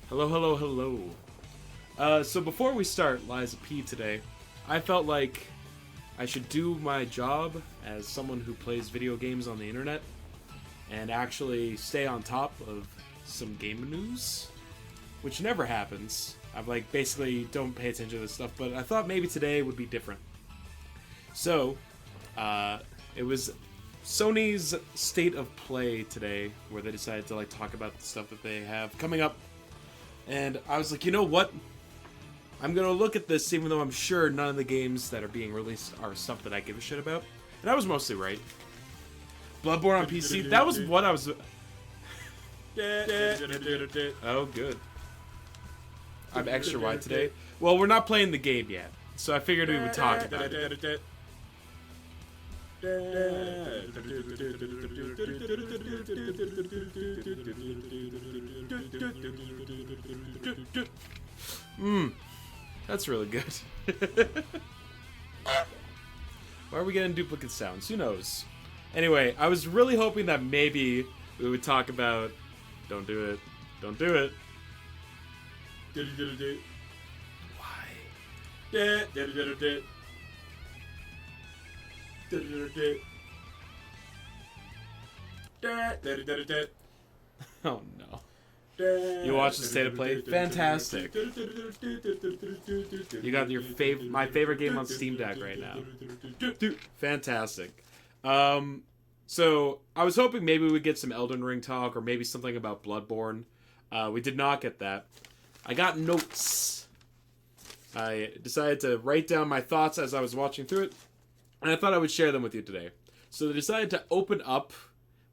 Hello, hello, hello. So before we start Liza P today, I felt like I should do my job as someone who plays video games on the internet and actually stay on top of some game news, which never happens. I'm like basically don't pay attention to this stuff, but I thought maybe today would be different. So, it was Sony's State of Play today, where they decided to like talk about the stuff that they have coming up. And I was like, you know what? I'm gonna look at this, even though I'm sure none of the games that are being released are stuff that I give a shit about. And I was mostly right. Bloodborne on PC, that was what I was... Oh, good. I'm extra wide today. Well, we're not playing the game yet, so I figured we would talk about it. That's really good. Why are we getting duplicate sounds? Who knows? Anyway, I was really hoping that maybe we would talk about... Don't do it. Don't do it. Why? Oh no. You watched the State of Play? Fantastic. You got my favorite game on Steam Deck right now. Fantastic. So I was hoping maybe we'd get some Elden Ring talk or maybe something about Bloodborne. We did not get that. I got notes. I decided to write down my thoughts as I was watching through it, and I thought I would share them with you today. So they decided to open up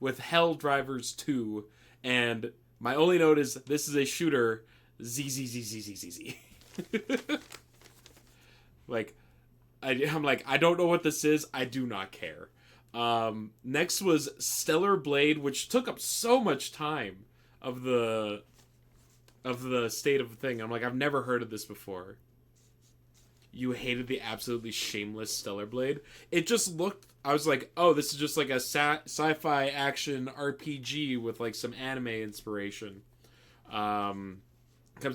with Hell Drivers 2, and my only note is this is a shooter. ZZZZZZ. Like, I'm like, I don't know what this is. I do not care. Next was Stellar Blade, which took up so much time of the state of the thing. I'm like, I've never heard of this before. You hated the absolutely shameless Stellar Blade. It just looked... I was like, oh, this is just like a sci-fi action RPG with like some anime inspiration. Comes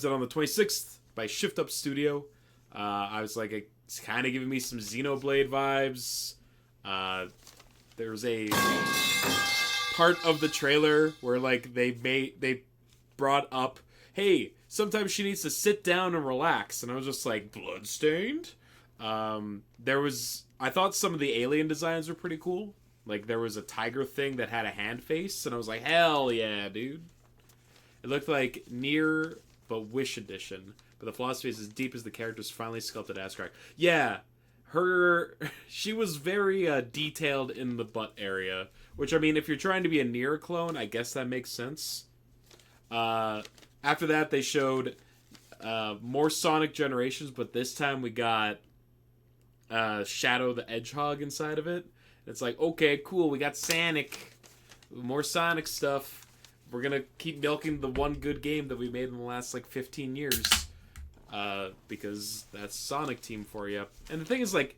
out on the 26th by Shift Up Studio. I was like, it's kind of giving me some Xenoblade vibes. There's a part of the trailer where like they brought up, hey, sometimes she needs to sit down and relax, and I was just like, Bloodstained? I thought some of the alien designs were pretty cool. Like, there was a tiger thing that had a hand face, and I was like, hell yeah, dude. It looked like Nier, but Wish Edition. But the philosophy is as deep as the character's finely sculpted ass crack. Yeah, she was very detailed in the butt area. Which, I mean, if you're trying to be a Nier clone, I guess that makes sense. After that, they showed more Sonic Generations, but this time we got Shadow the Hedgehog inside of it. It's like, okay, cool, we got Sonic. More Sonic stuff. We're gonna keep milking the one good game that we made in the last, like, 15 years. Because that's Sonic Team for you. And the thing is, like,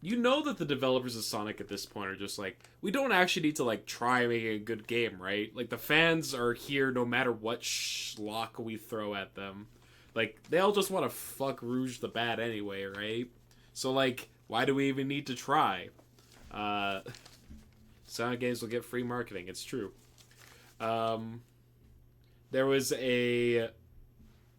you know that the developers of Sonic at this point are just like, we don't actually need to, like, try making a good game, right? Like, the fans are here no matter what schlock we throw at them. Like, they all just want to fuck Rouge the Bat anyway, right? So, like, why do we even need to try? Sonic games will get free marketing, it's true. There was a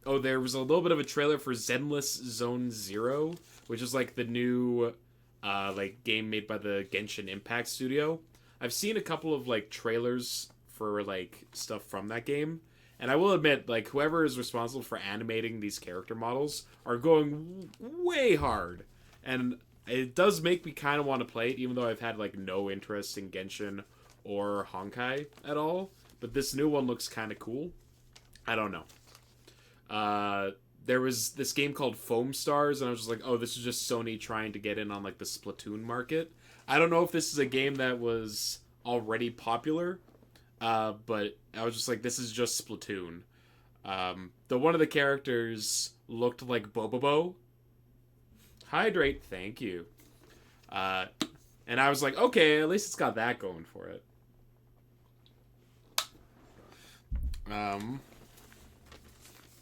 little bit of a trailer for Zenless Zone Zero, which is, like, the new... like, game made by the Genshin Impact studio. I've seen a couple of, like, trailers for, like, stuff from that game. And I will admit, like, whoever is responsible for animating these character models are going way hard. And it does make me kind of want to play it, even though I've had, like, no interest in Genshin or Honkai at all. But this new one looks kind of cool. I don't know. There was this game called Foam Stars, and I was just like, oh, this is just Sony trying to get in on, like, the Splatoon market. I don't know if this is a game that was already popular, but I was just like, this is just Splatoon. One of the characters looked like Bobobo. Hydrate, thank you. And I was like, okay, at least it's got that going for it.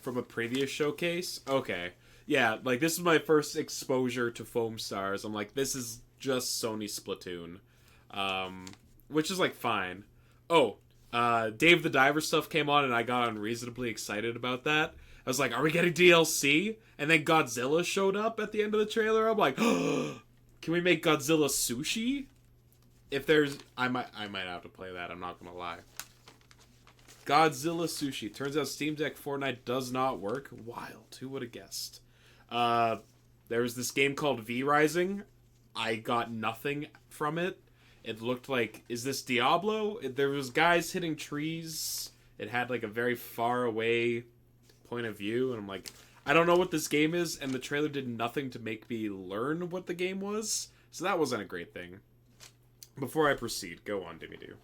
from a previous showcase. Okay. Yeah, like, this is my first exposure to Foam Stars. I'm like, this is just Sony Splatoon. Which is, like, fine. Oh, Dave the Diver stuff came on, and I got unreasonably excited about that. I was like, are we getting DLC? And then Godzilla showed up at the end of the trailer. I'm like, can we make Godzilla sushi? If there's... I might have to play that, I'm not gonna lie. Godzilla sushi. Turns out Steam Deck Fortnite does not work. Wild. Who would have guessed? There was this game called V-Rising. I got nothing from it. It looked like, is this Diablo? There was guys hitting trees. It had like a very far away point of view, and I'm like, I don't know what this game is, and the trailer did nothing to make me learn what the game was, so that wasn't a great thing. Before I proceed, go on, Dimmy Doo.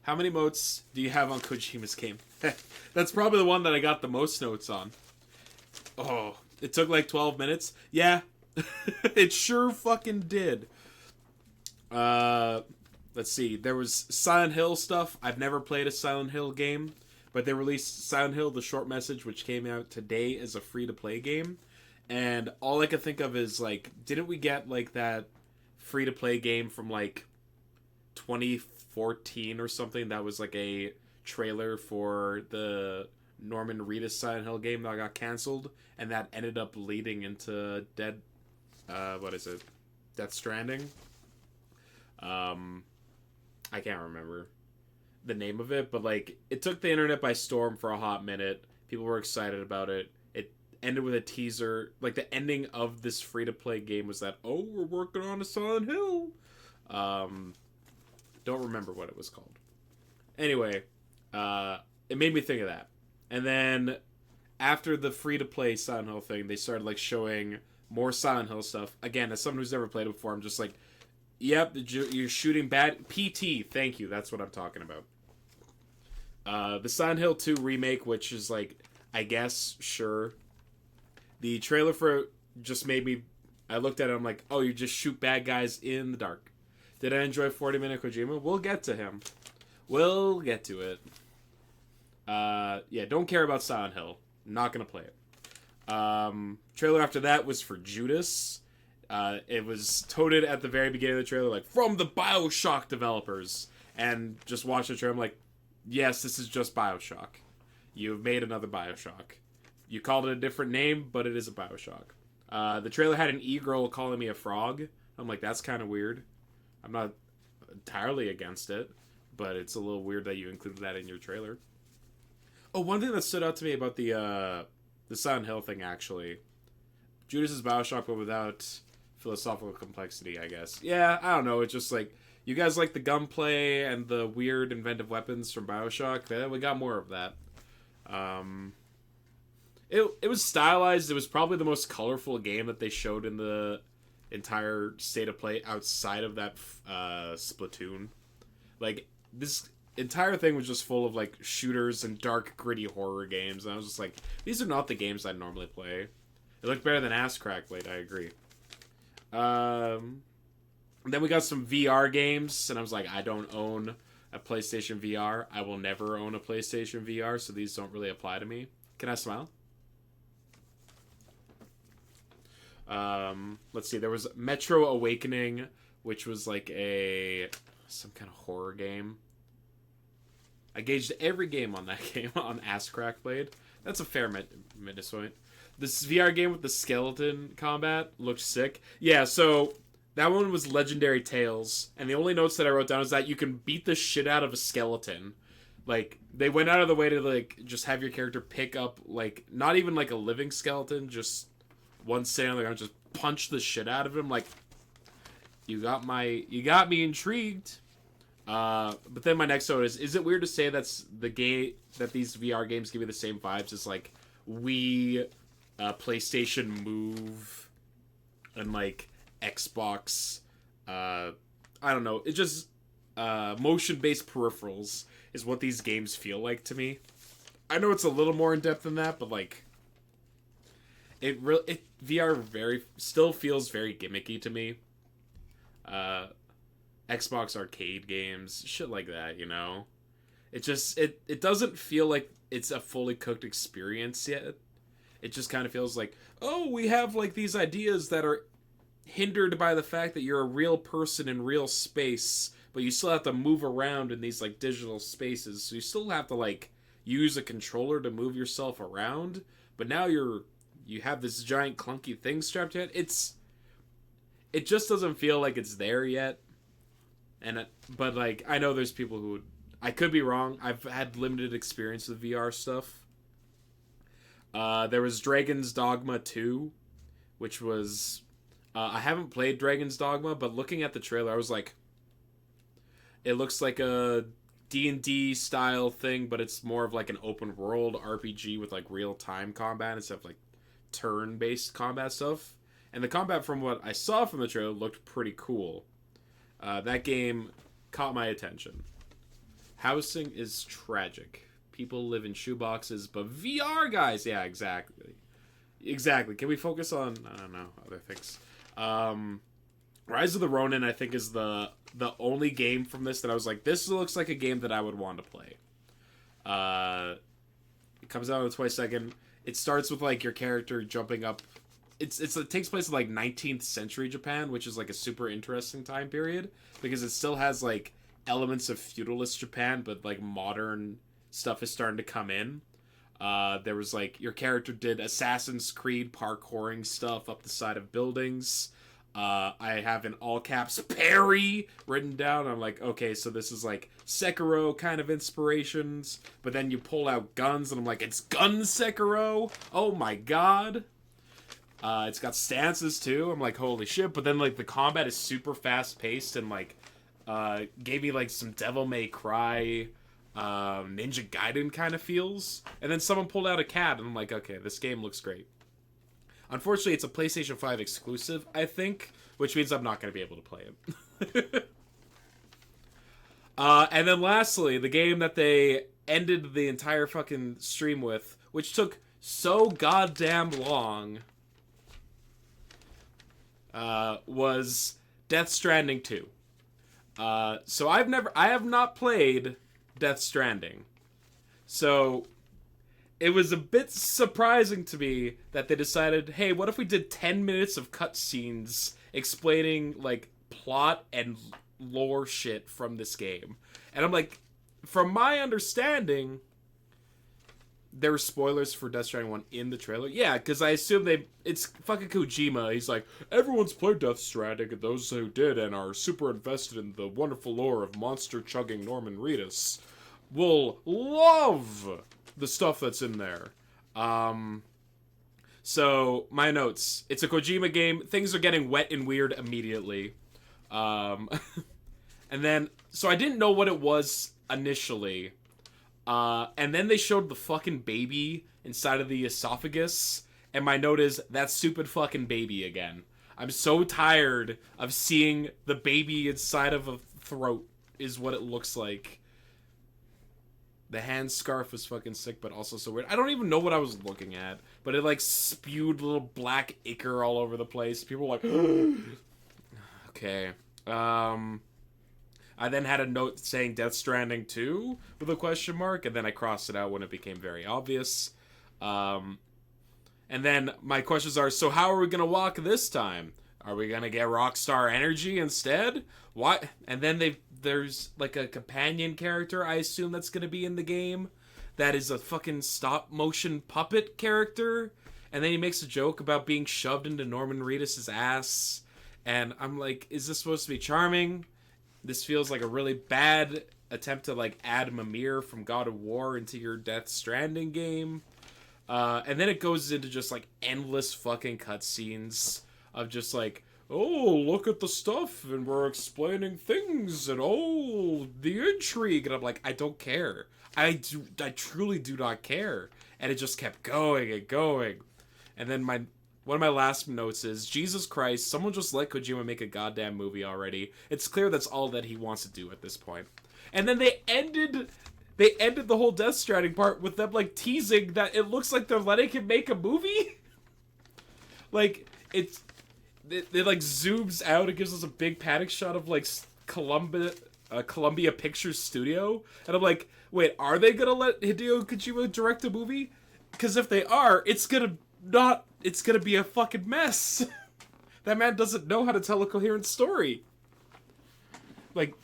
How many motes do you have on Kojima's game? That's probably the one that I got the most notes on. Oh, it took like 12 minutes? Yeah, it sure fucking did. Let's see. There was Silent Hill stuff. I've never played a Silent Hill game, but they released Silent Hill: The Short Message, which came out today as a free-to-play game. And all I could think of is, like, didn't we get, like, that free-to-play game from, like, 2014 or something that was, like, a trailer for the Norman Reedus Silent Hill game that got canceled, and that ended up leading into Death Stranding? I can't remember the name of it, but, like, it took the internet by storm for a hot minute. People were excited about it. It ended with a teaser. Like, the ending of this free-to-play game was that, oh, we're working on a Silent Hill. Don't remember what it was called. Anyway, it made me think of that. And then, after the free-to-play Silent Hill thing, they started, like, showing more Silent Hill stuff. Again, as someone who's never played it before, I'm just like, yep, you're shooting bad... PT, thank you, that's what I'm talking about. The Silent Hill 2 remake, which is, like, I guess, sure. The trailer for it just made me... I looked at it, I'm like, oh, you just shoot bad guys in the dark. Did I enjoy 40-minute Kojima? We'll get to him. We'll get to it. Yeah, don't care about Silent Hill. Not gonna play it. Trailer after that was for Judas. It was toted at the very beginning of the trailer, like, from the BioShock developers. And just watch the trailer, I'm like, yes, this is just BioShock. You've made another BioShock. You called it a different name, but it is a BioShock. The trailer had an e-girl calling me a frog. I'm like, that's kind of weird. I'm not entirely against it, but it's a little weird that you included that in your trailer. Oh, one thing that stood out to me about the Silent Hill thing, actually. Judas is BioShock, but without philosophical complexity, I guess. Yeah, I don't know. It's just like, you guys like the gunplay and the weird inventive weapons from BioShock? Yeah, we got more of that. It was stylized. It was probably the most colorful game that they showed in the entire state of play outside of that Splatoon. Like, this entire thing was just full of, like, shooters and dark, gritty horror games. And I was just like, these are not the games I normally play. It looked better than Ass Crack Blade, I agree. Then we got some VR games, and I was like, I don't own a PlayStation VR. I will never own a PlayStation VR, so these don't really apply to me. Can I smile? Let's see. There was Metro Awakening, which was like some kind of horror game. I gauged every game on that game on Ass Crack Blade. That's a fair midpoint. This VR game with the skeleton combat looked sick. Yeah, so that one was Legendary Tales, and the only notes that I wrote down is that you can beat the shit out of a skeleton. Like, they went out of the way to, like, just have your character pick up, like, not even like a living skeleton, just one sitting on the ground, just punch the shit out of him. Like, you got me intrigued. But then my next note is it weird to say that these VR games give you the same vibes as, like, Wii, PlayStation Move, and, like, Xbox, I don't know, it just, motion-based peripherals is what these games feel like to me. I know it's a little more in-depth than that, but, like, VR still feels very gimmicky to me. Xbox arcade games, shit like that, you know? It doesn't feel like it's a fully cooked experience yet. It just kind of feels like, oh, we have like these ideas that are hindered by the fact that you're a real person in real space, but you still have to move around in these like digital spaces. So you still have to like use a controller to move yourself around, but now you have this giant clunky thing strapped to it. It just doesn't feel like it's there yet. But like I know there's people who I could be wrong. I've had limited experience with VR stuff. There was Dragon's Dogma 2, which was I haven't played Dragon's Dogma, but looking at the trailer, I was like, it looks like a D&D style thing, but it's more of like an open world RPG with like real time combat instead of like turn based combat stuff. And the combat, from what I saw from the trailer, looked pretty cool. That game caught my attention. Housing is tragic. People live in shoeboxes, but VR, guys, yeah, exactly. Exactly. Can we focus on, I don't know, other things? Rise of the Ronin, I think, is the only game from this that I was like, this looks like a game that I would want to play. It comes out on the 22nd. It starts with, like, your character jumping up. It takes place in, like, 19th century Japan, which is, like, a super interesting time period, because it still has, like, elements of feudalist Japan, but, like, modern stuff is starting to come in. There was, like, your character did Assassin's Creed parkouring stuff up the side of buildings. I have in all caps parry written down. I'm like, okay, so this is like Sekiro kind of inspirations, but then you pull out guns and I'm like, it's gun Sekiro? Oh my god. It's got stances too. I'm like, holy shit. But then like the combat is super fast paced and like gave me like some Devil May Cry Ninja Gaiden kind of feels. And then someone pulled out a cat and I'm like, okay, this game looks great. Unfortunately, it's a PlayStation 5 exclusive, I think, which means I'm not going to be able to play it. And then lastly, the game that they ended the entire fucking stream with, which took so goddamn long, was Death Stranding 2. So I have not played Death Stranding. So it was a bit surprising to me that they decided, hey, what if we did 10 minutes of cutscenes explaining, like, plot and lore shit from this game? And I'm like, from my understanding, there were spoilers for Death Stranding 1 in the trailer. Yeah, because I assume it's fucking Kojima. He's like, everyone's played Death Stranding, and those who did and are super invested in the wonderful lore of monster-chugging Norman Reedus will love the stuff that's in there. So, my notes. It's a Kojima game. Things are getting wet and weird immediately. And then, so I didn't know what it was initially. And then they showed the fucking baby inside of the esophagus. And my note is, that stupid fucking baby again. I'm so tired of seeing the baby inside of a throat, is what it looks like. The hand scarf was fucking sick, but also so weird. I don't even know what I was looking at, but it, like, spewed little black ichor all over the place. People were like, okay. I then had a note saying Death Stranding 2 with a question mark, and then I crossed it out when it became very obvious. And then my questions are, so how are we going to walk this time? Are we going to get Rockstar Energy instead? What? And then there's like a companion character, I assume, that's going to be in the game. That is a fucking stop motion puppet character. And then he makes a joke about being shoved into Norman Reedus' ass. And I'm like, is this supposed to be charming? This feels like a really bad attempt to like add Mimir from God of War into your Death Stranding game. And then it goes into just like endless fucking cutscenes of just like, oh, look at the stuff, and we're explaining things, and oh, the intrigue. And I'm like, I don't care. I truly do not care. And it just kept going and going. And then one of my last notes is, Jesus Christ, someone just let Kojima make a goddamn movie already. It's clear that's all that he wants to do at this point. And then they ended the whole Death Stranding part with them, like, teasing that it looks like they're letting him make a movie. Like, it like zooms out. It gives us a big panic shot of like Columbia Pictures Studio, and I'm like, wait, are they gonna let Hideo Kojima direct a movie? Because if they are, it's gonna be a fucking mess. That man doesn't know how to tell a coherent story. Like,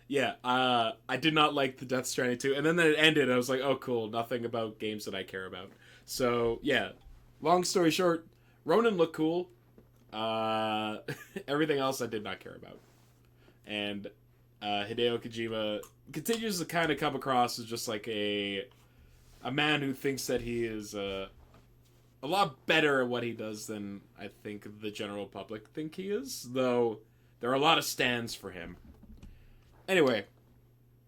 yeah, I did not like the Death Stranding 2, and then it ended, I was like, oh cool, nothing about games that I care about. So, yeah, long story short, Ronan looked cool. Everything else I did not care about. And Hideo Kojima continues to kind of come across as just like a man who thinks that he is a lot better at what he does than I think the general public think he is, though there are a lot of stands for him. Anyway,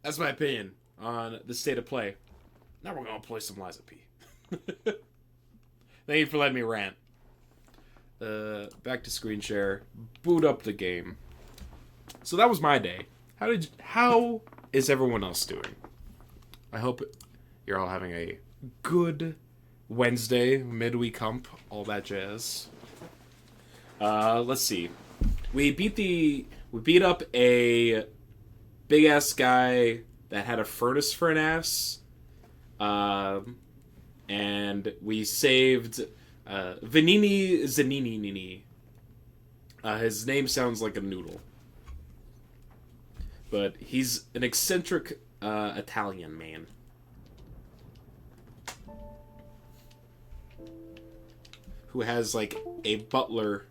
that's my opinion on the state of play. Now we're going to play some Liza P. Thank you for letting me rant. Back to screen share. Boot up the game. So that was my day. How is everyone else doing? I hope you're all having a good Wednesday, midweek hump, all that jazz. Let's see. We beat up a big ass guy that had a furnace for an ass. And we saved Vanini Zanini. His name sounds like a noodle. But he's an eccentric Italian man. Who has like a butler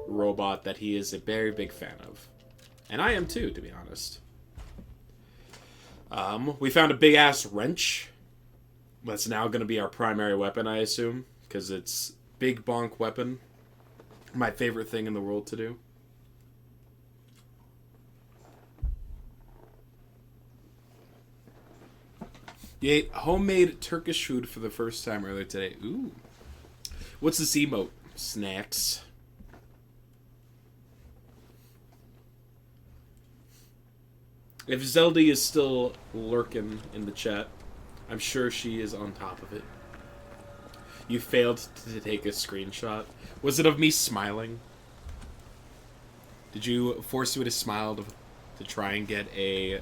robot that he is a very big fan of. And I am too, to be honest. We found a big ass wrench. That's now going to be our primary weapon, I assume. Because it's big bonk weapon. My favorite thing in the world to do. You ate homemade Turkish food for the first time earlier today. Ooh. What's this emote? Snacks. If Zelda is still lurking in the chat, I'm sure she is on top of it. You failed to take a screenshot. Was it of me smiling? Did you force me to smile to try and get a...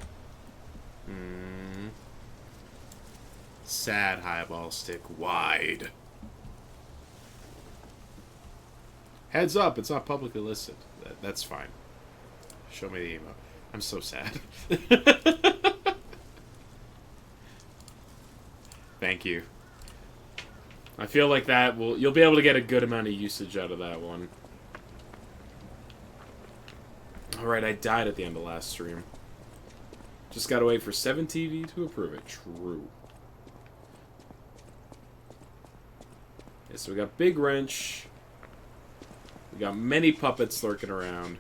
sad highball stick wide. Heads up, it's not publicly listed. That's fine. Show me the email. I'm so sad. Thank you. I feel like you'll be able to get a good amount of usage out of that one. Alright, I died at the end of last stream. Just gotta wait for 7TV to approve it. True. Okay, so we got Big Wrench. We got many puppets lurking around.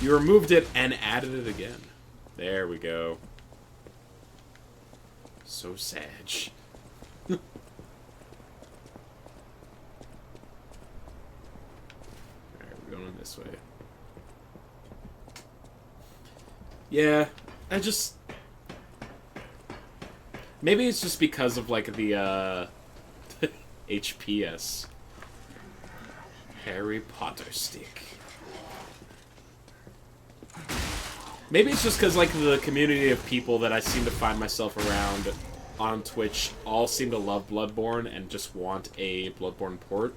You removed it and added it again. There we go. So sad. Alright, we're going this way. Yeah, I just... Maybe it's just because of, like, the, HPS. Harry Potter stick. Maybe it's just because, like, the community of people that I seem to find myself around on Twitch all seem to love Bloodborne and just want a Bloodborne port.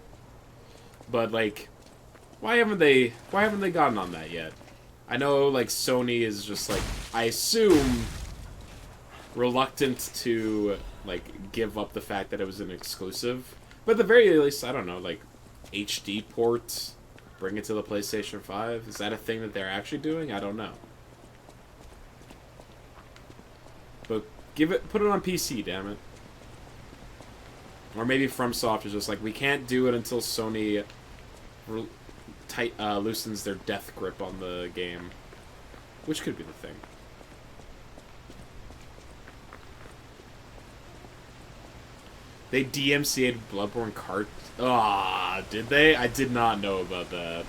But, like, why haven't they gotten on that yet? I know, like, Sony is just, like, I assume, reluctant to, like, give up the fact that it was an exclusive. But at the very least, I don't know, like, HD port, bring it to the PlayStation 5? Is that a thing that they're actually doing? I don't know. But put it on PC, damn it. Or maybe FromSoft is just like, we can't do it until Sony loosens their death grip on the game. Which could be the thing. They DMCA'd Bloodborne cart. Ah, did they? I did not know about that.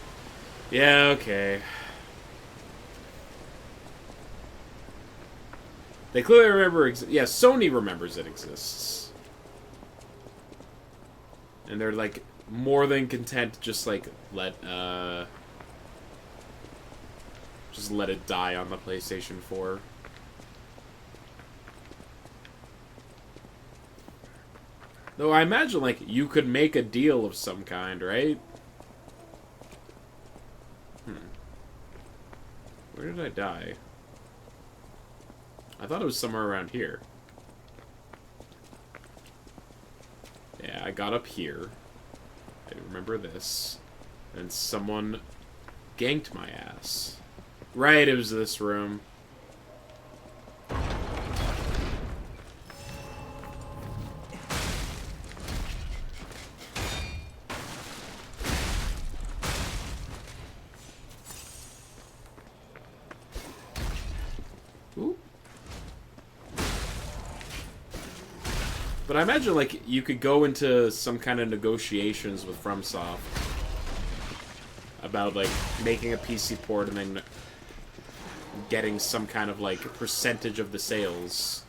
Yeah, okay. They clearly remember... Yeah, Sony remembers it exists. And they're, like, more than content to just, like, let it die on the PlayStation 4. Though I imagine, like, you could make a deal of some kind, right? Where did I die? I thought it was somewhere around here. Yeah, I got up here. I remember this. And someone ganked my ass. Right, it was this room. Ooh. But I imagine, like, you could go into some kind of negotiations with FromSoft about, like, making a PC port and then getting some kind of, like, percentage of the sales.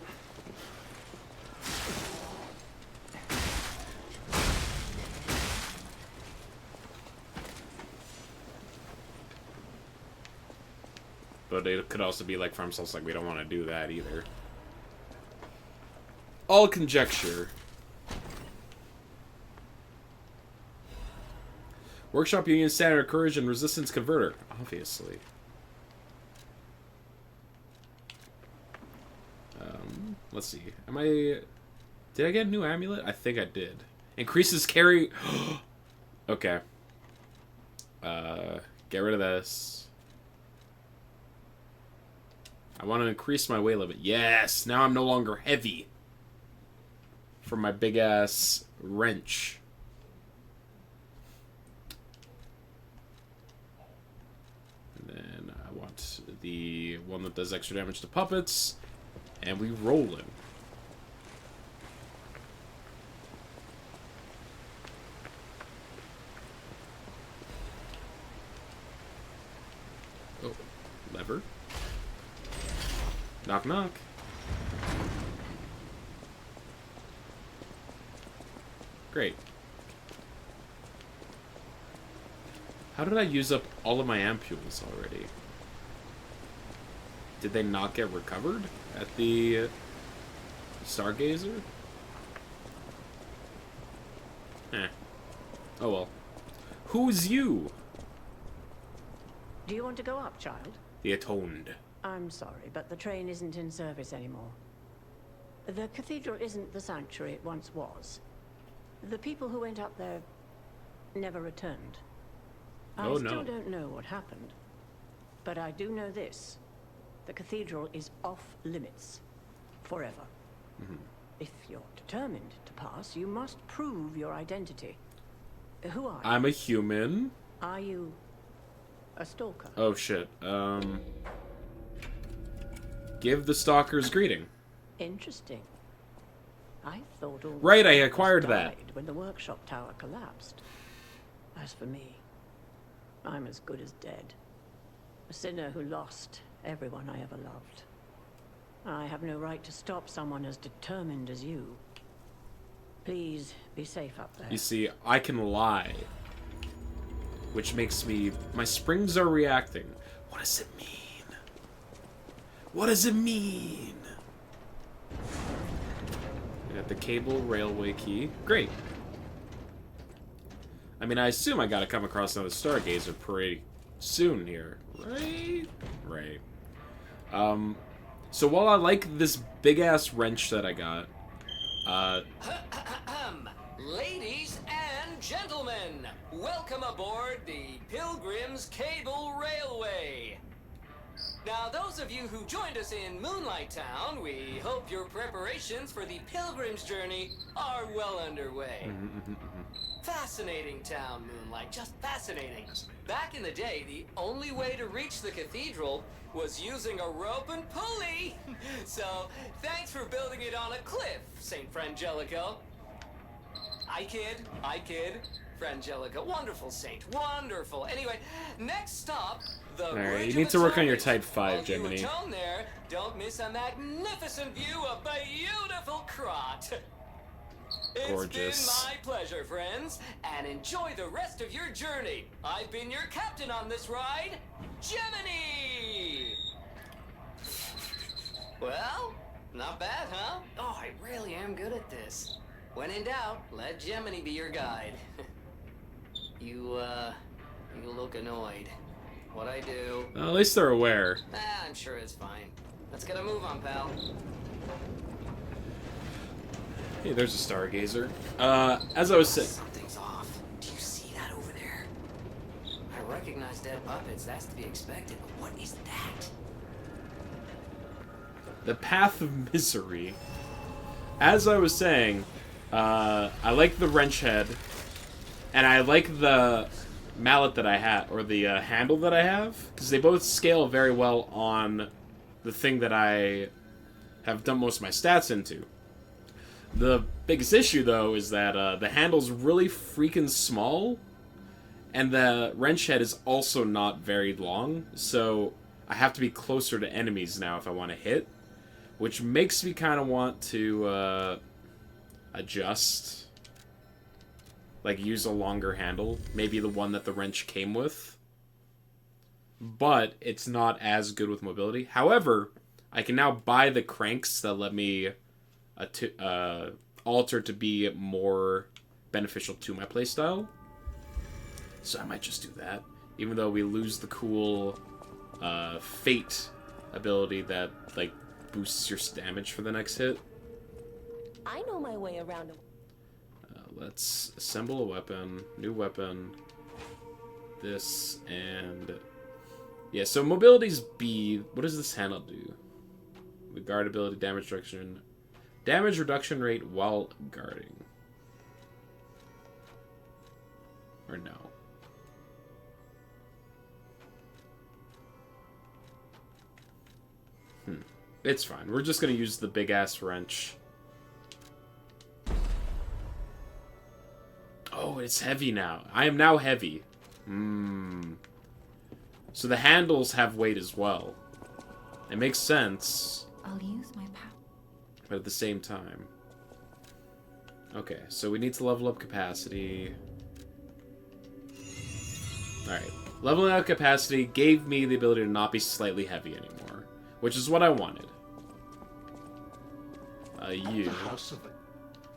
But it could also be like FromSoft's like, we don't want to do that either. All conjecture. Workshop Union Standard Courage and Resistance Converter, obviously. Let's see. Did I get a new amulet? I think I did. Increases carry. Okay. Get rid of this. I want to increase my weight limit. Yes! Now I'm no longer heavy. From my big ass wrench. And then I want the one that does extra damage to puppets. And we roll him. Oh, lever. Knock, knock. Great. How did I use up all of my ampules already? Did they not get recovered at the Stargazer? Eh. Oh well. Who's you? Do you want to go up, child? The Atoned. I'm sorry, but the train isn't in service anymore. The cathedral isn't the sanctuary it once was. The people who went up there never returned. Oh, I still no. don't know what happened. But I do know this. The cathedral is off limits. Forever. Mm-hmm. If you're determined to pass, you must prove your identity. Who are you? I'm a human. Are you a stalker? Oh shit. Give the stalker's greeting. Interesting. I thought all Right, I the acquired stalkers that. died when the workshop tower collapsed. As for me, I'm as good as dead. A sinner who lost everyone I ever loved. I have no right to stop someone as determined as you. Please be safe up there. You see, I can lie. Which makes me... My springs are reacting. What does it mean? What does it mean? I got the cable railway key. Great. I mean, I assume I gotta come across another Stargazer pretty soon here. Right? Right. So while I like this big-ass wrench that I got, Ladies and gentlemen, welcome aboard the Pilgrim's Cable Railway. Now, those of you who joined us in Moonlight Town, we hope your preparations for the Pilgrim's journey are well underway. Fascinating town, Moonlight, just fascinating. Back in the day, the only way to reach the cathedral was using a rope and pulley. So, thanks for building it on a cliff, St. Frangelico. I kid. Frangelico, wonderful saint, wonderful. Anyway, next stop, the alright, Bridge you of need to work on your Atonement. Type 5, While you Gemini. atone there, don't miss a magnificent view of beautiful Krot. Gorgeous. It's been my pleasure, friends, and enjoy the rest of your journey. I've been your captain on this ride, Gemini! Well, not bad, huh? Oh, I really am good at this. When in doubt, let Gemini be your guide. You look annoyed. What I do? Well, at least they're aware. I'm sure it's fine. Let's get a move on, pal. Hey, there's a stargazer. As I was saying... Something's off. Do you see that over there? I recognize dead puppets. That's to be expected. But what is that? The Path of Misery. As I was saying, I like the wrench head, and I like the mallet that I have, or the handle that I have, because they both scale very well on the thing that I have done most of my stats into. The biggest issue, though, is that the handle's really freaking small, and the wrench head is also not very long, so I have to be closer to enemies now if I want to hit, which makes me kind of want to adjust. Like, use a longer handle. Maybe the one that the wrench came with. But it's not as good with mobility. However, I can now buy the cranks that let me alter to be more beneficial to my playstyle. So I might just do that. Even though we lose the cool Fate ability that, like, boosts your damage for the next hit. I know my way around. Let's assemble a weapon, new weapon, this, and... Yeah, so mobility's B. What does this handle do? The guard ability, damage reduction rate while guarding. Or no? It's fine. We're just gonna use the big-ass wrench. Oh, it's heavy now. I am now heavy. So the handles have weight as well. It makes sense. I'll use my power. But at the same time. Okay, so we need to level up capacity. Alright. Leveling up capacity gave me the ability to not be slightly heavy anymore. Which is what I wanted.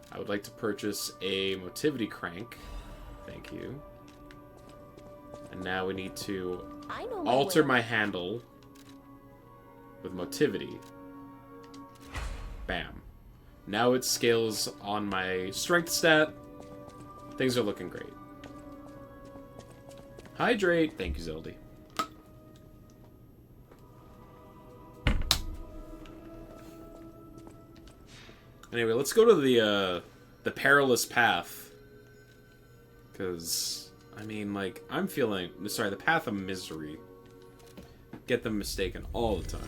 I would like to purchase a motivity crank. Thank you. And now we need to alter my handle with motivity. Bam. Now it scales on my strength stat. Things are looking great. Hydrate. Thank you, Zeldy. Anyway, let's go to the perilous path. Because, I mean, like, I'm feeling... Sorry, the path of misery. Get them mistaken all the time.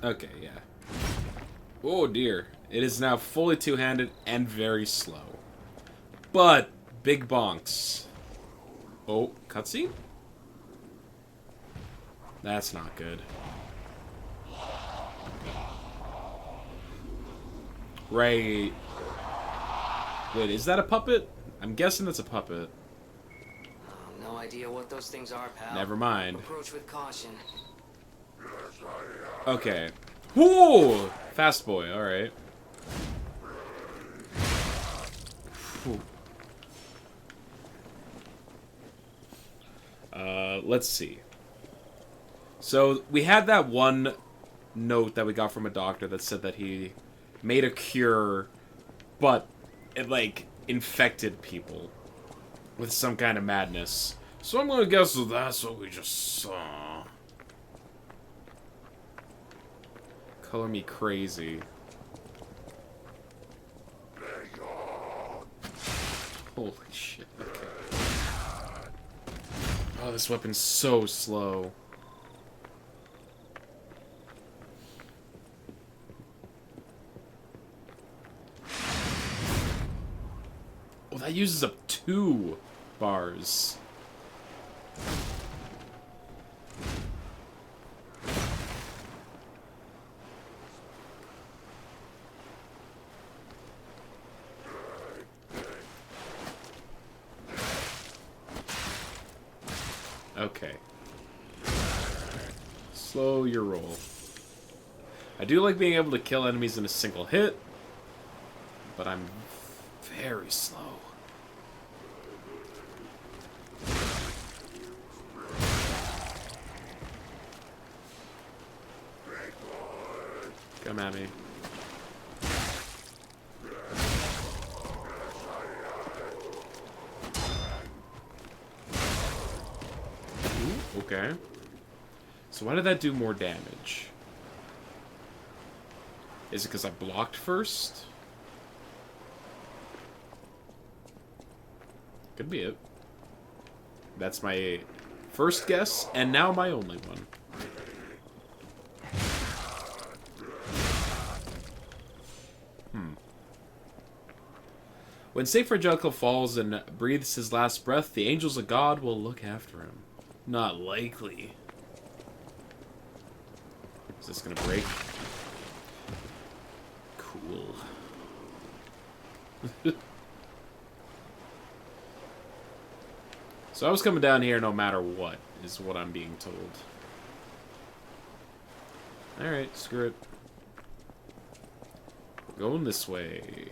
Okay, yeah. Oh dear. It is now fully two-handed and very slow. But, big bonks. Oh, cutscene? That's not good. Right. Wait, is that a puppet? I'm guessing that's a puppet. No idea what those things are, pal. Never mind. Approach with caution. Okay. Whoa! Fast boy, alright. Let's see. So, we had that one note that we got from a doctor that said that he made a cure, but it, like, infected people with some kind of madness. So I'm gonna guess that that's what we just saw. Color me crazy. Holy shit, okay. Oh, this weapon's so slow. Oh, that uses up 2 bars. Okay. Slow your roll. I do like being able to kill enemies in a single hit, but I'm very slow. Come at me. Ooh, okay. So why did that do more damage? Is it because I blocked first? Could be it. That's my first guess, and now my only one. When Saint Frangelico falls and breathes his last breath, the angels of God will look after him. Not likely. Is this gonna break? Cool. So I was coming down here no matter what, is what I'm being told. Alright, screw it. Going this way.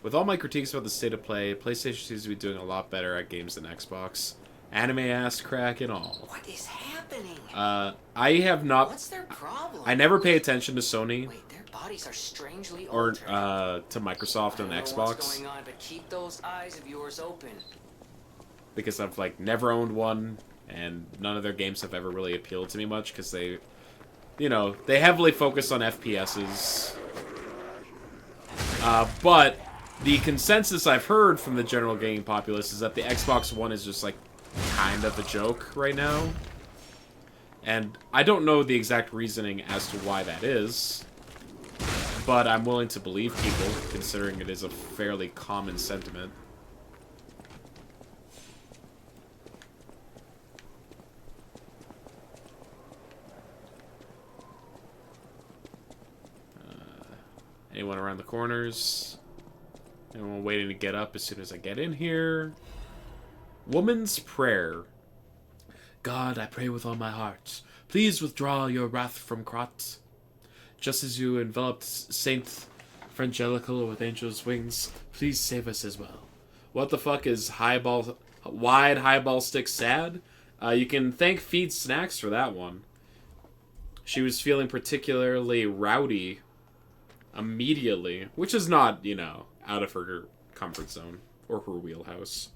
With all my critiques about the state of play, PlayStation seems to be doing a lot better at games than Xbox. Anime ass crack and all. What is happening? I have not... What's their problem? I never pay attention to Sony. Wait, their bodies are strangely Or, altered. to Microsoft and I don't know Xbox. what's going on, but keep those eyes of yours open. Because I've, like, never owned one, and none of their games have ever really appealed to me much, because they... You know, they heavily focus on FPSs. But... The consensus I've heard from the general gaming populace is that the Xbox One is just, like, kind of a joke right now. And I don't know the exact reasoning as to why that is. But I'm willing to believe people, considering it is a fairly common sentiment. Anyone around the corners? Anyone waiting to get up as soon as I get in here? Woman's Prayer. God, I pray with all my heart. Please withdraw your wrath from Krat. Just as you enveloped Saint Frangelico with angel's wings, please save us as well. What the fuck is wide highball stick sad? You can thank Feed Snacks for that one. She was feeling particularly rowdy immediately, which is not, you know, out of her comfort zone or her wheelhouse.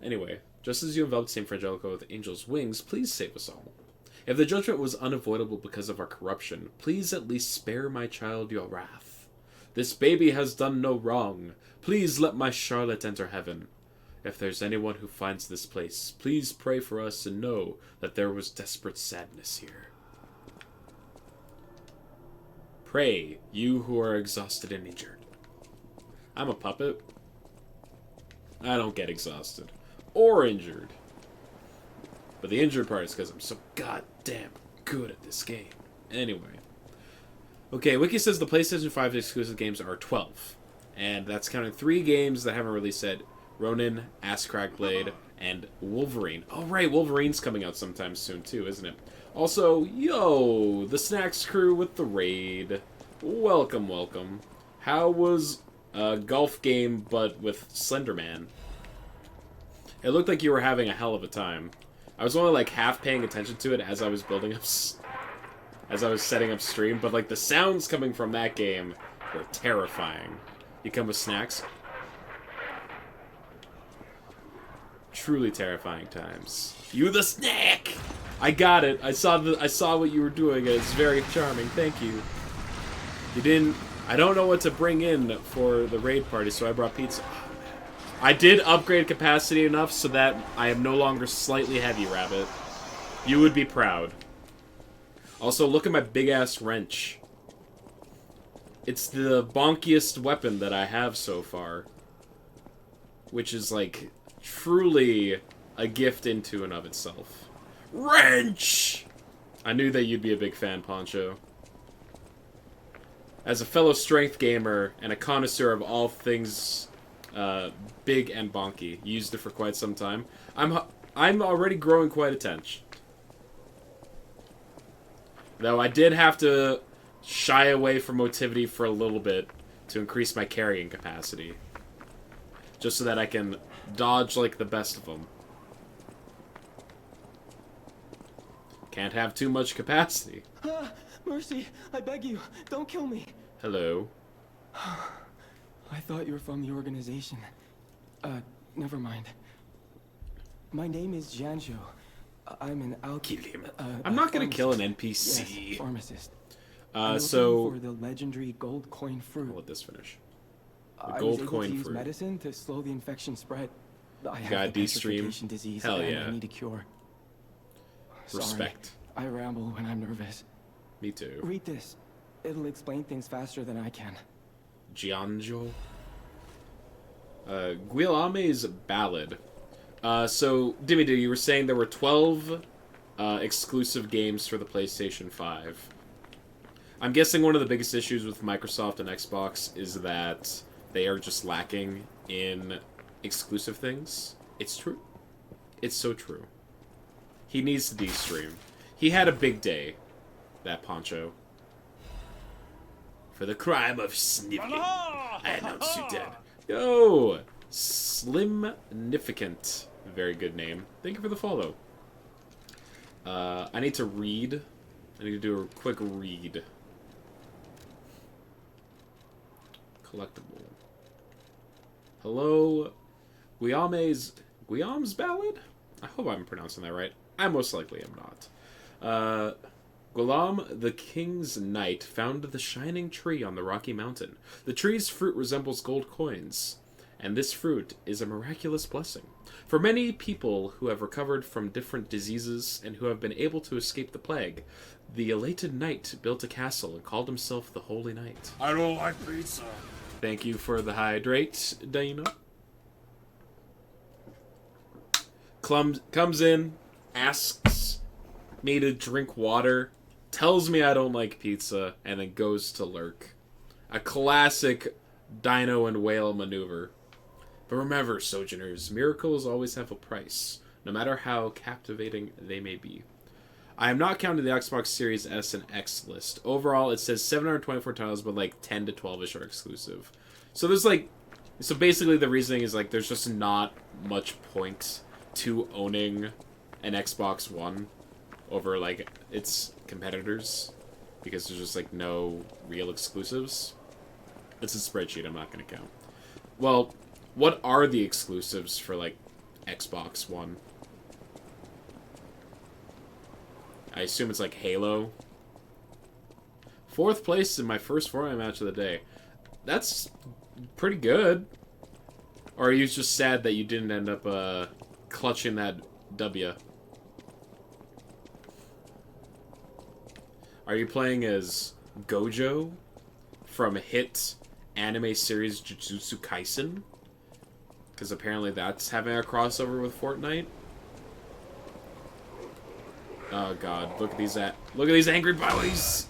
Anyway, just as you enveloped Saint Frangelico with angel's wings, please save us all. If the judgment was unavoidable because of our corruption, please at least spare my child your wrath. This baby has done no wrong. Please let my Charlotte enter heaven. If there's anyone who finds this place, please pray for us and know that there was desperate sadness here. Pray, you who are exhausted and injured. I'm a puppet. I don't get exhausted. Or injured. But the injured part is because I'm so goddamn good at this game. Anyway. Okay, Wiki says the PlayStation 5 exclusive games are 12. And that's counting 3 games that haven't released yet. Ronin, Ass Crack Blade, and Wolverine. Oh right, Wolverine's coming out sometime soon too, isn't it? Also, yo, the Snacks crew with the raid. Welcome, welcome. How was a golf game but with Slenderman? It looked like you were having a hell of a time. I was only like half paying attention to it as I was building up, as I was setting up stream, but like the sounds coming from that game were terrifying. You come with snacks? Truly terrifying times. You the snack! I got it. I saw what you were doing. It's very charming. Thank you. You didn't... I don't know what to bring in for the raid party, so I brought pizza. Oh, I did upgrade capacity enough so that I am no longer slightly heavy, Rabbit. You would be proud. Also, look at my big-ass wrench. It's the bonkiest weapon that I have so far. Which is, like, truly a gift into and of itself. Wrench! I knew that you'd be a big fan, Poncho. As a fellow strength gamer and a connoisseur of all things big and bonky, used it for quite some time, I'm already growing quite attached. Though I did have to shy away from motivity for a little bit to increase my carrying capacity. Just so that I can dodge like the best of them. Can't have too much capacity. Mercy, I beg you, don't kill me. Hello. I thought you were from the organization. Never mind. My name is Janjo. I'm an I'm not gonna kill an NPC. Yes, pharmacist. So for the legendary gold coin fruit. I'll let this finish. I gold was able coin to use fruit. medicine to slow the infection spread. I have got the D-stream. petrification disease Hell and yeah. I need a cure. Respect. Sorry, I ramble when I'm nervous. Me too. Read this. It'll explain things faster than I can. Gianjo. Guilame's Ballad. So, Dimity, you were saying there were 12 exclusive games for the PlayStation 5. I'm guessing one of the biggest issues with Microsoft and Xbox is that they are just lacking in exclusive things. It's true. It's so true. He needs to de-stream. He had a big day, that Poncho. For the crime of sniffing, I announce you dead. Yo! Slimnificant. Very good name. Thank you for the follow. I need to read. I need to do a quick read. Collectible. Hello, Guillaume's Ballad? I hope I'm pronouncing that right. I most likely am not. Guillaume, the king's knight, found the shining tree on the rocky mountain. The tree's fruit resembles gold coins, and this fruit is a miraculous blessing. For many people who have recovered from different diseases and who have been able to escape the plague, the elated knight built a castle and called himself the Holy Knight. I don't like pizza. Thank you for the hydrate, Dana. Comes in, asks me to drink water, tells me I don't like pizza, and then goes to lurk. A classic dino and whale maneuver. But remember, Sojourners, miracles always have a price, no matter how captivating they may be. I am not counting the Xbox Series S and X list. Overall, it says 724 titles, but like 10 to 12-ish are exclusive. So there's like... So basically the reasoning is like there's just not much point to owning an Xbox One over like its competitors. Because there's just like no real exclusives. It's a spreadsheet I'm not going to count. Well, what are the exclusives for like Xbox One? I assume it's like Halo. 4th place in my first Fortnite match of the day. That's pretty good. Or are you just sad that you didn't end up clutching that W? Are you playing as Gojo from hit anime series Jujutsu Kaisen? Because apparently that's having a crossover with Fortnite. Oh god, look at these angry boys!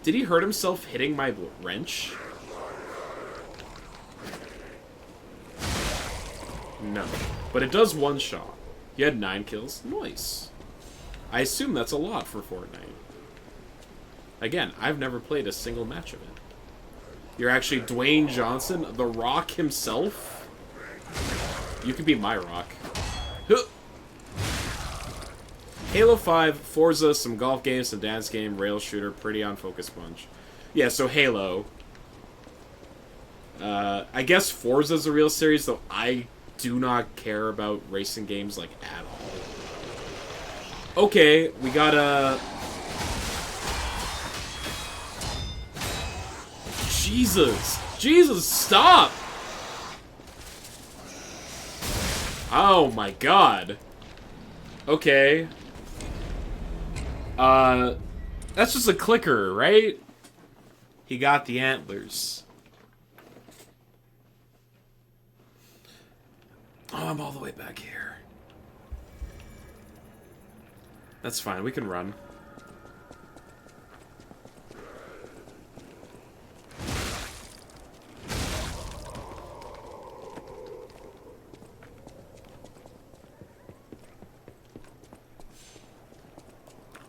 Did he hurt himself hitting my wrench? No. But it does one shot. He had 9 kills. Nice. I assume that's a lot for Fortnite. Again, I've never played a single match of it. You're actually Dwayne Johnson, The Rock himself? You could be my Rock. Huh. Halo 5, Forza, some golf games, some dance game, rail shooter, pretty on Focus Punch. Yeah, so Halo. I guess Forza's a real series, though I do not care about racing games, like, at all. Okay, we got a... Jesus! Jesus, stop! Oh my god. Okay. That's just a clicker, right? He got the antlers. Oh, I'm all the way back here. That's fine, we can run.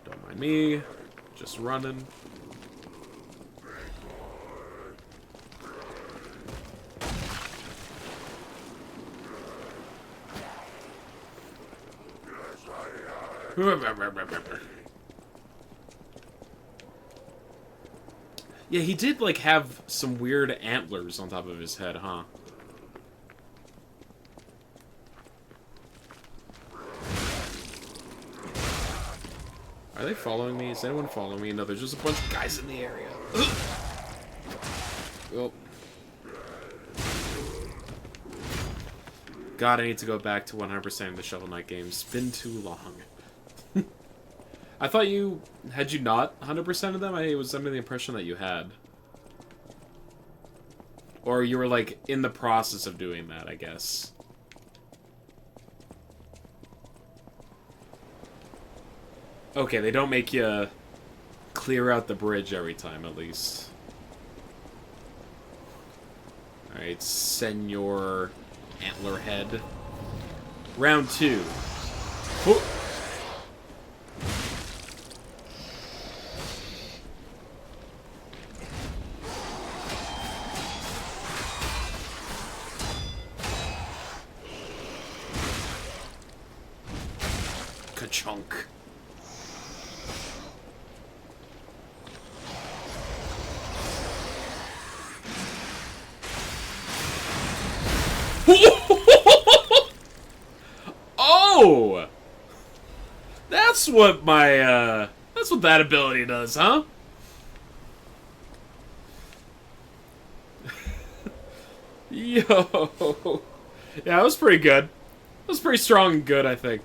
Don't mind me. Just running. Yeah, he did, like, have some weird antlers on top of his head, huh? Are they following me? Is anyone following me? No, there's just a bunch of guys in the area. Oh. God, I need to go back to 100% the Shovel Knight games. It's been too long. I thought you... Had you not 100% of them? I was under the impression that you had. Or you were, like, in the process of doing that, I guess. Okay, they don't make you clear out the bridge every time, at least. Alright, Senor Antlerhead. Round 2. Oh. Ka-chunk. Oh! That's what my, that's what that ability does, huh? Yo! Yeah, that was pretty good. That was pretty strong and good, I think.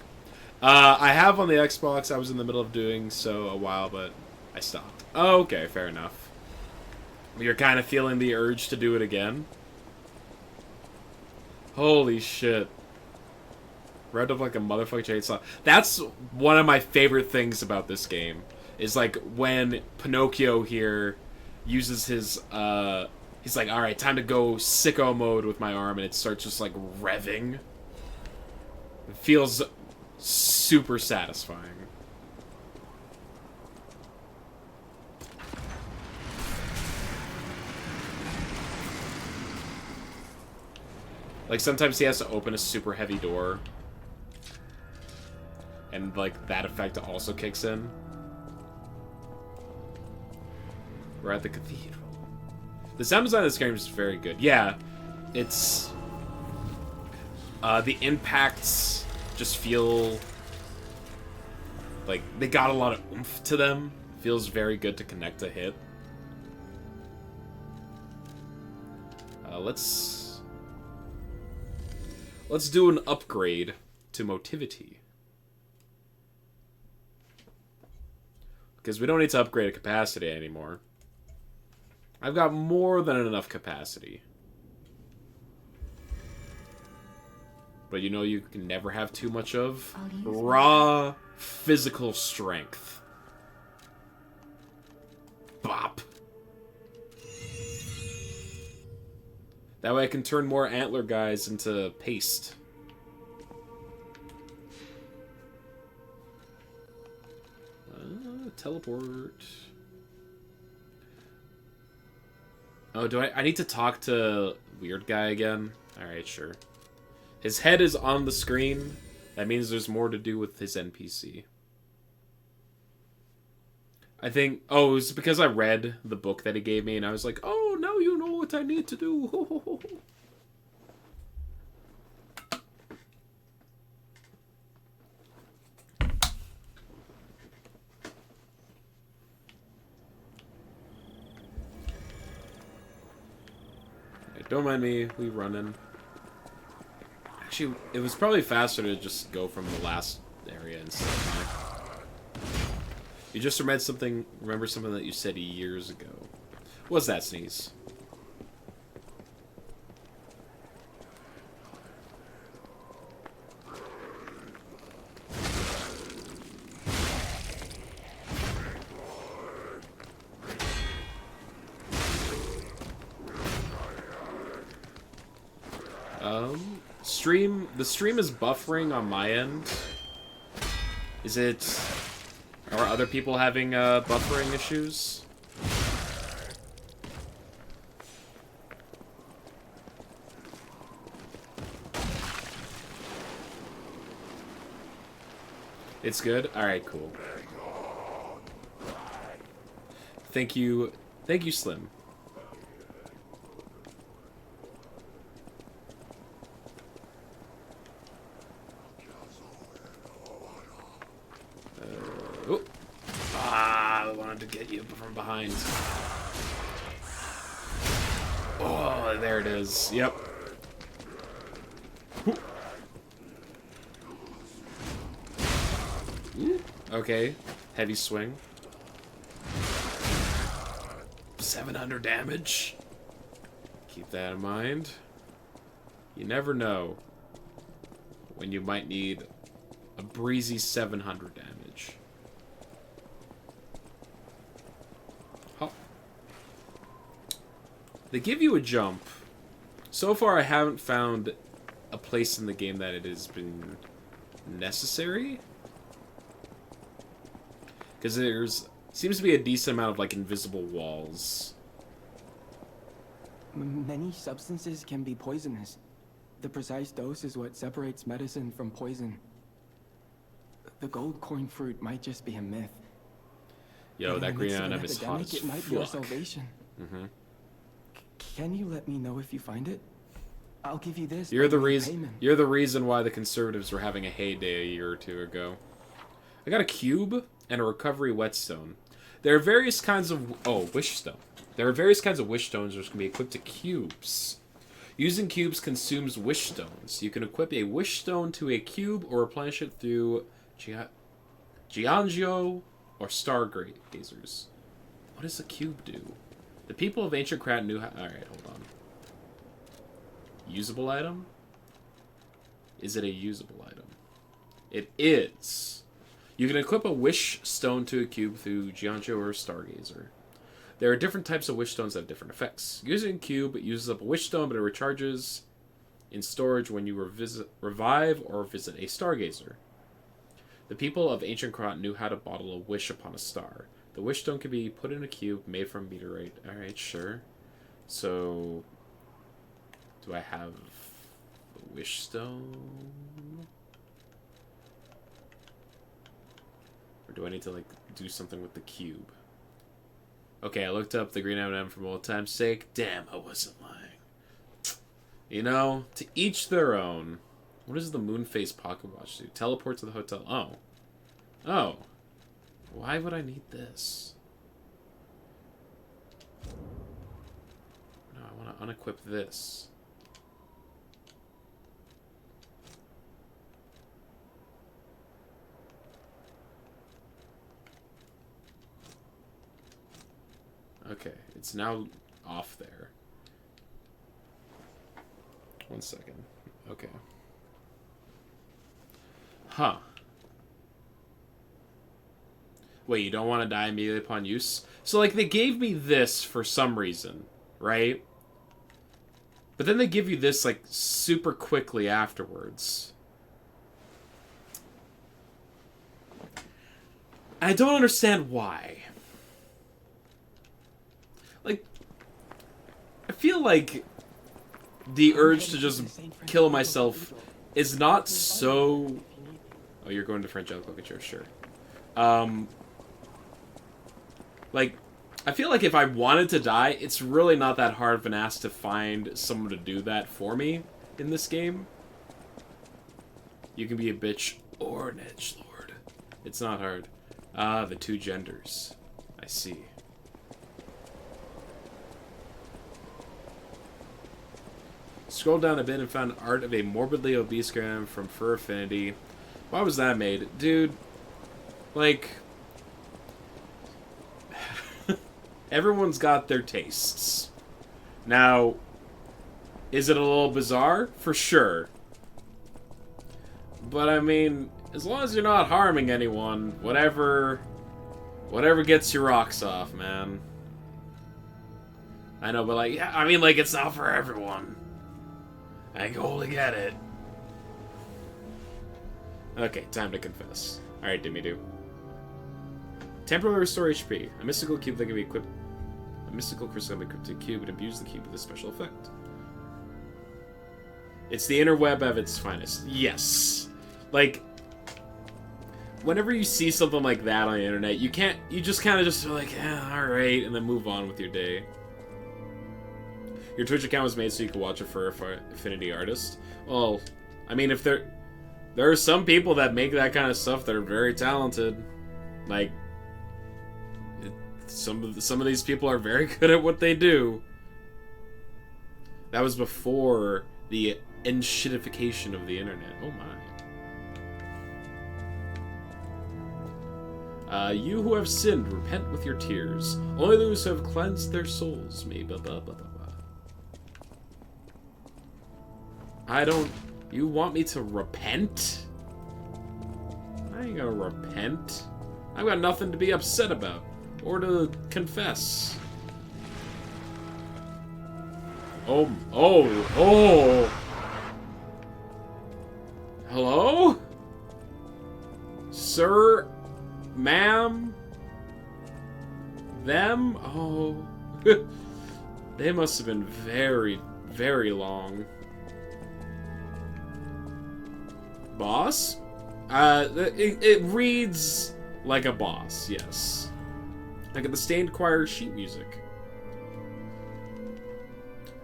I have on the Xbox, I was in the middle of doing so a while, but I stopped. Oh, okay, fair enough. You're kind of feeling the urge to do it again? Holy shit. Read up like a motherfucking chainsaw. That's one of my favorite things about this game. Is like when Pinocchio here uses his he's like, alright, time to go sicko mode with my arm, and it starts just like revving. It feels super satisfying. Like sometimes he has to open a super heavy door. And, like, that effect also kicks in. We're at the cathedral. The sound design of this game is very good. Yeah, it's... the impacts just feel... like, they got a lot of oomph to them. Feels very good to connect a hit. Let's do an upgrade to motivity. Because we don't need to upgrade a capacity anymore. I've got more than enough capacity. But you know you can never have too much of? Raw physical strength. Bop. That way I can turn more antler guys into paste. Teleport. Oh, do I need to talk to Weird Guy again? Alright, sure. His head is on the screen. That means there's more to do with his NPC. I think... oh, it was because I read the book that he gave me, and I was like, oh, now you know what I need to do. don't mind me. We running. Actually, it was probably faster to just go from the last area instead. You just remember something that you said years ago. What's that, Sneeze? The stream is buffering on my end. Is it... Are other people having buffering issues? It's good? Alright, cool. Thank you, Slim. I wanted to get you from behind. Oh, there it is. Yep. Okay. Heavy swing. 700 damage. Keep that in mind. You never know when you might need a breezy 700 damage. Huh. They give you a jump. So far, I haven't found a place in the game that it has been necessary. Because there's seems to be a decent amount of like invisible walls. Many substances can be poisonous. The precise dose is what separates medicine from poison. The gold corn fruit might just be a myth. Yo, that green item is hot epidemic, as it might be our fuck. salvation. Mm-hmm. Can you let me know if you find it? I'll give you this. You're by the way of reason. payment. You're the reason why the conservatives were having a heyday a year or two ago. I got a cube and a recovery whetstone. There are various kinds of wish stone. There are various kinds of wish stones which can be equipped to cubes. Using cubes consumes wish stones. You can equip a wish stone to a cube or replenish it through Giangio or stargazers. What does a cube do? The people of ancient Krat knew how... Alright, hold on. Usable item? Is it a usable item? It is. You can equip a wish stone to a cube through Giangio or stargazer. There are different types of wish stones that have different effects. Using a cube, it uses up a wish stone, but it recharges in storage when you revive or visit a stargazer. The people of ancient Krat knew how to bottle a wish upon a star. The wish stone can be put in a cube made from meteorite. Alright, sure. So, do I have a wish stone? Or do I need to, like, do something with the cube? Okay, I looked up the green M&M for old time's sake. Damn, I wasn't lying. You know, to each their own. What does the Moonface Pocket Watch do? Teleport to the hotel. Oh. Oh. Why would I need this? No, I want to unequip this. Okay, it's now off there. 1 second. Okay. Huh. Wait, you don't want to die immediately upon use? So, like, they gave me this for some reason, right? But then they give you this, like, super quickly afterwards. I don't understand why. Like, I feel like the urge to just kill myself is not so... Oh, you're going to French Alcocatcher, sure. Like, I feel like if I wanted to die, it's really not that hard of an ask to find someone to do that for me in this game. You can be a bitch or an edgelord. It's not hard. Ah, the two genders. I see. Scrolled down a bit and found art of a morbidly obese gram from Fur Affinity. Why was that made? Dude, like... everyone's got their tastes. Now, is it a little bizarre? For sure. But I mean, as long as you're not harming anyone, whatever gets your rocks off, man. I know, but like, yeah, I mean, like, it's not for everyone. I totally get it. Okay, time to confess. Alright, Dimmy-Doo. Temporarily restore HP. A mystical cube that can be equipped. A mystical crystal can be equipped to a cube and imbues the cube with a special effect. It's the interweb of its finest. Yes. Like, whenever you see something like that on the internet, you just kind of just like, yeah, alright, and then move on with your day. Your Twitch account was made so you could watch it for Affinity Artist. Well, I mean, if there are some people that make that kind of stuff that are very talented. Like, some of these people are very good at what they do. That was before the enshittification of the internet. Oh my. You who have sinned, repent with your tears. Only those who have cleansed their souls may blah blah blah blah blah. I don't... You want me to repent? I ain't gonna repent. I've got nothing to be upset about. Or to confess. Oh. Hello? Sir? Ma'am? Them? Oh. They must have been very, very long. Boss? It reads like a boss, yes. Like the Stained Choir sheet music.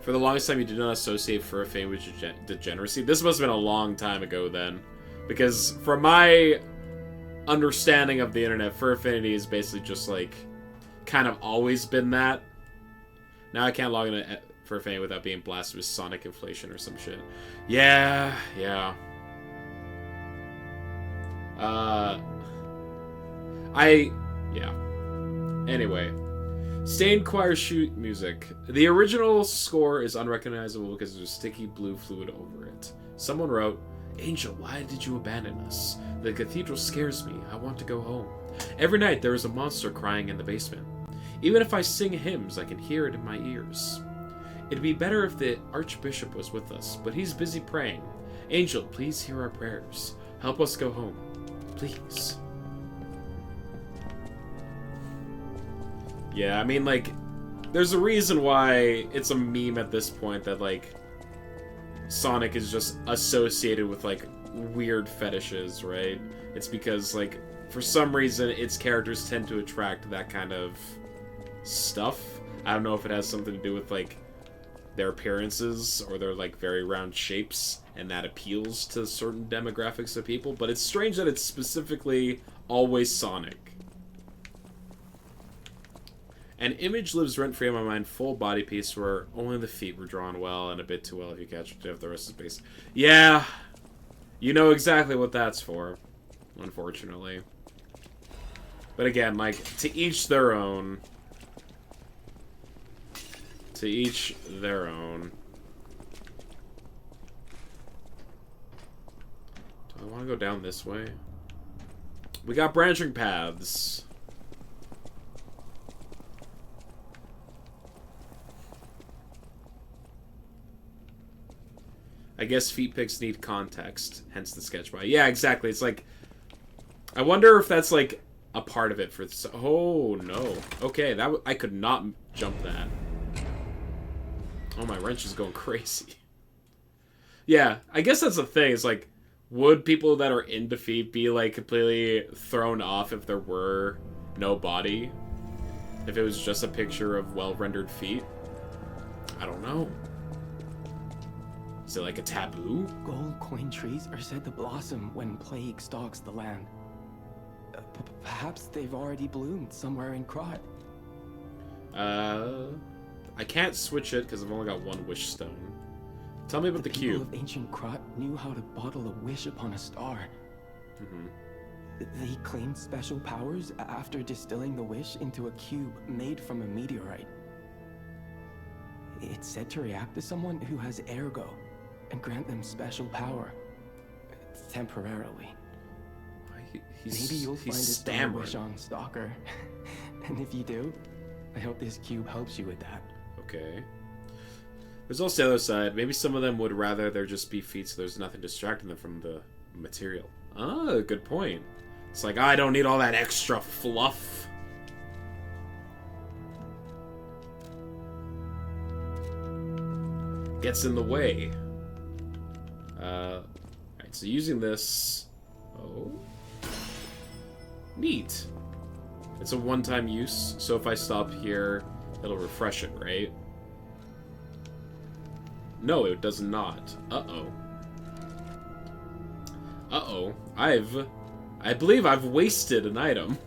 For the longest time, you did not associate Fur Fame with degeneracy. This must have been a long time ago then. Because from my understanding of the internet, Fur Affinity is basically just like, kind of always been that. Now I can't log into Fur Affinity without being blasted with sonic inflation or some shit. Yeah. Yeah. Anyway. Stained Choir sheet music. The original score is unrecognizable because there's sticky blue fluid over it. Someone wrote, "Angel, why did you abandon us? The cathedral scares me. I want to go home. Every night there is a monster crying in the basement. Even if I sing hymns, I can hear it in my ears. It'd be better if the Archbishop was with us, but he's busy praying. Angel, please hear our prayers. Help us go home. Please." Yeah, I mean, like, there's a reason why it's a meme at this point that, like, Sonic is just associated with, like, weird fetishes, right? It's because, like, for some reason, its characters tend to attract that kind of stuff. I don't know if it has something to do with, like, their appearances or their, like, very round shapes, and that appeals to certain demographics of people, but it's strange that it's specifically always Sonic. An image lives rent-free in my mind, full body piece where only the feet were drawn well and a bit too well if you catch it the rest of the face. Yeah, you know exactly what that's for, unfortunately. But again, like, to each their own. To each their own. Do I want to go down this way? We got branching paths. I guess feet pics need context, hence the sketch by. Yeah, exactly. It's like, I wonder if that's like a part of it for. Oh no. Okay, that I could not jump that. Oh, my wrench is going crazy. Yeah, I guess that's the thing. It's like, would people that are into feet be like completely thrown off if there were no body? If it was just a picture of well-rendered feet? I don't know. Is it like a taboo? Gold coin trees are said to blossom when plague stalks the land. Perhaps they've already bloomed somewhere in Krot. I can't switch it because I've only got one wish stone. Tell me about the people cube. of ancient Krat knew how to bottle a wish upon a star. They claimed special powers after distilling the wish into a cube made from a meteorite. It's said to react to someone who has ergo and grant them special power. Temporarily. Maybe you'll find a star wish on Stalker. And if you do, I hope this cube helps you with that. Okay. There's also the other side. Maybe some of them would rather there just be feet so there's nothing distracting them from the material. Oh, good point. It's like, I don't need all that extra fluff. Gets in the way. Alright, so using this... Oh. Neat. It's a one-time use, so if I stop here, it'll refresh it, right? No, it does not. Uh-oh. Uh-oh. I believe I've wasted an item.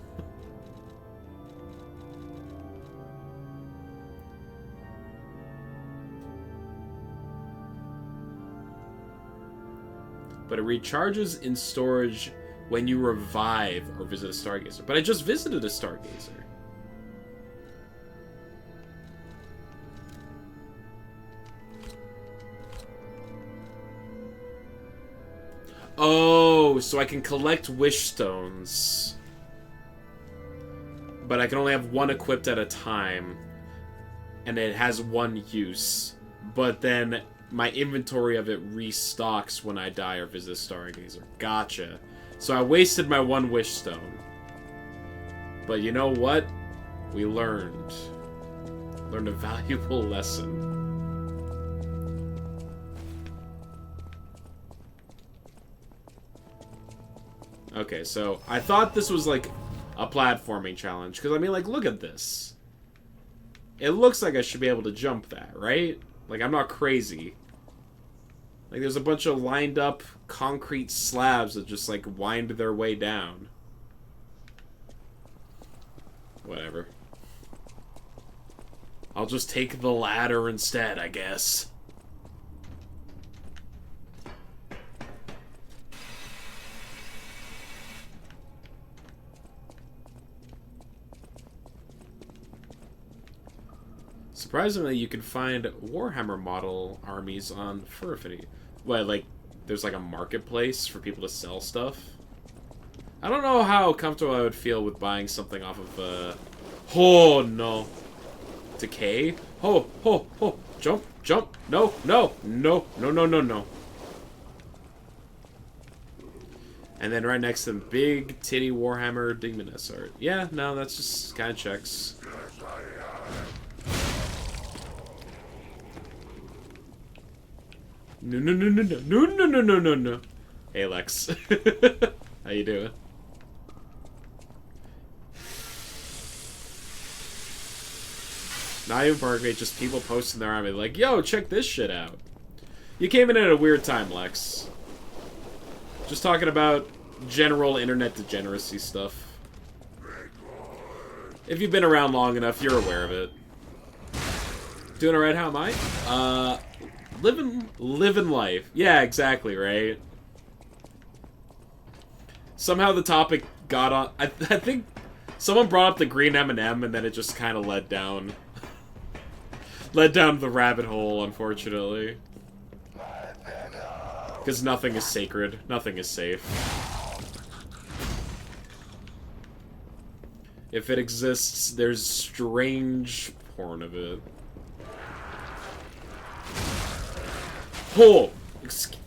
But it recharges in storage when you revive or visit a Stargazer. But I just visited a Stargazer. Oh, so I can collect wish stones. But I can only have one equipped at a time. And it has one use. But then my inventory of it restocks when I die or visit a Stargazer. Gotcha. So I wasted my one wish stone. But you know what? We learned. Learned a valuable lesson. Okay, so I thought this was like a platforming challenge. Because, I mean, like, look at this. It looks like I should be able to jump that, right? Like, I'm not crazy. Like, there's a bunch of lined up concrete slabs that just, like, wind their way down. Whatever. I'll just take the ladder instead, I guess. Surprisingly, you can find Warhammer model armies on Fur Affinity. What, like, there's like a marketplace for people to sell stuff? I don't know how comfortable I would feel with buying something off of, Oh, no. Decay? Oh, oh, oh. Jump, jump. No, no, no, no, no, no, no. And then right next to them, big titty Warhammer Demoness art. Yeah, no, that's just kind of checks. No, no, no, no, no, no, no, no, no, no, no. Hey, Lex. How you doing? Not even Parkway, just people posting their army like, yo, check this shit out. You came in at a weird time, Lex. Just talking about general internet degeneracy stuff. If you've been around long enough, you're aware of it. Doing alright, how am I? Living life. Yeah, exactly, right? Somehow the topic got on... I think someone brought up the green M&M and then it just kind of led down. Led down the rabbit hole, unfortunately. Because nothing is sacred. Nothing is safe. If it exists, there's strange porn of it. Oh!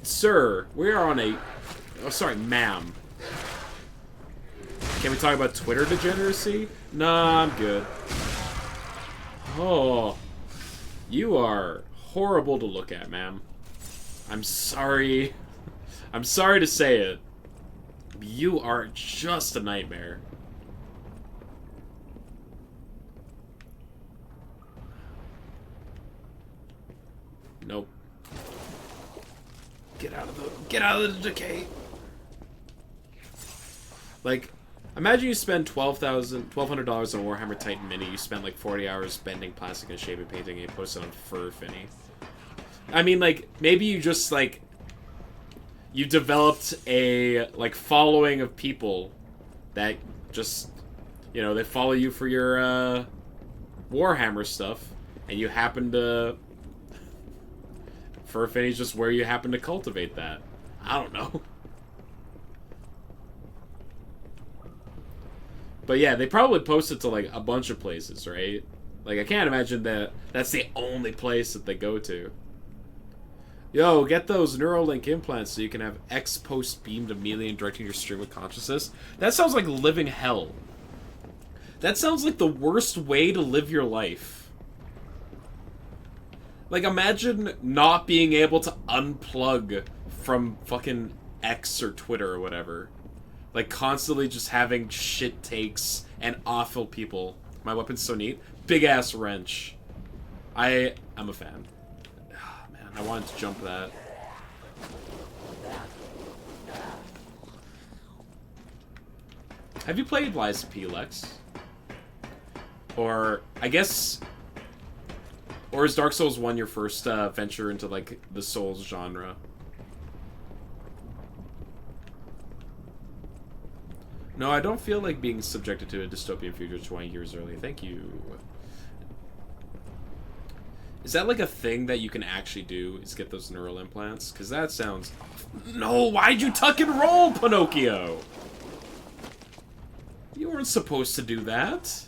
Sir, we are on a... Oh, sorry, ma'am. Can we talk about Twitter degeneracy? Nah, I'm good. Oh. You are horrible to look at, ma'am. I'm sorry. I'm sorry to say it. You are just a nightmare. Nope. Get out of the decay. Like, imagine you spend $1,200 on Warhammer Titan Mini. You spend like 40 hours bending plastic and shaping painting, and you post it on Fur Affinity. I mean, like, maybe you just, like, you developed a, like, following of people that just, you know, they follow you for your, Warhammer stuff, and you happen to... Fur Affinity's just where you happen to cultivate that. I don't know. But yeah, they probably post it to, like, a bunch of places, right? Like, I can't imagine that that's the only place that they go to. Yo, get those Neuralink implants so you can have X post beamed immediately and directing your stream of consciousness. That sounds like living hell. That sounds like the worst way to live your life. Like, imagine not being able to unplug from fucking X or Twitter or whatever. Like, constantly just having shit takes and awful people. My weapon's so neat. Big-ass wrench. I'm a fan. Oh, man, I wanted to jump that. Have you played Lies of P, Lex? Or, I guess... Or is Dark Souls 1 your first venture into, like, the Souls genre? No, I don't feel like being subjected to a dystopian future 20 years early. Thank you. Is that like a thing that you can actually do, is get those neural implants? Because that sounds... No, why'd you tuck and roll, Pinocchio? You weren't supposed to do that.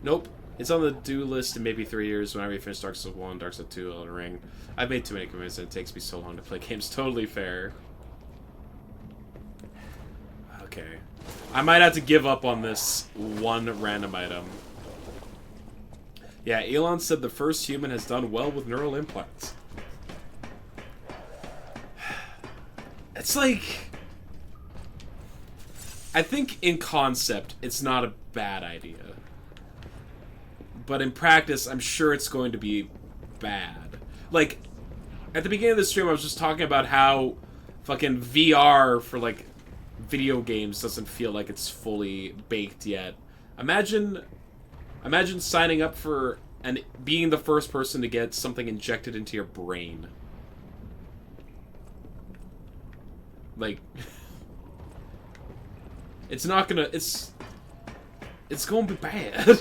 Nope. It's on the do list in maybe 3 years when I finish Dark Souls 1, Dark Souls 2, Elden Ring. I've made too many commitments and it takes me so long to play games. Totally fair. Okay. I might have to give up on this one random item. Yeah, Elon said the first human has done well with neural implants. It's like... I think in concept, it's not a bad idea. But in practice, I'm sure it's going to be bad. Like, at the beginning of the stream, I was just talking about how fucking VR for, like, video games doesn't feel like it's fully baked yet. Imagine signing up for and being the first person to get something injected into your brain. Like, it's not gonna... It's gonna be bad.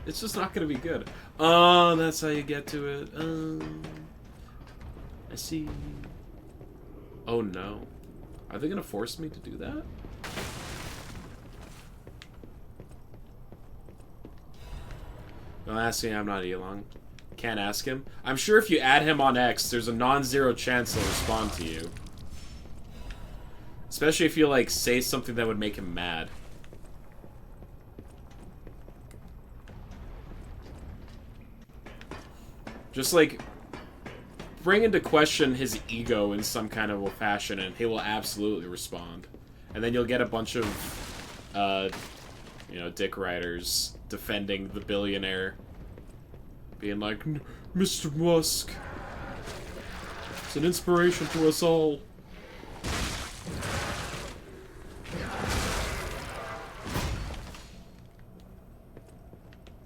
It's just not gonna be good. Oh, that's how you get to it. I see. Oh no. Are they gonna force me to do that? Don't ask me, I'm not Elon. Can't ask him. I'm sure if you add him on X, there's a non-zero chance he'll respond to you. Especially if you, like, say something that would make him mad. Just, like, bring into question his ego in some kind of fashion, and he will absolutely respond. And then you'll get a bunch of, you know, dick riders defending the billionaire. Being like, Mr. Musk, it's an inspiration to us all.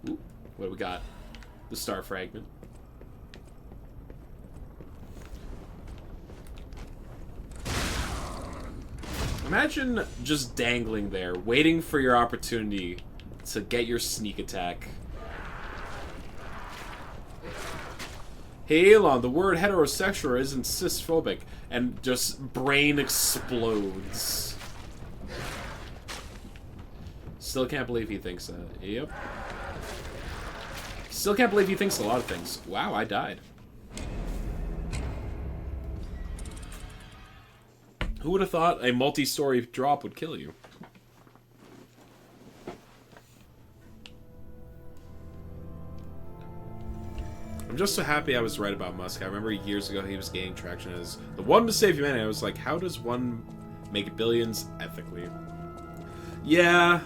Ooh, what do we got? The star fragment. Imagine just dangling there, waiting for your opportunity to get your sneak attack. Hey Elon, the word heterosexual isn't cisphobic, and just brain explodes. Still can't believe he thinks that. Yep. Still can't believe he thinks a lot of things. Wow, I died. Who would have thought a multi-story drop would kill you? I'm just so happy I was right about Musk. I remember years ago he was gaining traction as the one to save humanity. I was like, how does one make billions ethically? Yeah.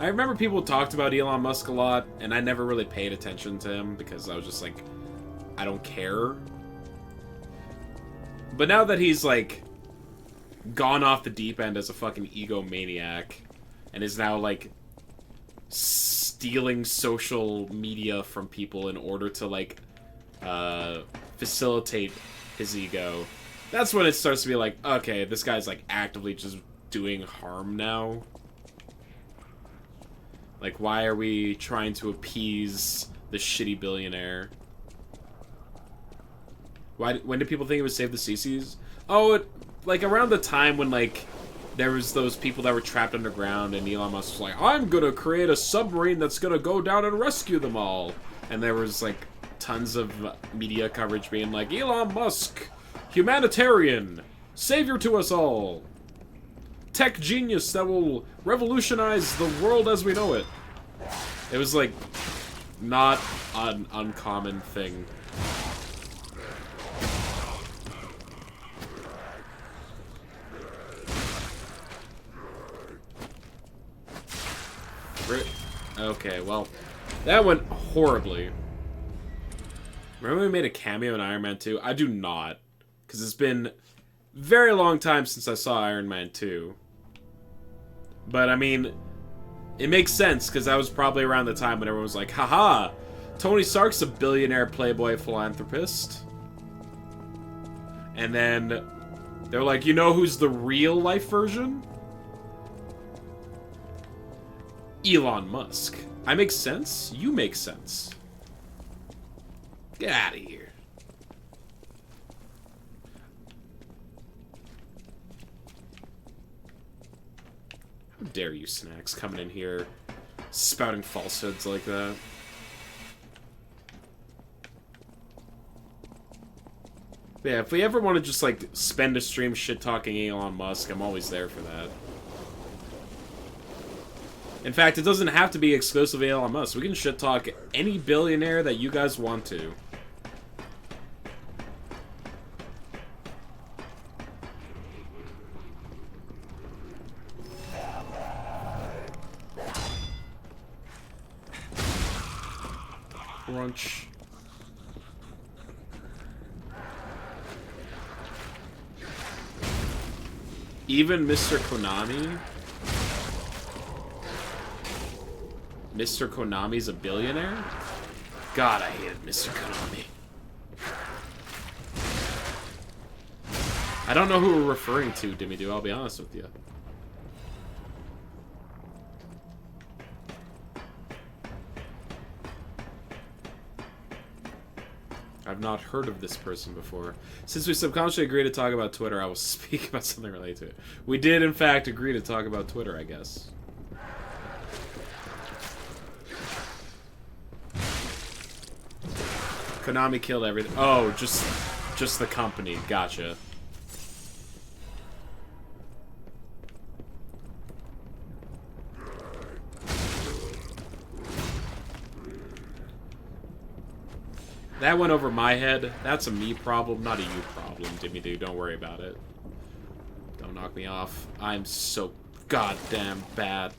I remember people talked about Elon Musk a lot, and I never really paid attention to him because I was just like, I don't care. But now that he's, like, gone off the deep end as a fucking egomaniac, and is now, like, stealing social media from people in order to, like, facilitate his ego, that's when it starts to be like, okay, this guy's, like, actively just doing harm now. Like, why are we trying to appease the shitty billionaire? When did people think it would save the CCs? Oh, like, around the time when, like, there was those people that were trapped underground, and Elon Musk was like, I'm gonna create a submarine that's gonna go down and rescue them all. And there was, like, tons of media coverage being like, Elon Musk, humanitarian, savior to us all. Tech genius that will revolutionize the world as we know it. It was, like, not an uncommon thing. Okay, well, that went horribly. Remember we made a cameo in Iron Man 2? I do not, because it's been a very long time since I saw Iron Man 2. But, I mean, it makes sense, because that was probably around the time when everyone was like, haha, Tony Stark's a billionaire playboy philanthropist. And then they're like, you know who's the real life version? Elon Musk. I make sense? You make sense. Get out of here. How dare you, Snacks, coming in here spouting falsehoods like that. But yeah, if we ever want to just, like, spend a stream shit-talking Elon Musk, I'm always there for that. In fact, it doesn't have to be exclusively Elon Musk. We can shit-talk any billionaire that you guys want to. Crunch. Even Mr. Konami? Mr. Konami's a billionaire? God, I hated Mr. Konami. I don't know who we're referring to, Dimmy I'll be honest with you. I've not heard of this person before. Since we subconsciously agreed to talk about Twitter, I will speak about something related to it. We did, in fact, agree to talk about Twitter, I guess. Konami killed everything. Oh, just the company. Gotcha. That went over my head. That's a me problem, not a you problem, Dimmy Doo. Don't worry about it. Don't knock me off. I'm so goddamn bad.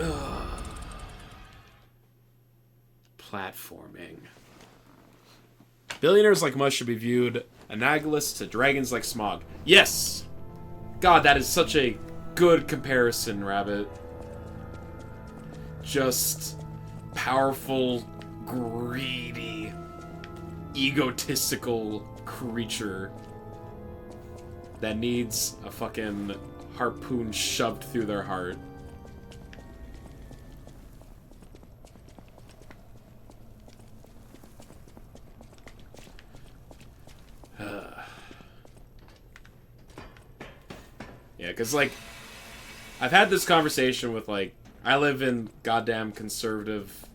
Ugh. Platforming. Billionaires like Musk should be viewed analogous to dragons like Smog. Yes! God, that is such a good comparison, Rabbit. Just powerful, greedy, egotistical creature that needs a fucking harpoon shoved through their heart. Yeah, because, like, I've had this conversation with, like, I live in goddamn conservative,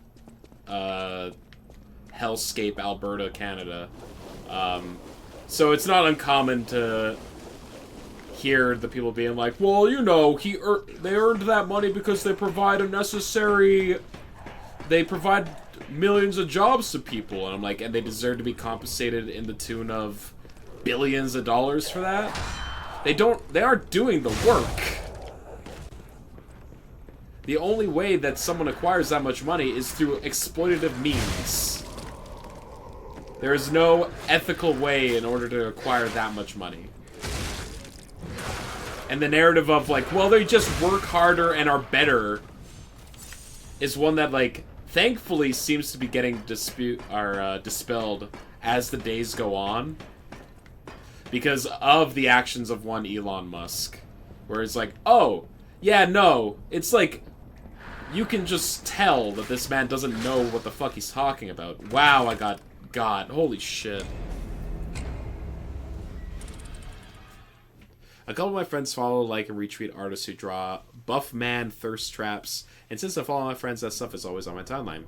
hellscape, Alberta, Canada. So it's not uncommon to hear the people being like, well, you know, they earned that money because they provide they provide millions of jobs to people. And I'm like, and they deserve to be compensated in the tune of billions of dollars for that? They aren't doing the work. The only way that someone acquires that much money is through exploitative means. There is no ethical way in order to acquire that much money. And the narrative of, like, well, they just work harder and are better is one that, like, thankfully seems to be getting dispelled as the days go on. Because of the actions of one Elon Musk. Where it's like, oh, yeah, no, it's like, you can just tell that this man doesn't know what the fuck he's talking about. Wow, I got God. Holy shit. A couple of my friends follow, like, and retweet artists who draw buff man thirst traps, and since I follow my friends, that stuff is always on my timeline.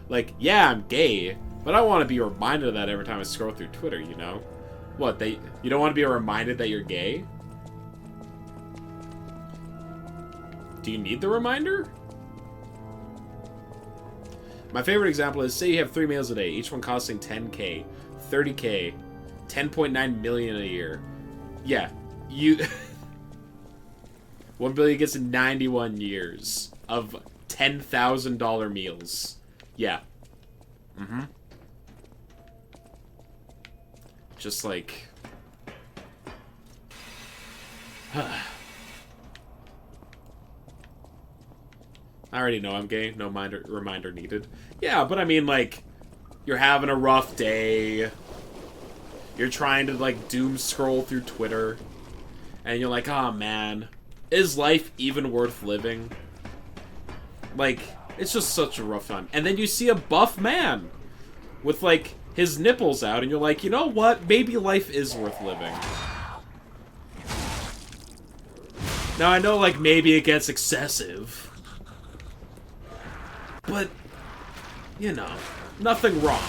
Like, yeah, I'm gay, but I want to be reminded of that every time I scroll through Twitter, you know? What, you don't want to be reminded that you're gay? Do you need the reminder? My favorite example is, say you have 3 meals a day, each one costing 10k, 30k, 10.9 million a year. Yeah, you... 1 billion gets 91 years of $10,000 meals. Yeah. Mm-hmm. Just like... I already know I'm gay. No reminder needed. Yeah, but I mean, like, you're having a rough day. You're trying to, like, doom scroll through Twitter. And you're like, oh, man. Is life even worth living? Like, it's just such a rough time. And then you see a buff man with, like, his nipples out. And you're like, you know what? Maybe life is worth living. Now, I know, like, maybe it gets excessive. But, you know, nothing wrong.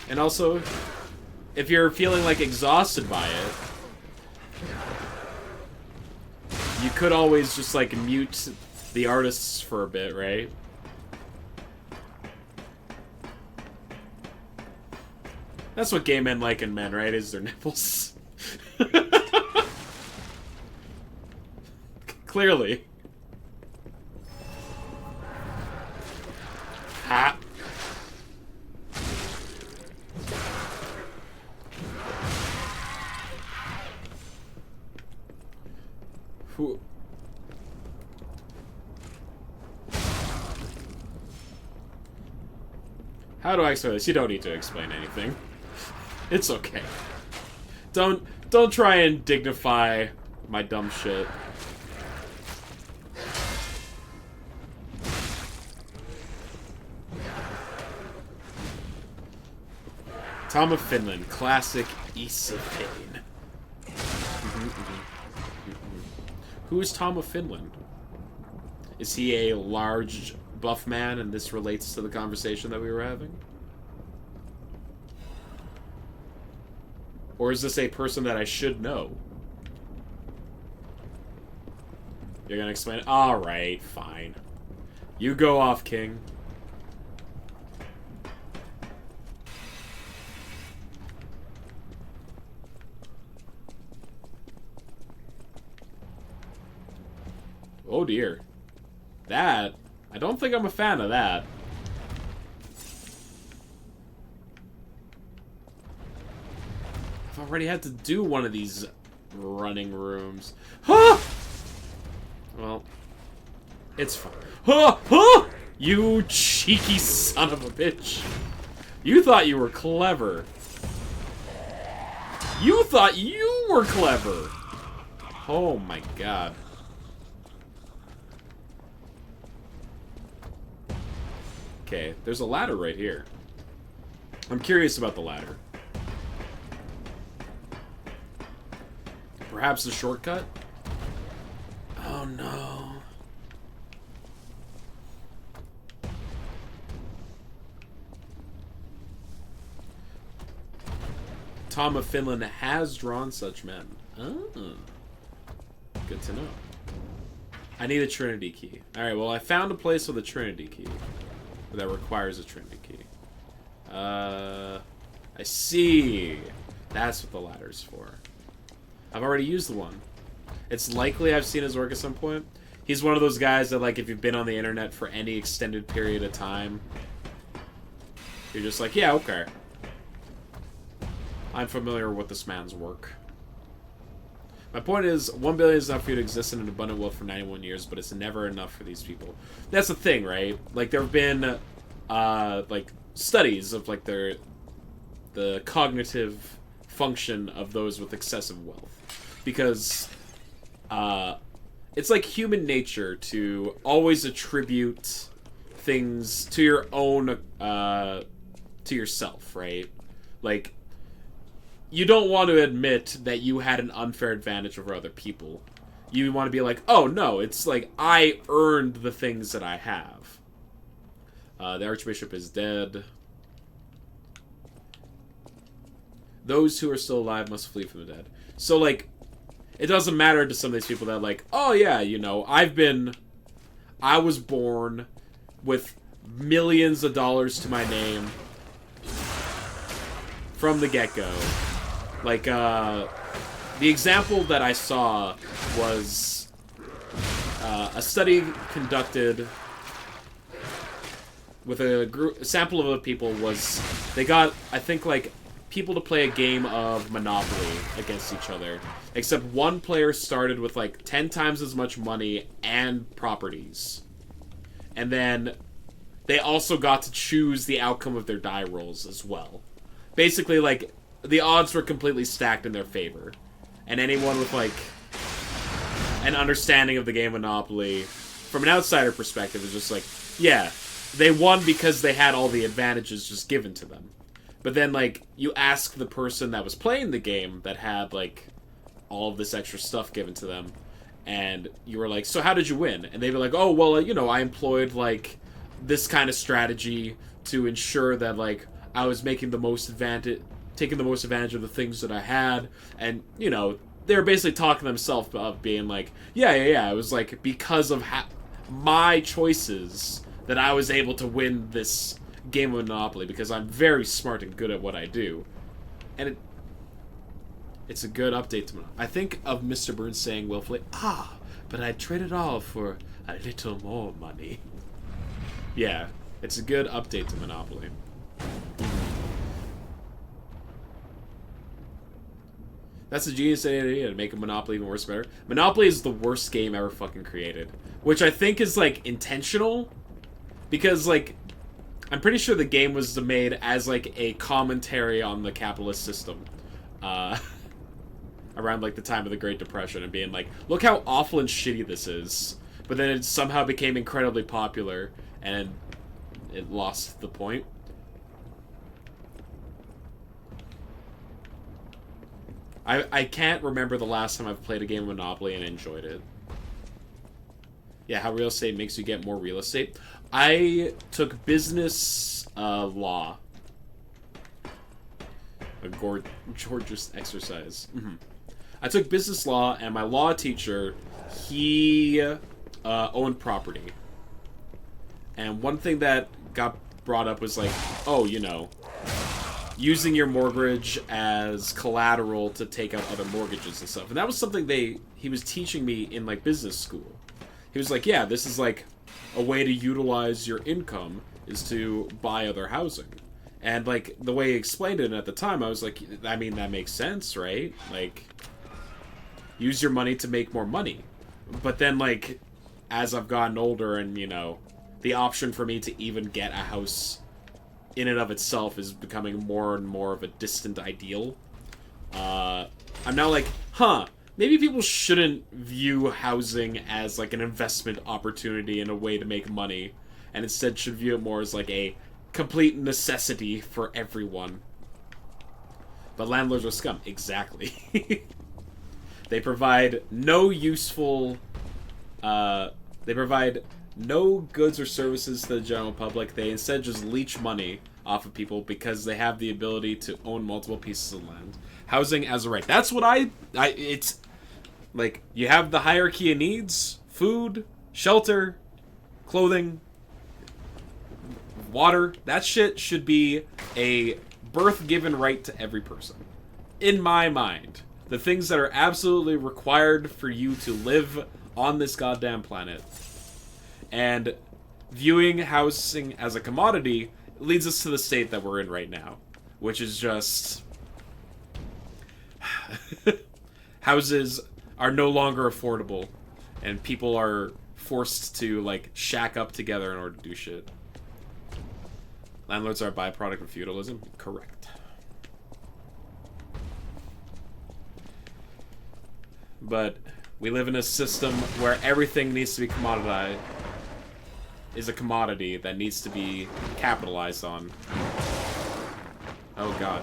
And also, if you're feeling, like, exhausted by it, you could always just, like, mute the artists for a bit, right? That's what gay men like in men, right? Is their nipples. Clearly. Ha. Who? How do I explain this? You don't need to explain anything. It's okay. Don't try and dignify my dumb shit. Tom of Finland, classic Isafane. Who is Tom of Finland? Is he a large buff man and this relates to the conversation that we were having? Or is this a person that I should know? You're gonna explain it? Alright, fine. You go off, King. Oh dear. That, I don't think I'm a fan of that. I've already had to do one of these running rooms. Huh! Well, it's fine. Huh! Huh! You cheeky son of a bitch. You thought you were clever. You thought you were clever. Oh my god. Okay, there's a ladder right here. I'm curious about the ladder. Perhaps a shortcut? Oh no. Tom of Finland has drawn such men. Oh. Good to know. I need a Trinity key. Alright, well I found a place with a Trinity key. That requires a Trinity key. I see. That's what the ladder's for. I've already used the one. It's likely I've seen his work at some point. He's one of those guys that, like, if you've been on the internet for any extended period of time, you're just like, yeah, okay. I'm familiar with this man's work. My point is, 1 billion is enough for you to exist in an abundant wealth for 91 years, but it's never enough for these people. That's the thing, right? Like, there have been, like, studies of, like, the cognitive function of those with excessive wealth. Because, it's like human nature to always attribute things to your own, to yourself, right? Like, you don't want to admit that you had an unfair advantage over other people. You want to be like, oh no, it's like, I earned the things that I have. The Archbishop is dead. Those who are still alive must flee from the dead. So, like, it doesn't matter to some of these people that, like, oh yeah, you know, I was born with millions of dollars to my name from the get-go. Like, the example that I saw was a study conducted with a sample of other people was, they got, I think, like, people to play a game of Monopoly against each other. Except one player started with, like, 10 times as much money and properties. And then they also got to choose the outcome of their die rolls as well. Basically, like, the odds were completely stacked in their favor. And anyone with, like, an understanding of the game Monopoly, from an outsider perspective, is just like, yeah, they won because they had all the advantages just given to them. But then, like, you ask the person that was playing the game that had, like, all of this extra stuff given to them, and you were like, so how did you win? And they'd be like, oh, well, you know, I employed, like, this kind of strategy to ensure that, like, I was making the most advantage, taking the most advantage of the things that I had, and, you know, they were basically talking themselves of being like, yeah, it was, like, because of my choices that I was able to win this game of Monopoly, because I'm very smart and good at what I do. And it's a good update to Monopoly. I think of Mr. Burns saying willfully, but I'd trade it all for a little more money. Yeah, it's a good update to Monopoly. That's a genius idea to make a Monopoly even worse better. Monopoly is the worst game ever fucking created. Which I think is, like, intentional. Because, like, I'm pretty sure the game was made as, like, a commentary on the capitalist system. Around, like, the time of the Great Depression, and being like, look how awful and shitty this is. But then it somehow became incredibly popular, and it lost the point. I can't remember the last time I've played a game of Monopoly and enjoyed it. Yeah, how real estate makes you get more real estate. I took business law. A gorgeous exercise. I took business law, and my law teacher, he owned property. And one thing that got brought up was like, oh, you know, using your mortgage as collateral to take out other mortgages and stuff. And that was something he was teaching me in, like, business school. He was like, yeah, this is, like, a way to utilize your income is to buy other housing. And, like, the way he explained it at the time, I was like, I mean, that makes sense, right? Like, use your money to make more money. But then, like, as I've gotten older and, you know, the option for me to even get a house in and of itself is becoming more and more of a distant ideal. I'm now like, maybe people shouldn't view housing as, like, an investment opportunity and a way to make money, and instead should view it more as, like, a complete necessity for everyone. But landlords are scum. Exactly. They provide no useful, they provide no goods or services to the general public. They instead just leech money off of people because they have the ability to own multiple pieces of land. Housing as a right. That's what it's like, you have the hierarchy of needs: food, shelter, clothing, water. That shit should be a birth-given right to every person. In my mind. the things that are absolutely required for you to live on this goddamn planet. And viewing housing as a commodity leads us to the state that we're in right now, which is just houses are no longer affordable, and people are forced to, like, shack up together in order to do shit. Landlords are a byproduct of feudalism? Correct. But we live in a system where everything needs to be commoditized, is a commodity that needs to be capitalized on. Oh god.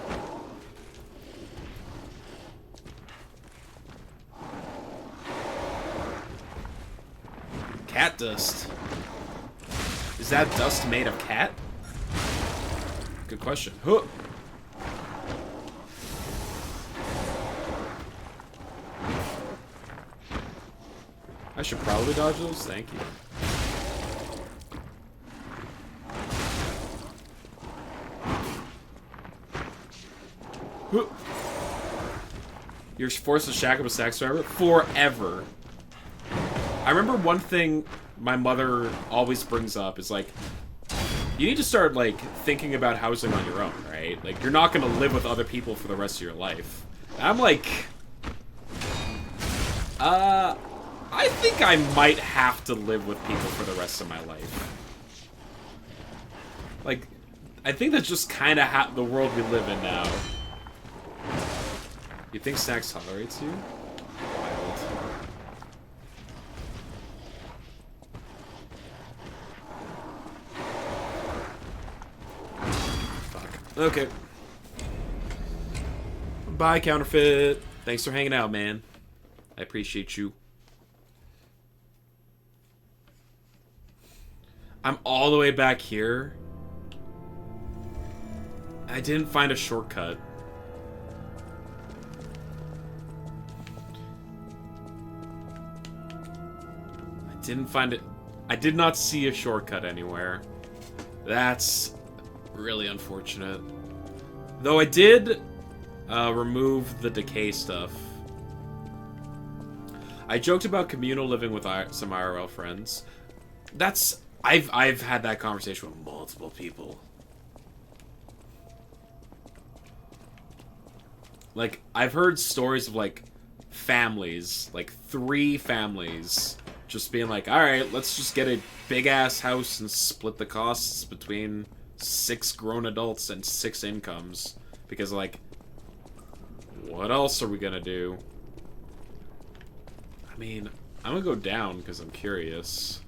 Cat dust. Is that dust made of cat? Good question. Huh. I should probably dodge those. Thank you. Huh. You're forced to shack up a sex driver forever. I remember one thing my mother always brings up is, like, you need to start, like, thinking about housing on your own, right? Like, you're not gonna live with other people for the rest of your life. And I'm like, I think I might have to live with people for the rest of my life. Like, I think that's just kind of the world we live in now. You think Snacks tolerates you? Wild. Fuck. Okay. Bye, Counterfeit. Thanks for hanging out, man. I appreciate you. I'm all the way back here. I didn't find a shortcut. I didn't find it. I did not see a shortcut anywhere. That's really unfortunate. Though I did remove the decay stuff. I joked about communal living with some IRL friends. That's... I've had that conversation with multiple people. Like, I've heard stories of, like, families, like 3 families, just being like, alright, let's just get a big-ass house and split the costs between 6 grown adults and 6 incomes. Because, like, what else are we gonna do? I mean, I'm gonna go down because I'm curious.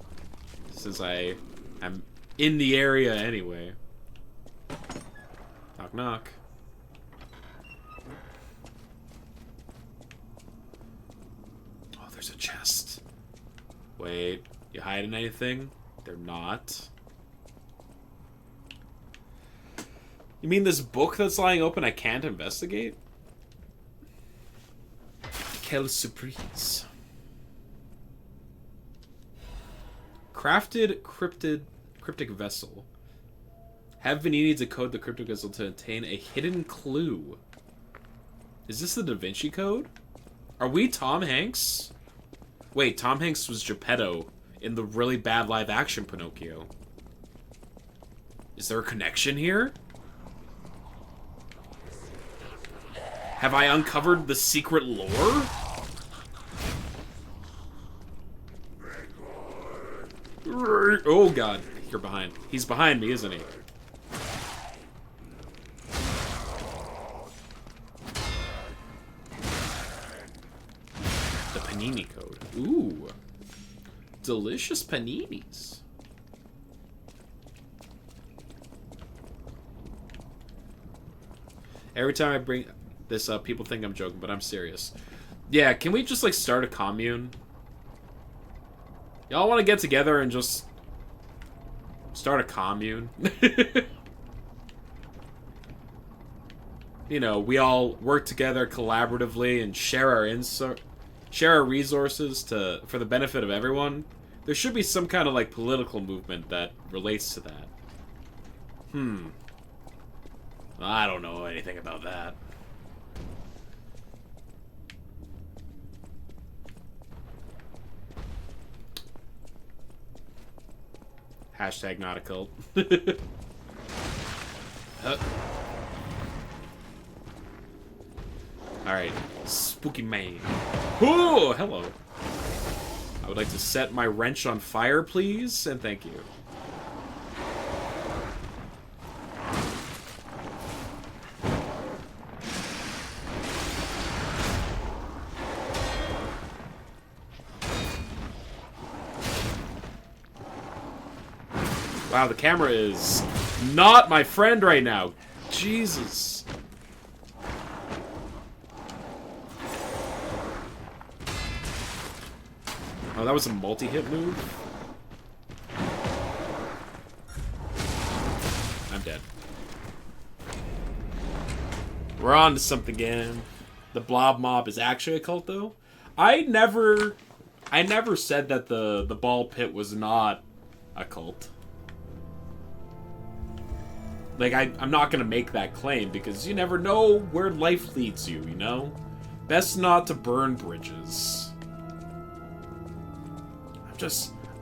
Since I am in the area anyway. Knock, knock. Oh, there's a chest. Wait, you hiding anything? They're not. You mean this book that's lying open I can't investigate? Quelle surprise. Crafted cryptic vessel. Have Vanini decode the cryptic vessel to obtain a hidden clue. Is this the Da Vinci Code? Are we Tom Hanks? Wait, Tom Hanks was Geppetto in the really bad live-action Pinocchio. Is there a connection here? Have I uncovered the secret lore? Oh god, you're behind. He's behind me, isn't he? The panini code. Ooh. Delicious paninis. Every time I bring this up, people think I'm joking, but I'm serious. Yeah, can we just, like, start a commune? Y'all want to get together and just start a commune? You know, we all work together collaboratively and share our resources for the benefit of everyone. There should be some kind of, like, political movement that relates to that. I don't know anything about that. Hashtag not a cult. Alright. Spooky man. Oh, hello. I would like to set my wrench on fire, please, and thank you. Wow, the camera is not my friend right now. Jesus. Oh, that was a multi-hit move? I'm dead. We're on to something again. The Blob Mob is actually a cult, though. I never said that the ball pit was not a cult. Like, I'm not gonna make that claim, because you never know where life leads you, you know? Best not to burn bridges.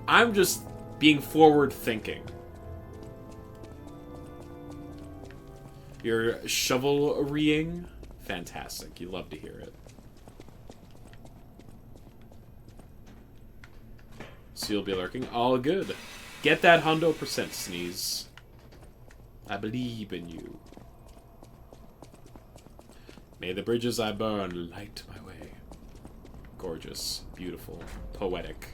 I'm just being forward-thinking. You're chivalrying? Fantastic. You love to hear it. So you'll be lurking? All good. Get that hundo percent, Sneeze. I believe in you. May the bridges I burn light my way. Gorgeous, beautiful, poetic.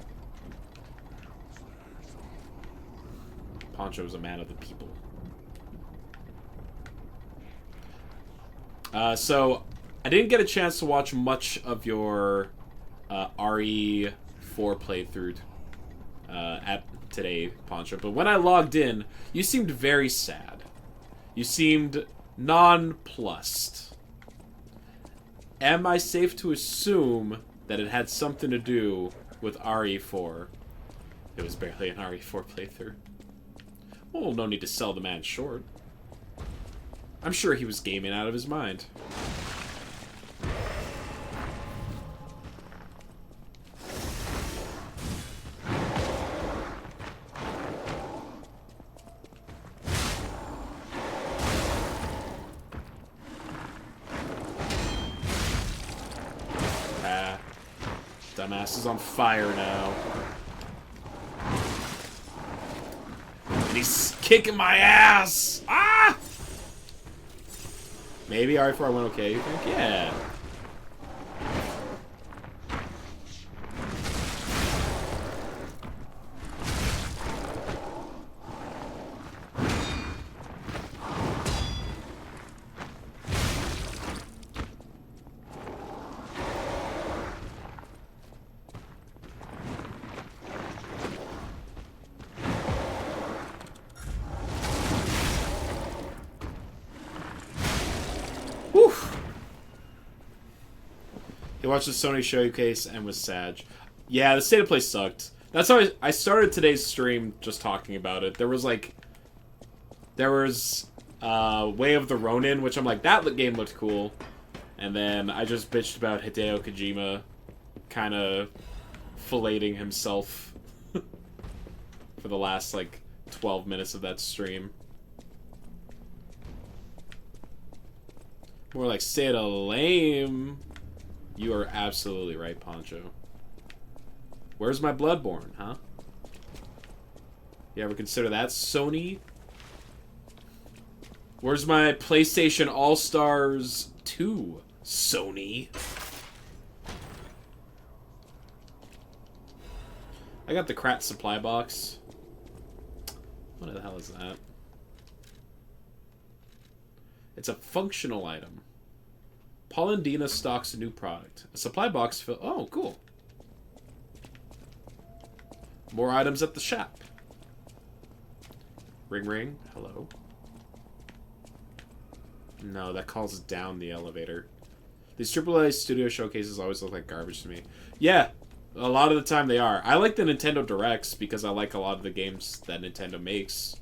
Poncho's a man of the people. So, I didn't get a chance to watch much of your RE4 playthrough at today, Poncho, but when I logged in, you seemed very sad. You seemed nonplussed. Am I safe to assume that it had something to do with RE4? It was barely an RE4 playthrough. Well, no need to sell the man short. I'm sure he was gaming out of his mind. Dumbass is on fire now. And he's kicking my ass! Ah! Maybe RE4 went okay, you think? Yeah. He watched the Sony showcase and was sad. Yeah, the state of play sucked. That's how I started today's stream just talking about it. There was Way of the Ronin, which I'm like, that game looked cool. And then I just bitched about Hideo Kojima kind of filleting himself for the last, 12 minutes of that stream. More like, say it a lame. You are absolutely right, Poncho. Where's my Bloodborne, huh? You ever consider that, Sony? Where's my PlayStation All-Stars 2, Sony? I got the Krat supply box. What the hell is that? It's a functional item. Polendina stocks a new product. A supply box fill. Oh, cool. More items at the shop. Ring ring. Hello. No, that calls down the elevator. These AAA studio showcases always look like garbage to me. Yeah, a lot of the time they are. I like the Nintendo Directs because I like a lot of the games that Nintendo makes.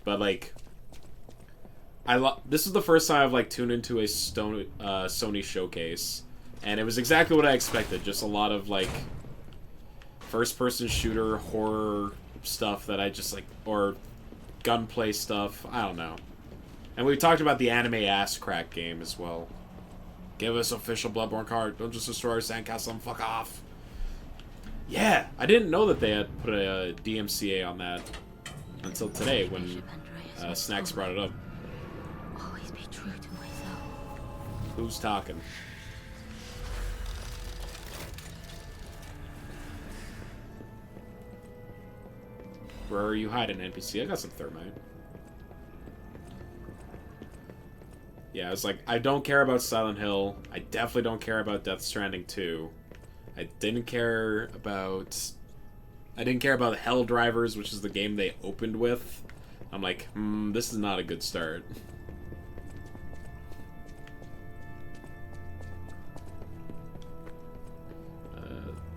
But, this is the first time I've tuned into a Sony showcase, and it was exactly what I expected. Just a lot of first-person shooter horror stuff that I just like, or gunplay stuff. I don't know. And we talked about the anime ass crack game as well. Give us official Bloodborne card. Don't just destroy our sandcastle and fuck off. Yeah, I didn't know that they had put a DMCA on that until today when Snacks brought it up. Always be true to myself. Who's talking? Where are you hiding, NPC? I got some thermite. Yeah, I was like, I don't care about Silent Hill. I definitely don't care about Death Stranding 2. I didn't care about Hell Drivers, which is the game they opened with. I'm like, this is not a good start.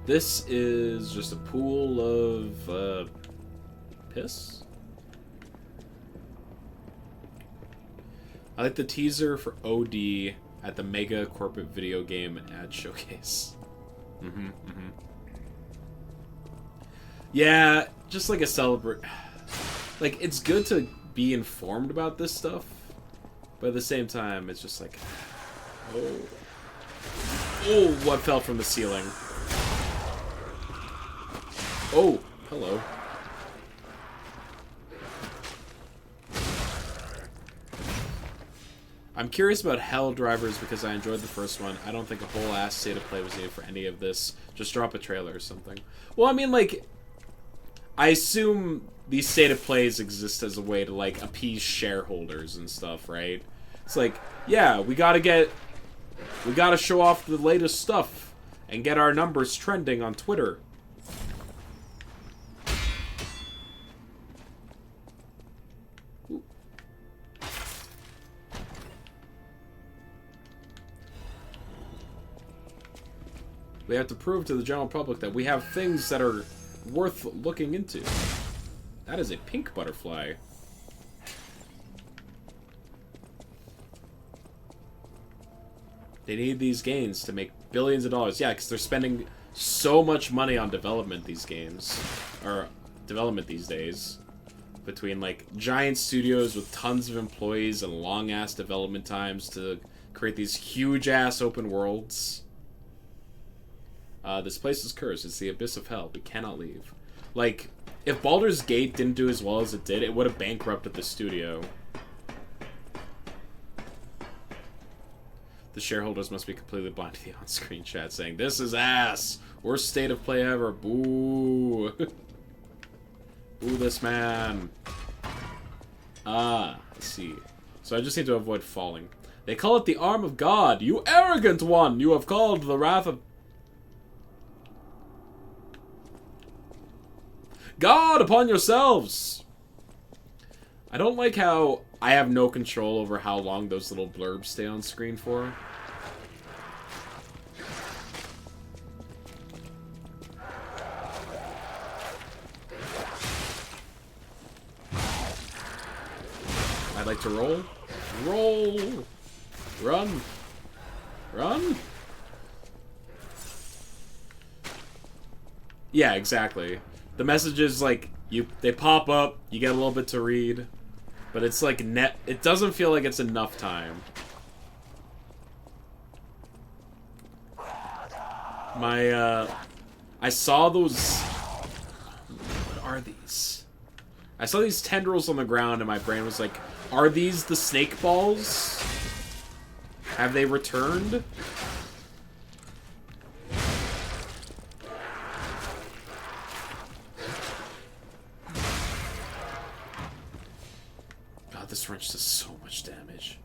This is just a pool of piss. I like the teaser for OD at the Mega Corporate Video Game Ad Showcase. Yeah, just like a celebrate. Like, it's good to be informed about this stuff, but at the same time, it's just like, oh, what fell from the ceiling? Oh, hello. I'm curious about Hell Drivers because I enjoyed the first one. I don't think a whole ass state of play was needed for any of this. Just drop a trailer or something. Well, I mean, like, I assume these state of plays exist as a way to, like, appease shareholders and stuff, right? It's like, yeah, we gotta show off the latest stuff and get our numbers trending on Twitter. We have to prove to the general public that we have things that are worth looking into. That is a pink butterfly. They need these games to make billions of dollars. Yeah, because they're spending so much money on development these games. Or development these days. Between, like, giant studios with tons of employees and long-ass development times to create these huge-ass open worlds. This place is cursed. It's the abyss of hell. We cannot leave. Like, if Baldur's Gate didn't do as well as it did, it would have bankrupted the studio. The shareholders must be completely blind to the on-screen chat saying, "This is ass! Worst state of play ever! Boo! Boo this man!" Let's see. So I just need to avoid falling. They call it the arm of God! You arrogant one! You have called the wrath of God upon yourselves! I don't like how I have no control over how long those little blurbs stay on screen for. I'd like to roll. Roll! Run! Run! Yeah, exactly. The messages, like, they pop up, you get a little bit to read, but it's like it doesn't feel like it's enough time. I saw those, what are these? I saw these tendrils on the ground and my brain was like, are these the snake balls? Have they returned? This wrench does so much damage.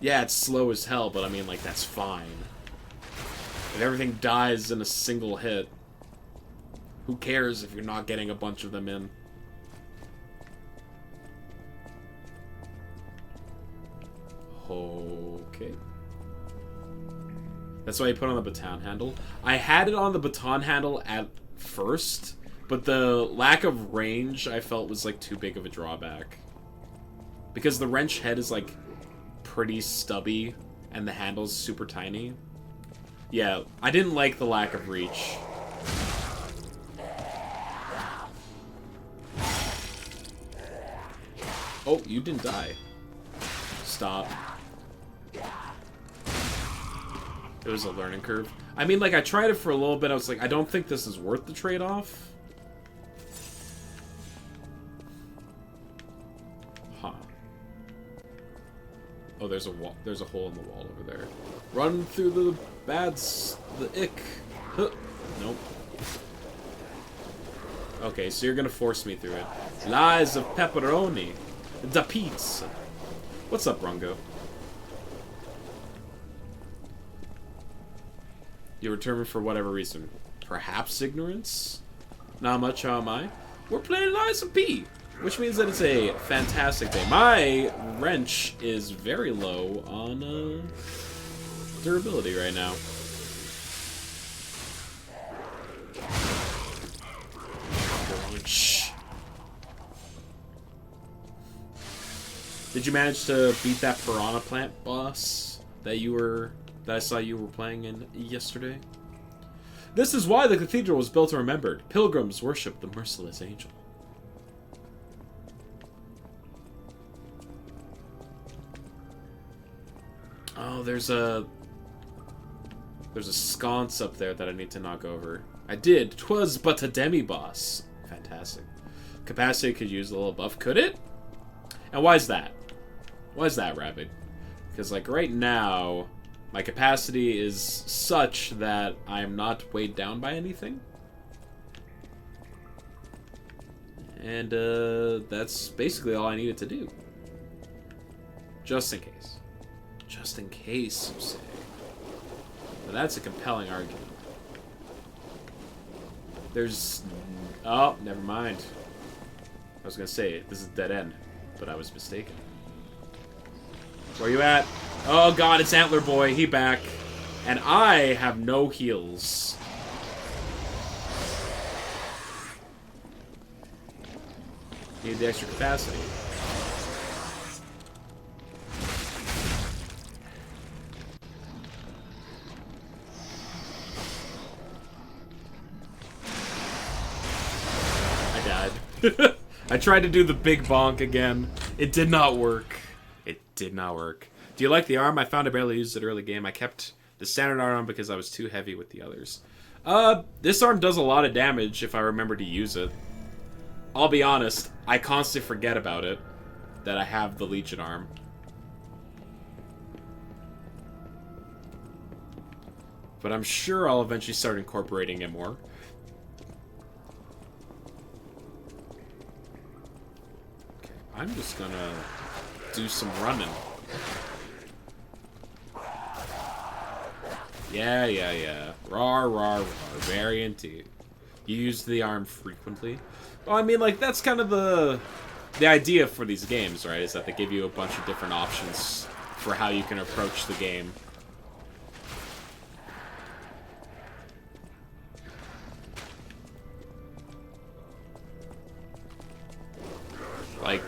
Yeah, it's slow as hell, but I mean, like, that's fine. If everything dies in a single hit, who cares if you're not getting a bunch of them in? Okay. That's why you put on the baton handle. I had it on the baton handle at first, but the lack of range, I felt, was, like, too big of a drawback. Because the wrench head is, like, pretty stubby, and the handle's super tiny. Yeah, I didn't like the lack of reach. Oh, you didn't die. Stop. It was a learning curve. I mean, like, I tried it for a little bit. I was like, I don't think this is worth the trade-off. Huh. Oh, there's a wall. There's a hole in the wall over there. Run through the the ick. Huh. Nope. Okay, so you're gonna force me through it. Lies of pepperoni. Da pizza. What's up, Rungo? You return for whatever reason. Perhaps ignorance? Not much, how am I? We're playing Lies of P, which means that it's a fantastic day. My wrench is very low on durability right now. Shh. Did you manage to beat that piranha plant boss that I saw you were playing in yesterday? This is why the cathedral was built and remembered. Pilgrims worship the merciless angel. Oh, there's a sconce up there that I need to knock over. I did. 'Twas but a demi-boss. Fantastic. Capacity could use a little buff. Could it? And why is that? Why is that, Rabbit? Because, like, right now, my capacity is such that I'm not weighed down by anything. And, that's basically all I needed to do. Just in case. Just in case, you say. Now, that's a compelling argument. There's... Oh, never mind. I was gonna say, this is a dead end, but I was mistaken. Where you at? Oh god, it's Antler Boy. He back. And I have no heals. Need the extra capacity. I died. I tried to do the big bonk again. It did not work. It did not work. Do you like the arm? I found I barely used it early game. I kept the standard arm on because I was too heavy with the others. This arm does a lot of damage if I remember to use it. I'll be honest, I constantly forget about it, that I have the Legion arm. But I'm sure I'll eventually start incorporating it more. Okay, I'm just gonna do some running. Yeah. Rar. Variant T. You use the arm frequently. Well, I mean, like, that's kind of the idea for these games, right? Is that they give you a bunch of different options for how you can approach the game. Like,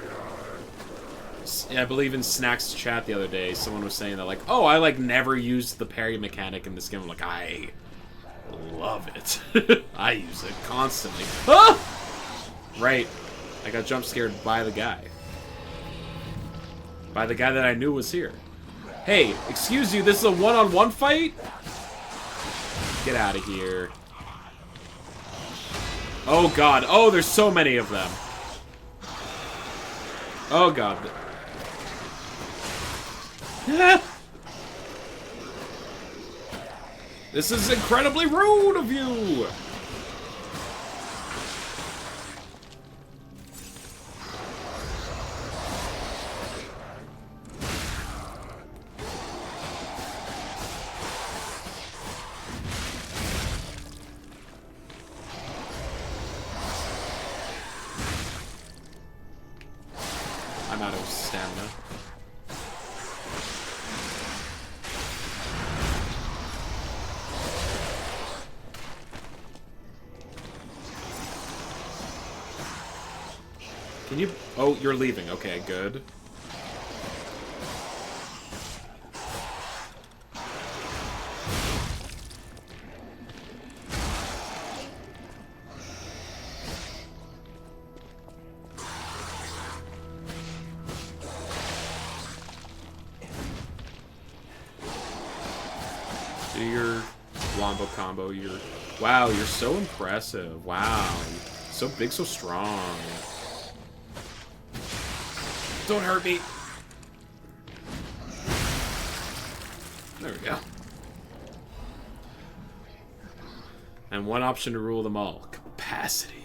I believe in Snack's chat the other day, someone was saying that, like, oh, I, like, never used the parry mechanic in this game. I'm like, I love it. I use it constantly. Ah! Right. I got jump scared by the guy. By the guy that I knew was here. Hey, excuse you, this is a one-on-one fight? Get out of here. Oh, God. Oh, there's so many of them. Oh, God. This is incredibly rude of you! I'm out of stamina. Can you... Oh, you're leaving. Okay, good. Do your wombo combo. Wow, you're so impressive. Wow. So big, so strong. Don't hurt me. There we go. And one option to rule them all. Capacity.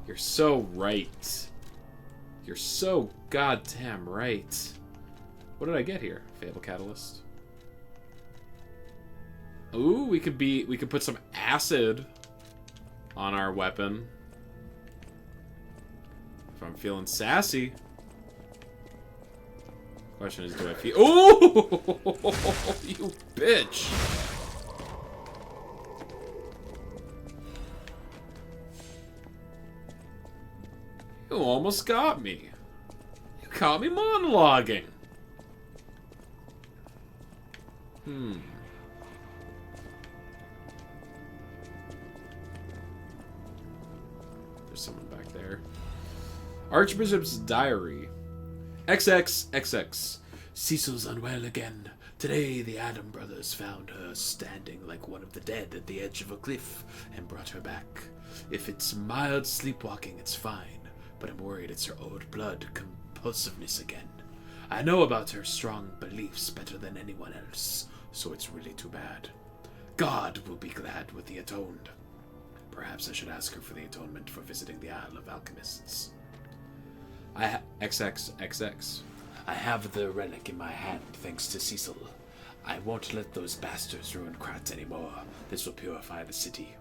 You're so right. You're so goddamn right. What did I get here? Fable Catalyst. Ooh, we could put some acid on our weapon. If I'm feeling sassy. Question is, do I feel... Ooh! You bitch! You almost got me. You caught me monologuing. There's someone back there. Archbishop's Diary. XXXX. Cecil's unwell again. Today, the Adam brothers found her standing like one of the dead at the edge of a cliff and brought her back. If it's mild sleepwalking, it's fine, but I'm worried it's her old blood compulsiveness again. I know about her strong beliefs better than anyone else, so it's really too bad. God will be glad with the atoned. Perhaps I should ask her for the atonement for visiting the Isle of Alchemists. XXXX. I have the relic in my hand thanks to Cecil. I won't let those bastards ruin Krat anymore. This will purify the city.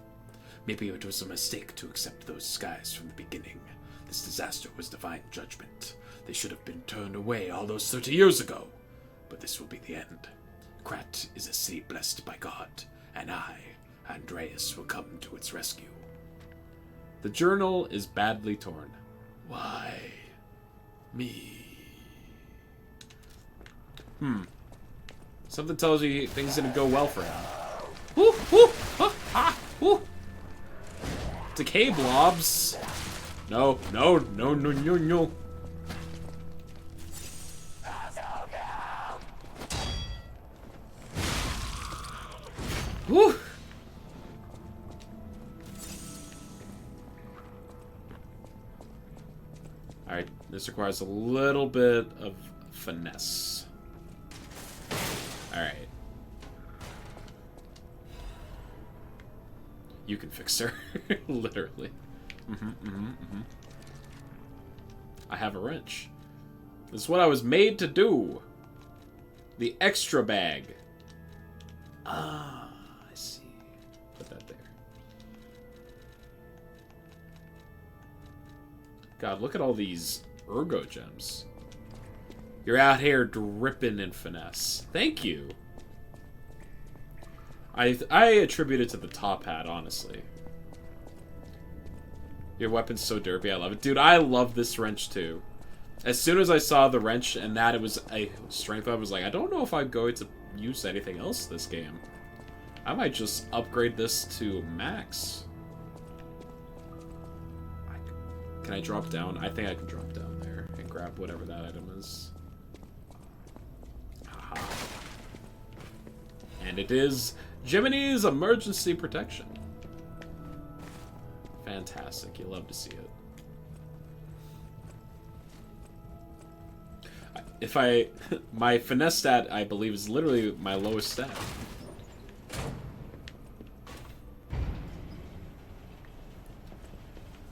Maybe it was a mistake to accept those skies from the beginning. This disaster was divine judgment. They should have been turned away all those 30 years ago. But this will be the end. Krat is a city blessed by God, and I, Andreas, will come to its rescue. The journal is badly torn. Why me? Something tells you things are gonna go well for him. Woo, woo, ah, ah, woo. Decay blobs. No, no, no, no, no, no. Woo. Alright, this requires a little bit of finesse. Alright. You can fix her. Literally. I have a wrench. This is what I was made to do. The extra bag. Ah, I see. Put that there. God, look at all these ergo gems. You're out here dripping in finesse. Thank you. I attribute it to the top hat, honestly. Your weapon's so derpy, I love it. Dude, I love this wrench too. As soon as I saw the wrench and that it was a strength, I was like, I don't know if I'm going to use anything else this game. I might just upgrade this to max. Can I drop down? I think I can drop down there and grab whatever that item is. Aha. And it is Jiminy's Emergency Protection. Fantastic. You love to see it. If my finesse stat, I believe, is literally my lowest stat.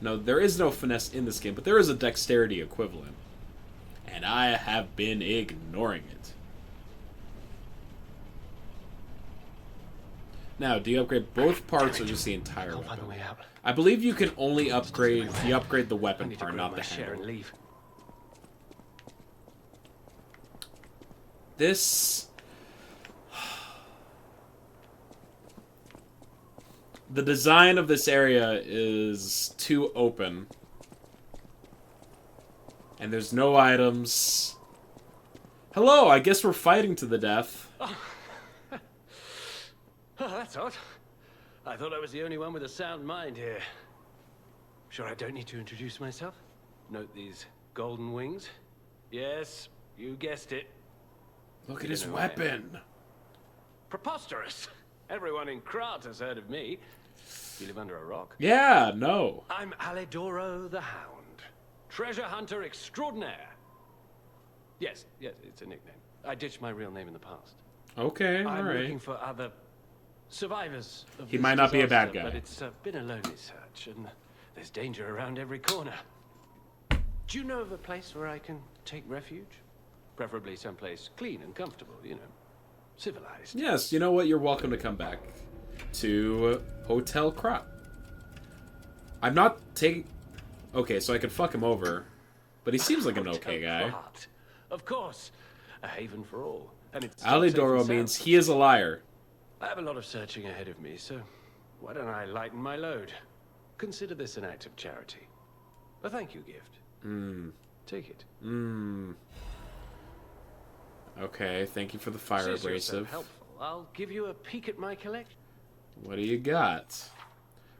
No, there is no finesse in this game, but there is a dexterity equivalent. And I have been ignoring it. Now, do you upgrade both parts or just the entire weapon? Find a way out. I believe you can only upgrade the weapon part, not the share and handle. leave. This... The design of this area is too open. And there's no items. Hello, I guess we're fighting to the death. Oh, that's odd. I thought I was the only one with a sound mind here. Sure I don't need to introduce myself? Note these golden wings? Yes, you guessed it. Look at his weapon. preposterous. Everyone in Krat has heard of me. You live under a rock? Yeah, no. I'm Alidoro the Hound, treasure hunter extraordinaire. Yes, it's a nickname. I ditched my real name in the past. Okay, I'm alright. looking for other survivors of He this might not be a bad disaster, guy. But it's been a lonely search, and there's danger around every corner. Do you know of a place where I can take refuge? Preferably someplace clean and comfortable, you know, civilized. Yes, you know what? You're welcome to come back to Hotel Crop. I'm not taking... Okay, so I could fuck him over, but he seems like an okay guy. Krat. Of course, a haven for all. And it's Alidoro means he is a liar. I have a lot of searching ahead of me, so why don't I lighten my load? Consider this an act of charity. A thank you gift. Take it. Okay, thank you for the fire Since you're so abrasive. helpful, I'll give you a peek at my collection. What do you got?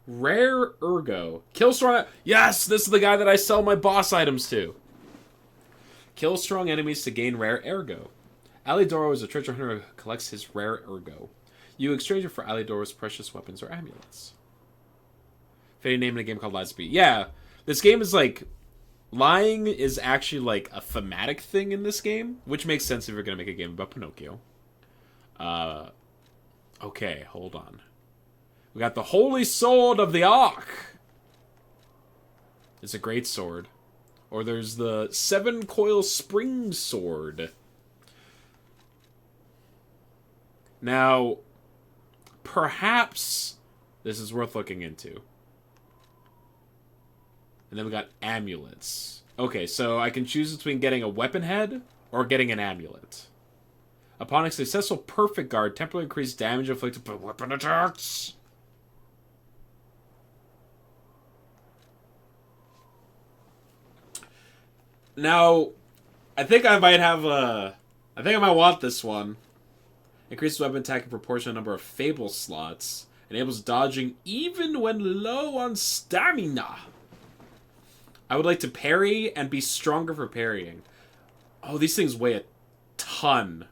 Rare Ergo. Kill strong... Yes! This is the guy that I sell my boss items to. Kill strong enemies to gain rare Ergo. Alidoro is a treasure hunter who collects his rare Ergo. You exchange it for Alidoro's precious weapons or amulets. Fitting name in a game called Lies of P. Yeah, this game is like... Lying is actually like a thematic thing in this game, which makes sense if you're going to make a game about Pinocchio. Okay, hold on. We got the Holy Sword of the Ark. It's a great sword. Or there's the 7-coil spring sword. Now, perhaps this is worth looking into. And then we got amulets. Okay, so I can choose between getting a weapon head or getting an amulet. Upon a successful perfect guard, temporarily increase damage inflicted by weapon attacks. Now, I think I might have a... I think I might want this one. Increases weapon attack in proportion to the number of Fable slots. Enables dodging even when low on stamina. I would like to parry and be stronger for parrying. Oh, these things weigh a ton.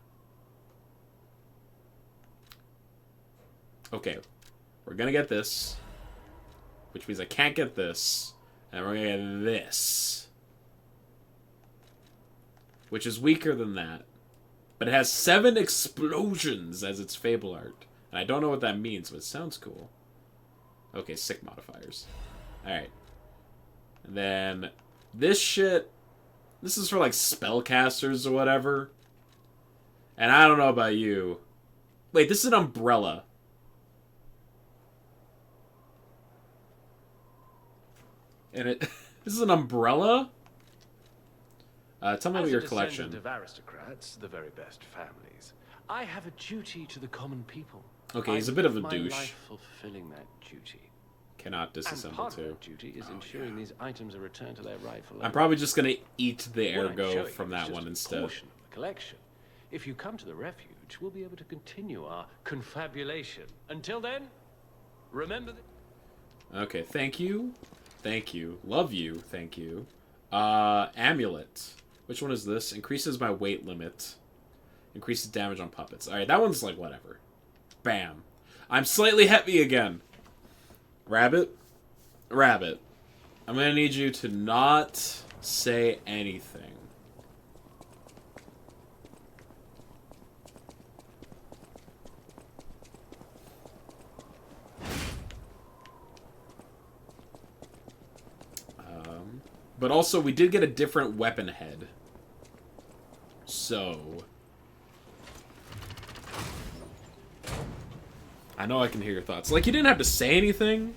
Okay, we're gonna get this. Which means I can't get this. And we're gonna get this. Which is weaker than that. But it has 7 explosions as its Fable art. And I don't know what that means, but it sounds cool. Okay, sick modifiers. Alright. And then this shit, this is for like spellcasters or whatever. And I don't know about you. Wait, this is an umbrella. And it this is an umbrella? Tell me about your collection. As a descendant of aristocrats, the very best families, I have a duty to the common people. Okay, he's a bit of a my douche. Life fulfilling that duty. Cannot And disassemble part of too. that duty is ensuring these items are returned to their rightful I'm owner. probably just gonna eat the What I'm ergo showing from you is that just one a instead. portion of the collection. If you come to the refuge, we'll be able to continue our confabulation. Until then, remember that. Okay, thank you. Thank you. Love you. Thank you. Amulet. Which one is this? Increases my weight limit. Increases damage on puppets. Alright, that one's like whatever. Bam. I'm slightly heavy again. Rabbit. Rabbit. I'm gonna need you to not say anything. But also, we did get a different weapon head. So... I know I can hear your thoughts. Like, you didn't have to say anything.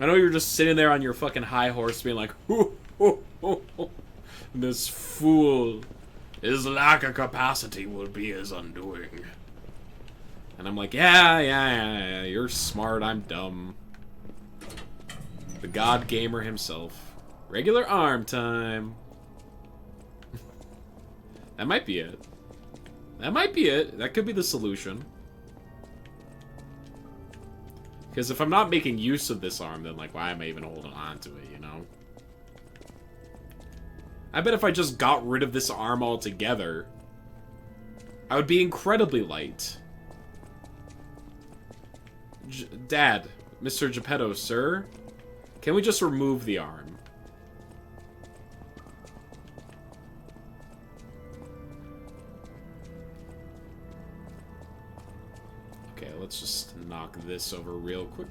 I know you're just sitting there on your fucking high horse being like, hoo, hoo, hoo, hoo. This fool, his lack of capacity will be his undoing. And I'm like, yeah, you're smart, I'm dumb. The god gamer himself. Regular arm time. That might be it. That might be it. That could be the solution. Because if I'm not making use of this arm, then, like, why am I even holding on to it, you know? I bet if I just got rid of this arm altogether, I would be incredibly light. Dad, Mr. Geppetto, sir, can we just remove the arm? Okay, let's just knock this over real quick.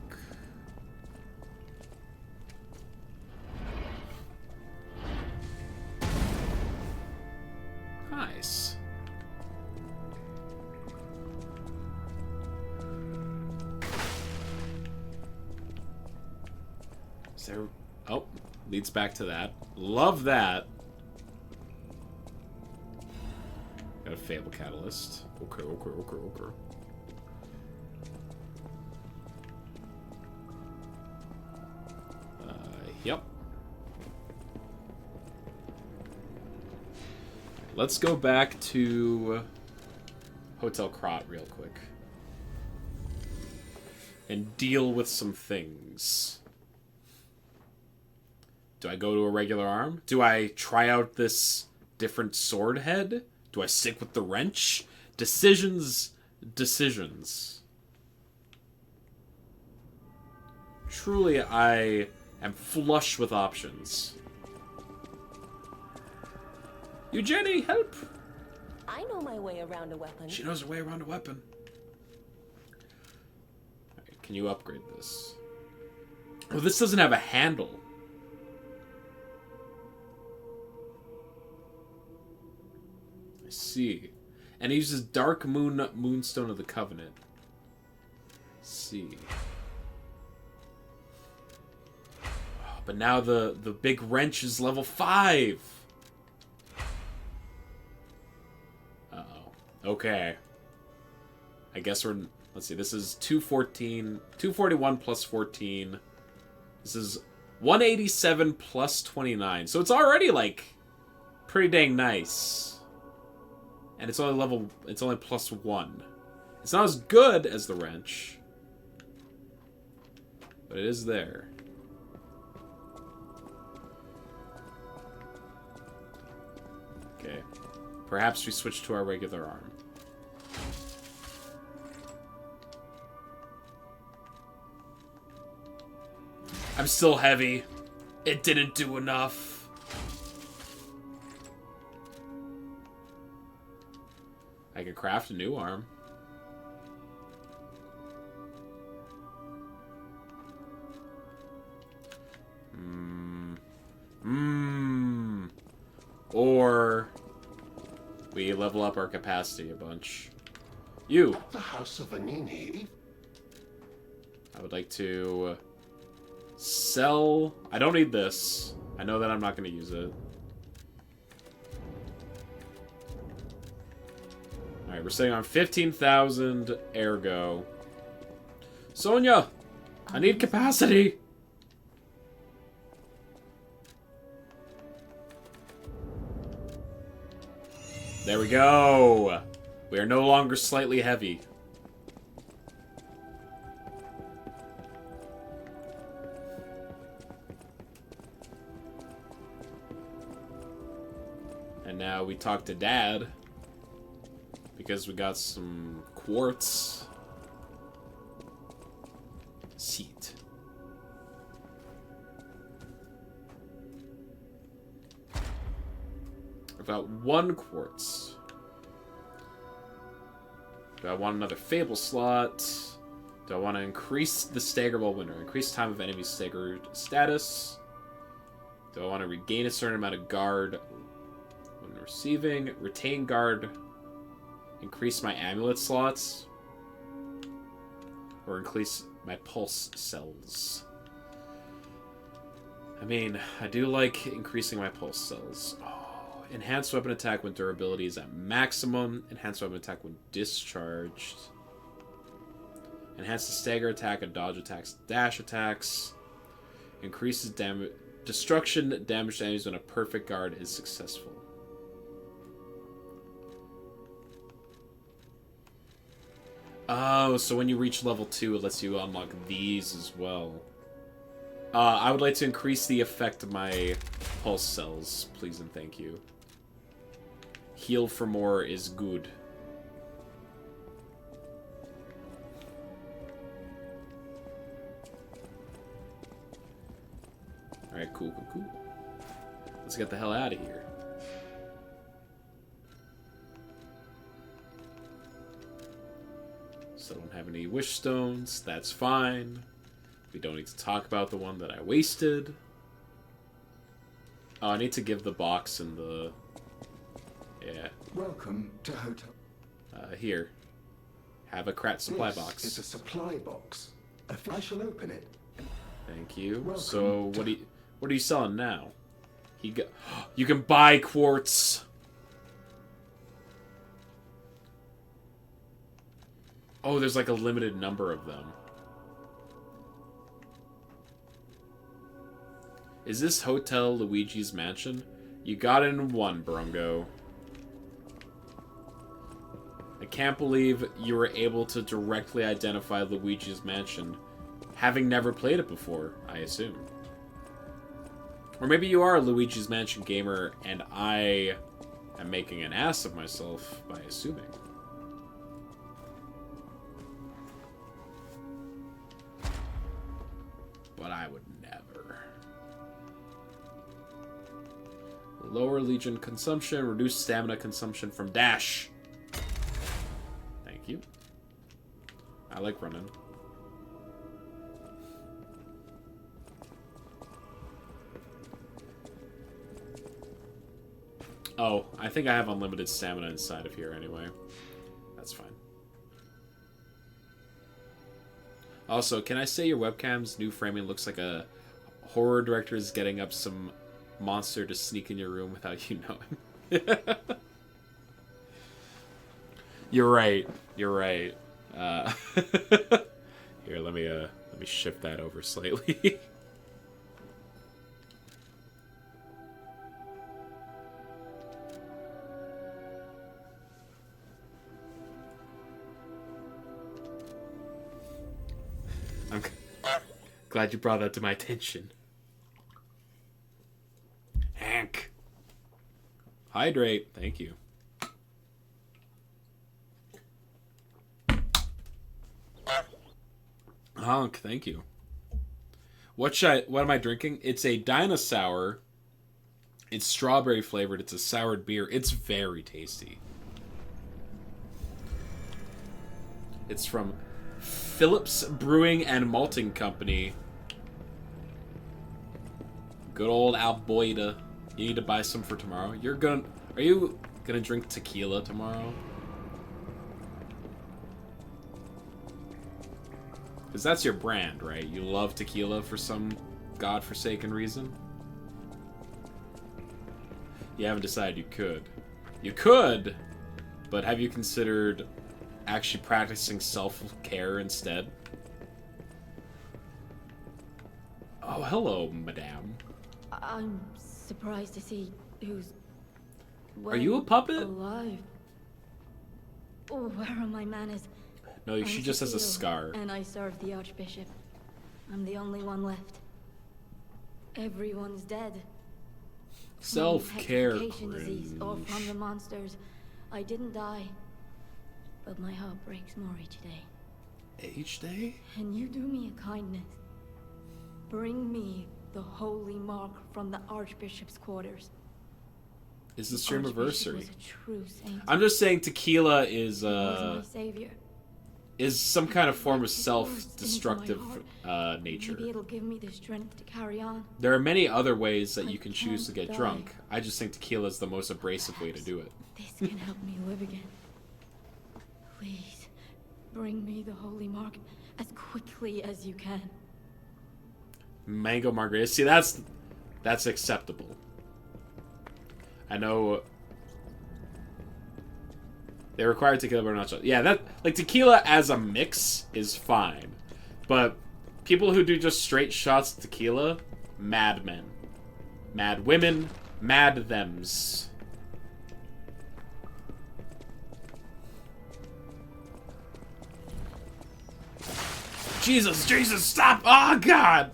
Nice. Is there... Oh, leads back to that. Love that. Got a Fable Catalyst. Okay. Yep. Let's go back to Hotel Krat real quick. And deal with some things. Do I go to a regular arm? Do I try out this different sword head? Do I stick with the wrench? Decisions. Truly, I am flush with options. Eugenie, help! I know my way around a weapon. She knows her way around a weapon. Alright, can you upgrade this? Oh, this doesn't have a handle. I see. And it uses Dark Moonstone of the Covenant. Let's see. Oh, but now the big wrench is level 5. Okay. I guess we're... Let's see. This is 241 plus 14. This is 187 plus 29. So it's already, like, pretty dang nice. And it's only level... It's only plus 1. It's not as good as the wrench. But it is there. Okay. Perhaps we switch to our regular arm. I'm still heavy. It didn't do enough. I could craft a new arm. Or we level up our capacity a bunch. You. The House of Anini. I would like to sell... I don't need this. I know that I'm not going to use it. Alright, we're sitting on 15,000 ergo. Sonia! I need capacity! There we go! We are no longer slightly heavy. And now we talk to Dad. Because we got some quartz. Seat. I've got 1 quartz. Do I want another Fable slot? Do I want to increase the staggerable winner? Increase time of enemy staggered status. Do I want to regain a certain amount of guard when receiving? Retain guard. Increase my amulet slots. Or increase my pulse cells. I mean, I do like increasing my pulse cells. Oh. Enhanced weapon attack when durability is at maximum. Enhanced weapon attack when discharged. Enhanced stagger attack and dodge attacks, dash attacks. Increases destruction damage to enemies when a perfect guard is successful. Oh, so when you reach level 2, it lets you unlock these as well. I would like to increase the effect of my pulse cells, please and thank you. Heal for more is good. Let's get the hell out of here. So I don't have any wish stones. That's fine. We don't need to talk about the one that I wasted. Oh, I need to give the box and the... Yeah. Welcome to Hotel. Here. Have a Krat supply box. It's a supply box. I shall open it. Thank you. Welcome So, what are you selling now? You can buy quartz. Oh, there's like a limited number of them. Is this Hotel Luigi's Mansion? You got it in one, Brungo. I can't believe you were able to directly identify Luigi's Mansion, having never played it before, I assume. Or maybe you are a Luigi's Mansion gamer, and I am making an ass of myself by assuming. But I would never. Lower Legion consumption, reduce stamina consumption from dash. Thank you. I like running. Oh, I think I have unlimited stamina inside of here anyway. That's fine. Also, can I say your webcam's new framing looks like a horror director is getting up some monster to sneak in your room without you knowing? You're right. You're right. Here, let me shift that over slightly. I'm glad you brought that to my attention. Hank. Hydrate. Thank you. Honk, thank you. What am I drinking? It's a dinosaur. It's strawberry flavored. It's a soured beer. It's very tasty. It's from Phillips Brewing and Malting Company. Good old Alboida. You need to buy some for tomorrow. Are you gonna drink tequila tomorrow? Because that's your brand, right? You love tequila for some godforsaken reason? You haven't decided you could. You could, but have you considered actually practicing self-care instead? Oh, hello, madame. I'm surprised to see who's... Are you a puppet? Alive. Oh, where are my manners? No, she just has a Cecile, scar. And I serve the Archbishop. I'm the only one left. Everyone's dead. Self-care, Petrification disease, or from the monsters. I didn't die. But my heart breaks more each day. Each day? Can you do me a kindness? Bring me the holy mark from the Archbishop's quarters. Is this your anniversary? Was a true saint. I'm just saying tequila is He was my savior. Is some kind of form of self-destructive nature. Maybe it'll give me the strength to carry on. There are many other ways that you can choose to can't get die. drunk. I just think tequila is the most abrasive way to do it. This can help me live again. Please, bring me the holy mark as quickly as you can. Mango margarita. See, that's acceptable. I know they require tequila, but not. Yeah, that like tequila as a mix is fine, but people who do just straight shots of tequila, mad men, mad women, mad thems. Jesus, stop! Oh, God!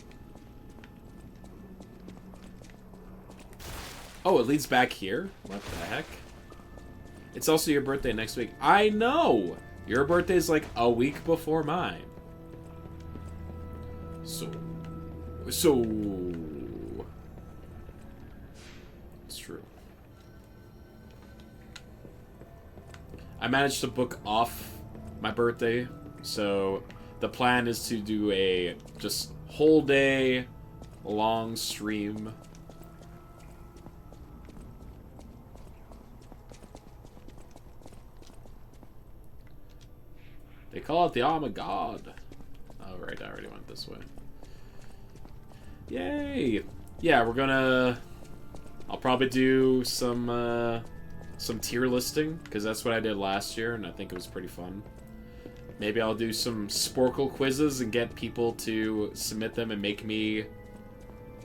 Oh, it leads back here? What the heck? It's also your birthday next week. I know! Your birthday's like a week before mine. So... I managed to book off my birthday, so the plan is to do a just whole day long stream. They call it the Arm of God. Oh, right, I already went this way. Yay! Yeah, we're gonna... I'll probably do some tier listing, because that's what I did last year, and I think it was pretty fun. Maybe I'll do some Sporkle quizzes and get people to submit them and make me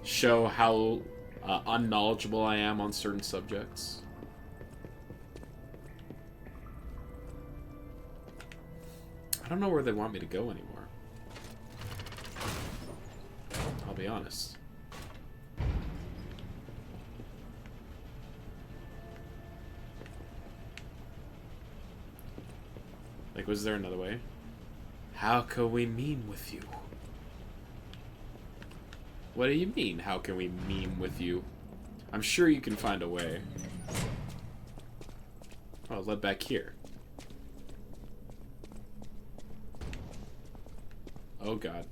show how unknowledgeable I am on certain subjects. I don't know where they want me to go anymore. I'll be honest. Like, was there another way? How can we meme with you? What do you mean, how can we meme with you? I'm sure you can find a way. Oh, it led back here. Oh god.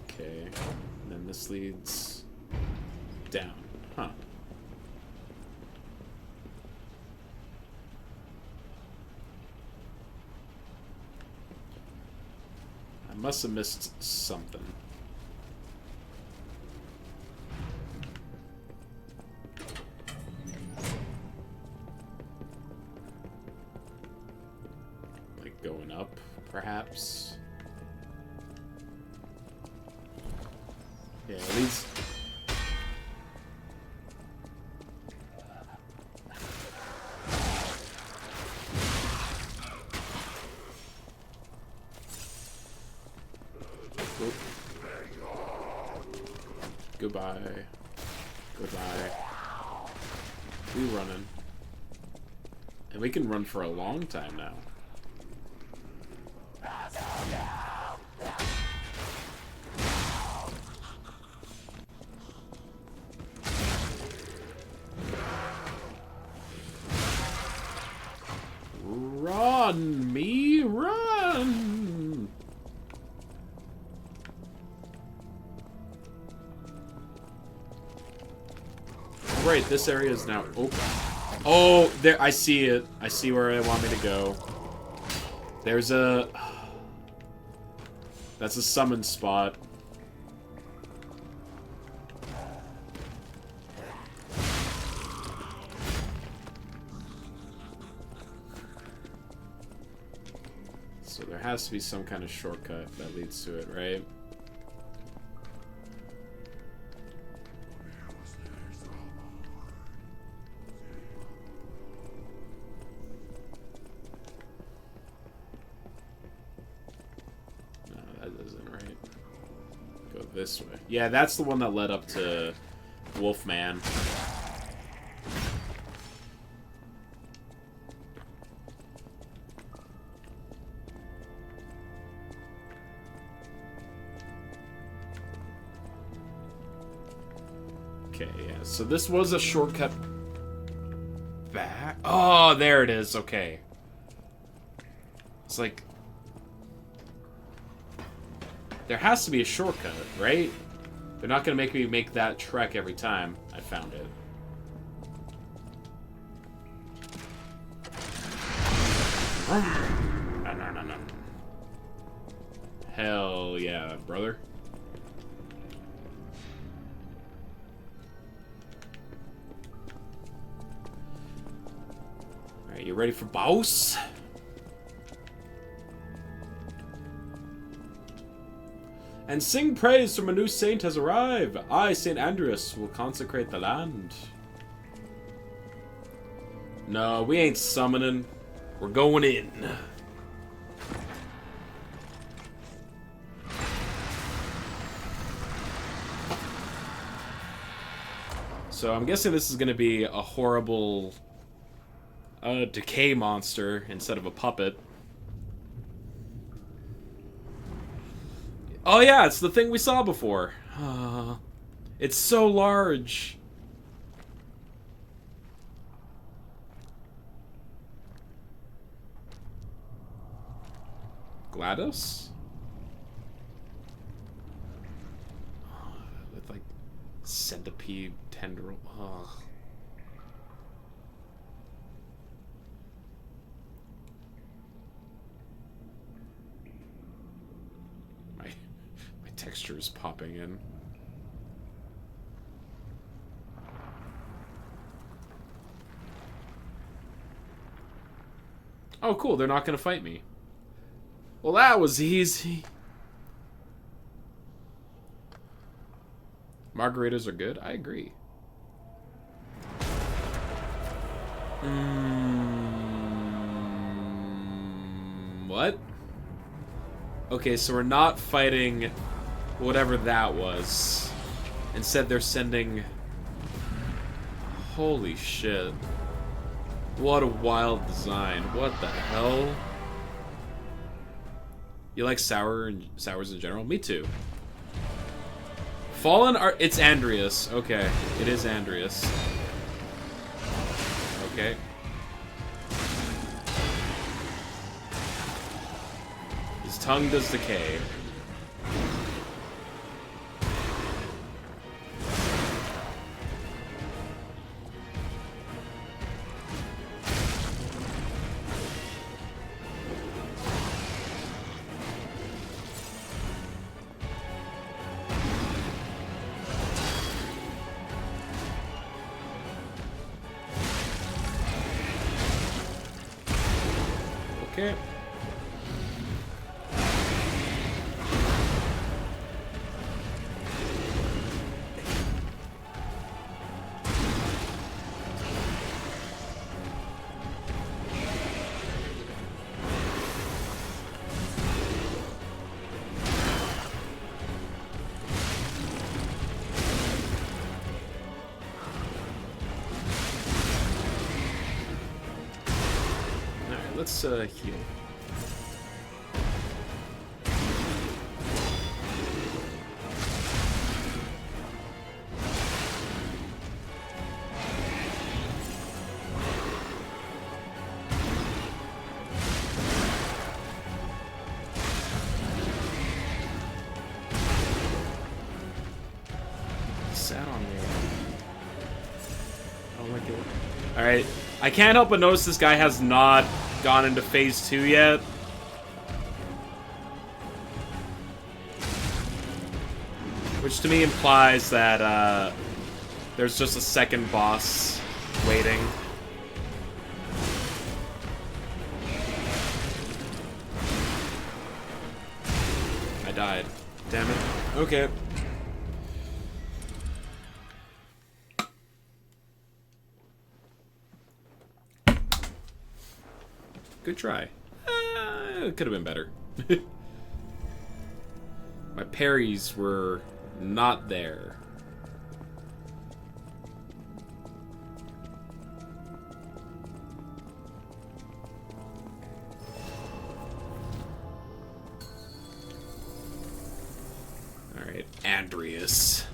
Okay. And then this leads down. Huh. I must have missed something. Like going up, perhaps? Yeah, it leads... Goodbye. Goodbye. We running. And we can run for a long time now. Run, me, run! Right, this area is now open. Oh, there, I see it. I see where they want me to go. There's a... That's a summon spot. So there has to be some kind of shortcut that leads to it, right? This way. Yeah, that's the one that led up to Wolfman. Okay, yeah. So this was a shortcut back. Oh, there it is. Okay. It's like... There has to be a shortcut, right? They're not going to make me make that trek every time I found it. No. Hell yeah, brother. Alright, you ready for boss? And sing praise from a new saint has arrived. I, Saint Andreas, will consecrate the land. No, we ain't summoning. We're going in. So I'm guessing this is going to be a horrible decay monster instead of a puppet. Oh yeah, it's the thing we saw before. It's so large. GLaDOS? With like centipede tendril. Ugh. My texture is popping in. Oh, cool. They're not going to fight me. Well, that was easy. Margaritas are good. I agree. What? Okay, so we're not fighting whatever that was. Instead, they're sending... Holy shit. What a wild design. What the hell? You like sours in general? Me too. Fallen are... It's Andreas. Okay. It is Andreas. Okay. His tongue does decay. Okay. Let's heal. Sat on me. I don't like it. Alright. I can't help but notice this guy has not gone into phase 2 yet. Which to me implies that there's just a second boss waiting. I died. Damn it. Okay. Good try. It could have been better. My parries were not there. Alright, Andreas.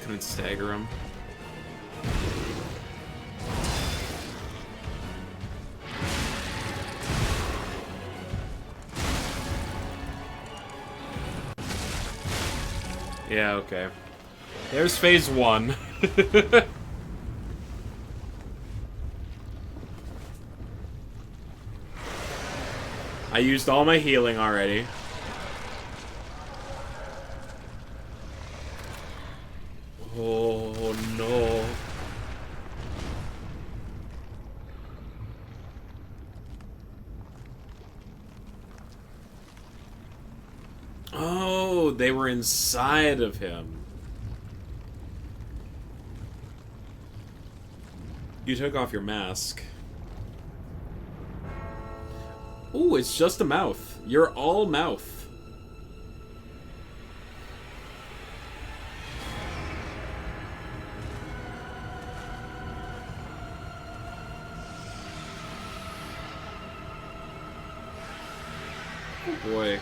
Couldn't stagger him. Yeah, okay. There's phase 1. I used all my healing already. Oh no. Oh, they were inside of him. You took off your mask. Ooh, it's just a mouth. You're all mouth. Oh boy.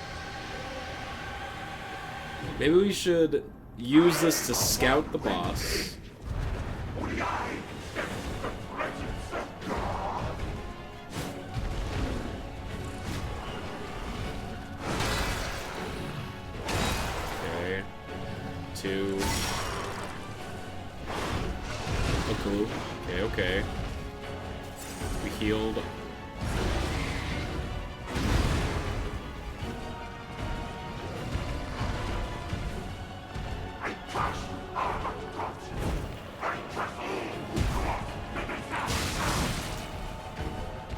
Maybe we should use this to scout the boss. Okay. 2. Oh, cool. Okay, okay. We healed.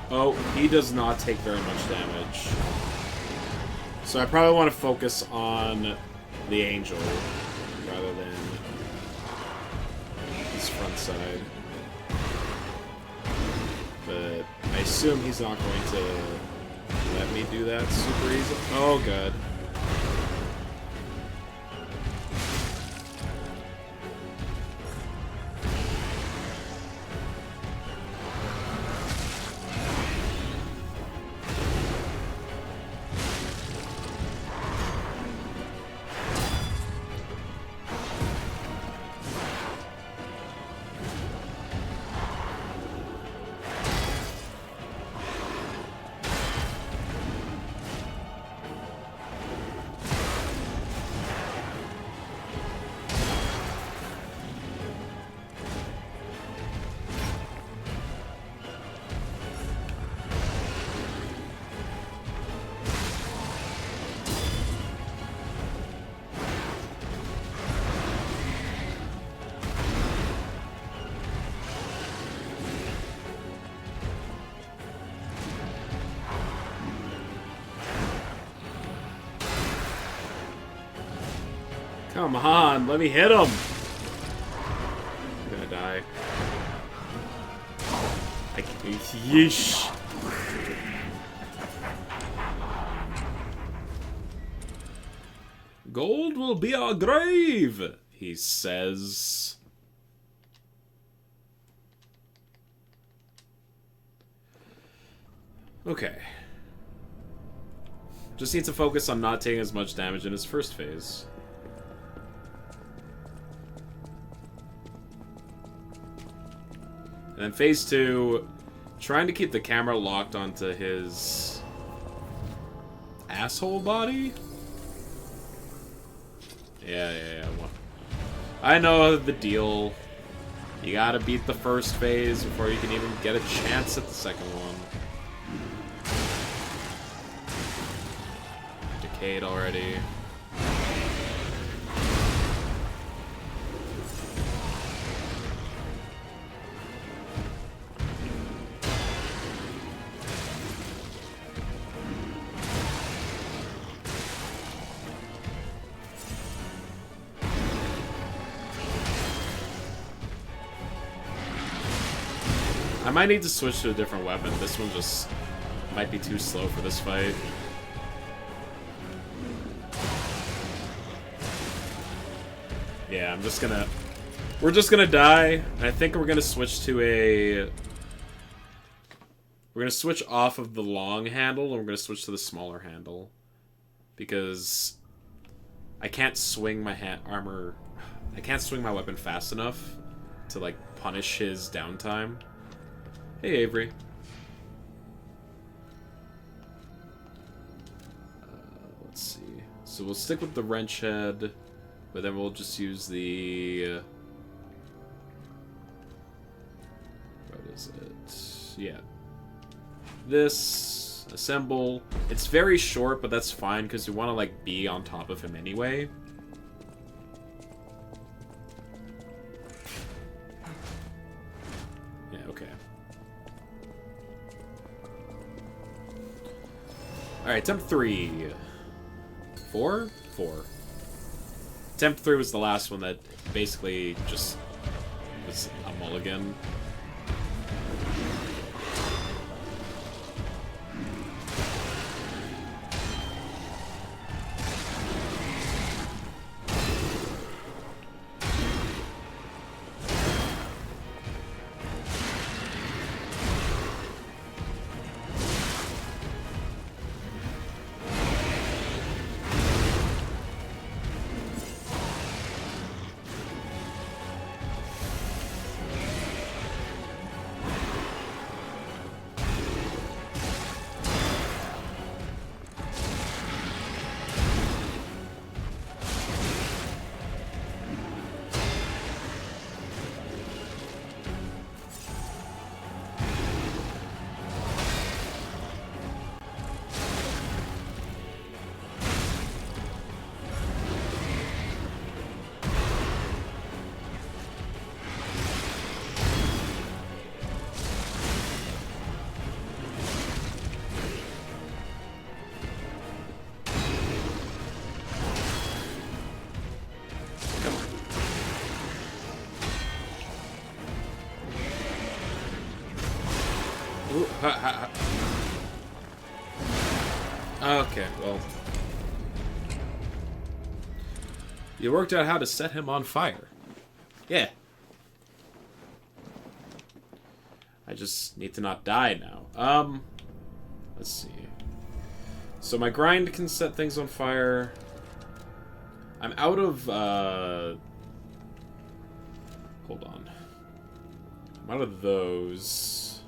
Oh, he does not take very much damage. So I probably want to focus on the angel rather than his front side. But I assume he's not going to let me do that super easy. Oh, God. Come on, let me hit him! I'm gonna die. Yeesh. Gold will be our grave, he says. Okay. Just need to focus on not taking as much damage in his first phase. And then phase 2, trying to keep the camera locked onto his asshole body? Yeah. Well, I know the deal. You gotta beat the first phase before you can even get a chance at the second one. Decayed already. I might need to switch to a different weapon. This one just might be too slow for this fight. Yeah, we're just gonna die. I think we're gonna switch to we're gonna switch off of the long handle and we're gonna switch to the smaller handle. Because I can't swing my armor. I can't swing my weapon fast enough to, like, punish his downtime. Hey, Avery. Let's see. So we'll stick with the wrench head, but then we'll just use the... what is it? Yeah. This. Assemble. It's very short, but that's fine, because we want to, like, be on top of him anyway. Yeah, okay. Alright, attempt 3. 4? 4. Attempt 3 was the last one that basically just was a mulligan. Okay, well. You worked out how to set him on fire. Yeah. I just need to not die now. Let's see. So my grind can set things on fire. I'm out of, hold on. I'm out of those.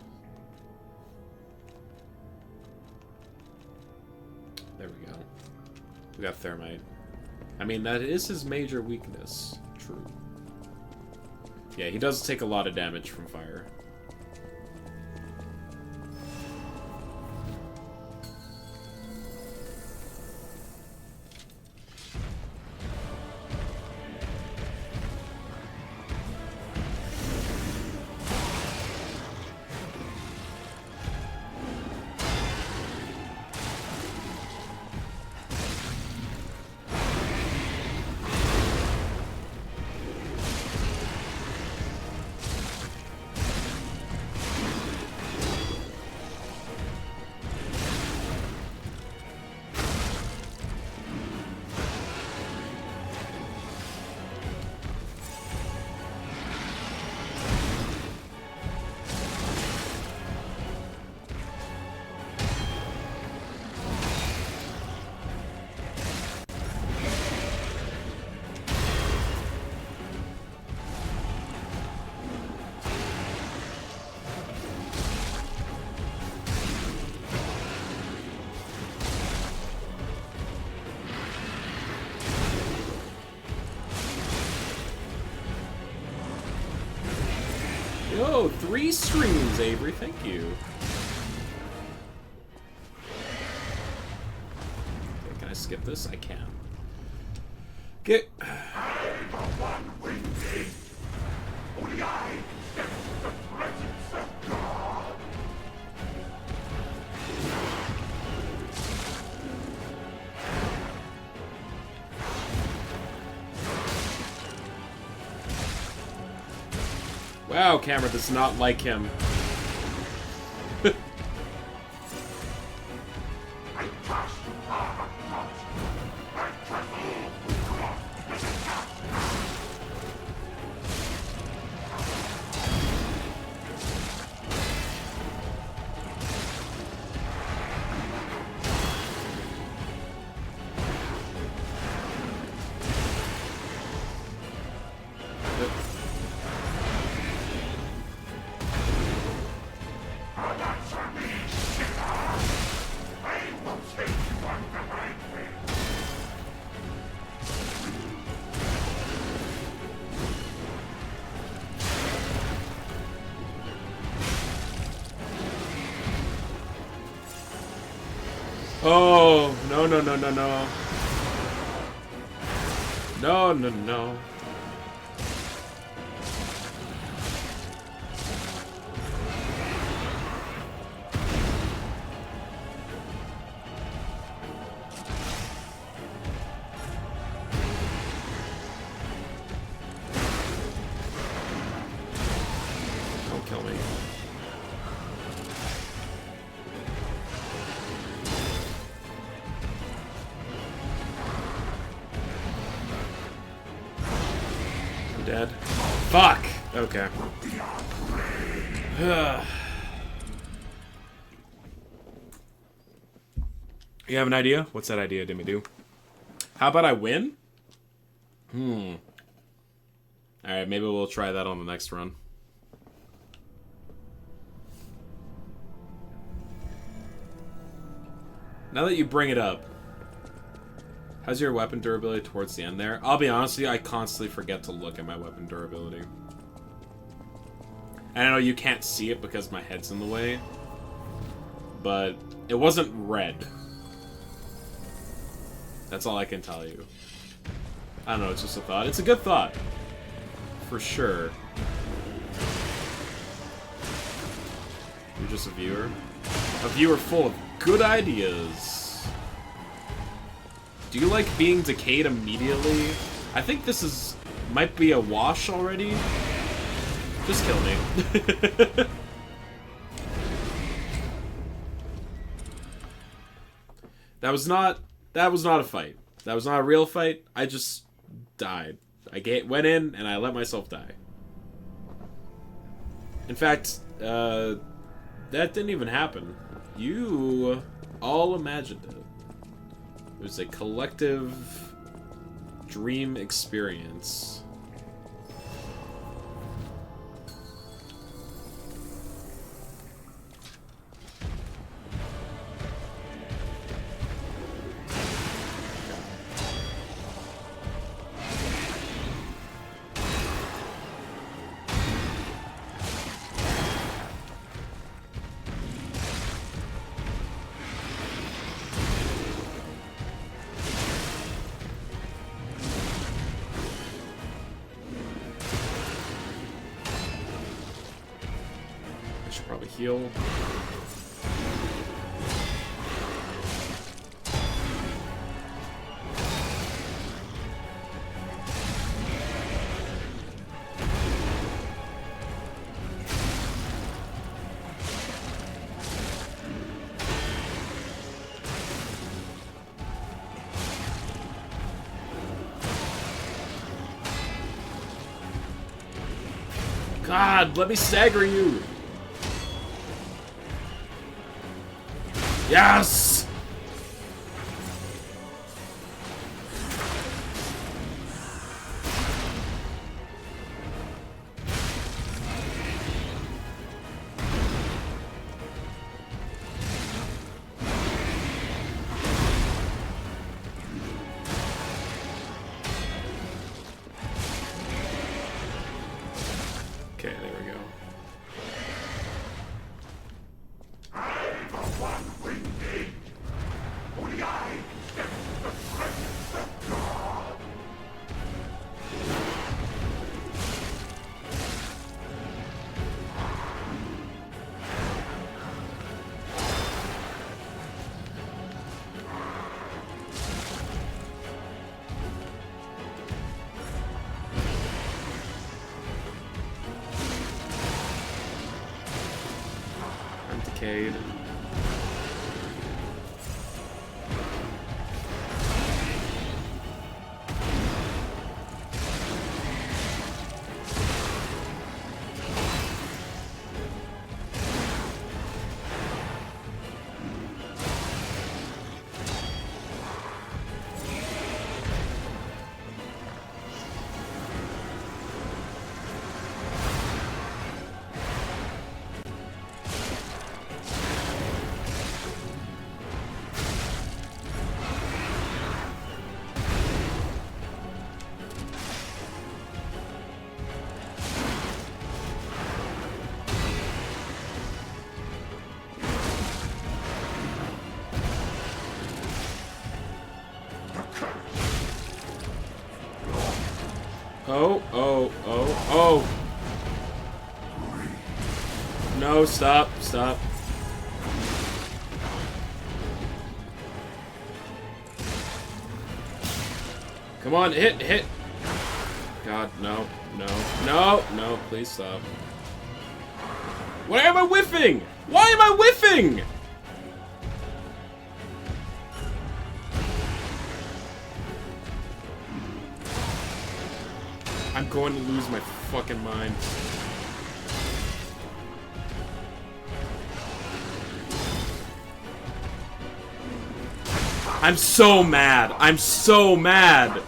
There we go. We got thermite. I mean, that is his major weakness. True. Yeah, he does take a lot of damage from fire. Yo, 3 streams, Avery. Thank you. Okay, can I skip this? I can. Okay. Wow, camera does not like him. Oh, no, no, no, no, no. No, no, no. Don't kill me. I'm dead. Fuck! Okay. You have an idea? What's that idea, Dimmy Do? How about I win? Alright, maybe we'll try that on the next run. Now that you bring it up, how's your weapon durability towards the end there? I'll be honest with you, I constantly forget to look at my weapon durability. And I know you can't see it because my head's in the way, but it wasn't red. That's all I can tell you. I don't know, it's just a thought. It's a good thought. For sure. You're just a viewer? A viewer full of good ideas. Do you like being decayed immediately? I think this might be a wash already. Just kill me. That was not a fight. That was not a real fight. I just died. I went in and I let myself die. In fact, that didn't even happen. You all imagined it. It was a collective dream experience. Probably heal. God, let me stagger you. Yes! Okay, there we go. I'm decayed. Oh, oh, oh, oh. No, stop, stop. Come on, hit, hit. God, no, no, no, no, please stop. Why am I whiffing? Why am I whiffing? I'm going to lose my fucking mind. I'm so mad. I'm so mad.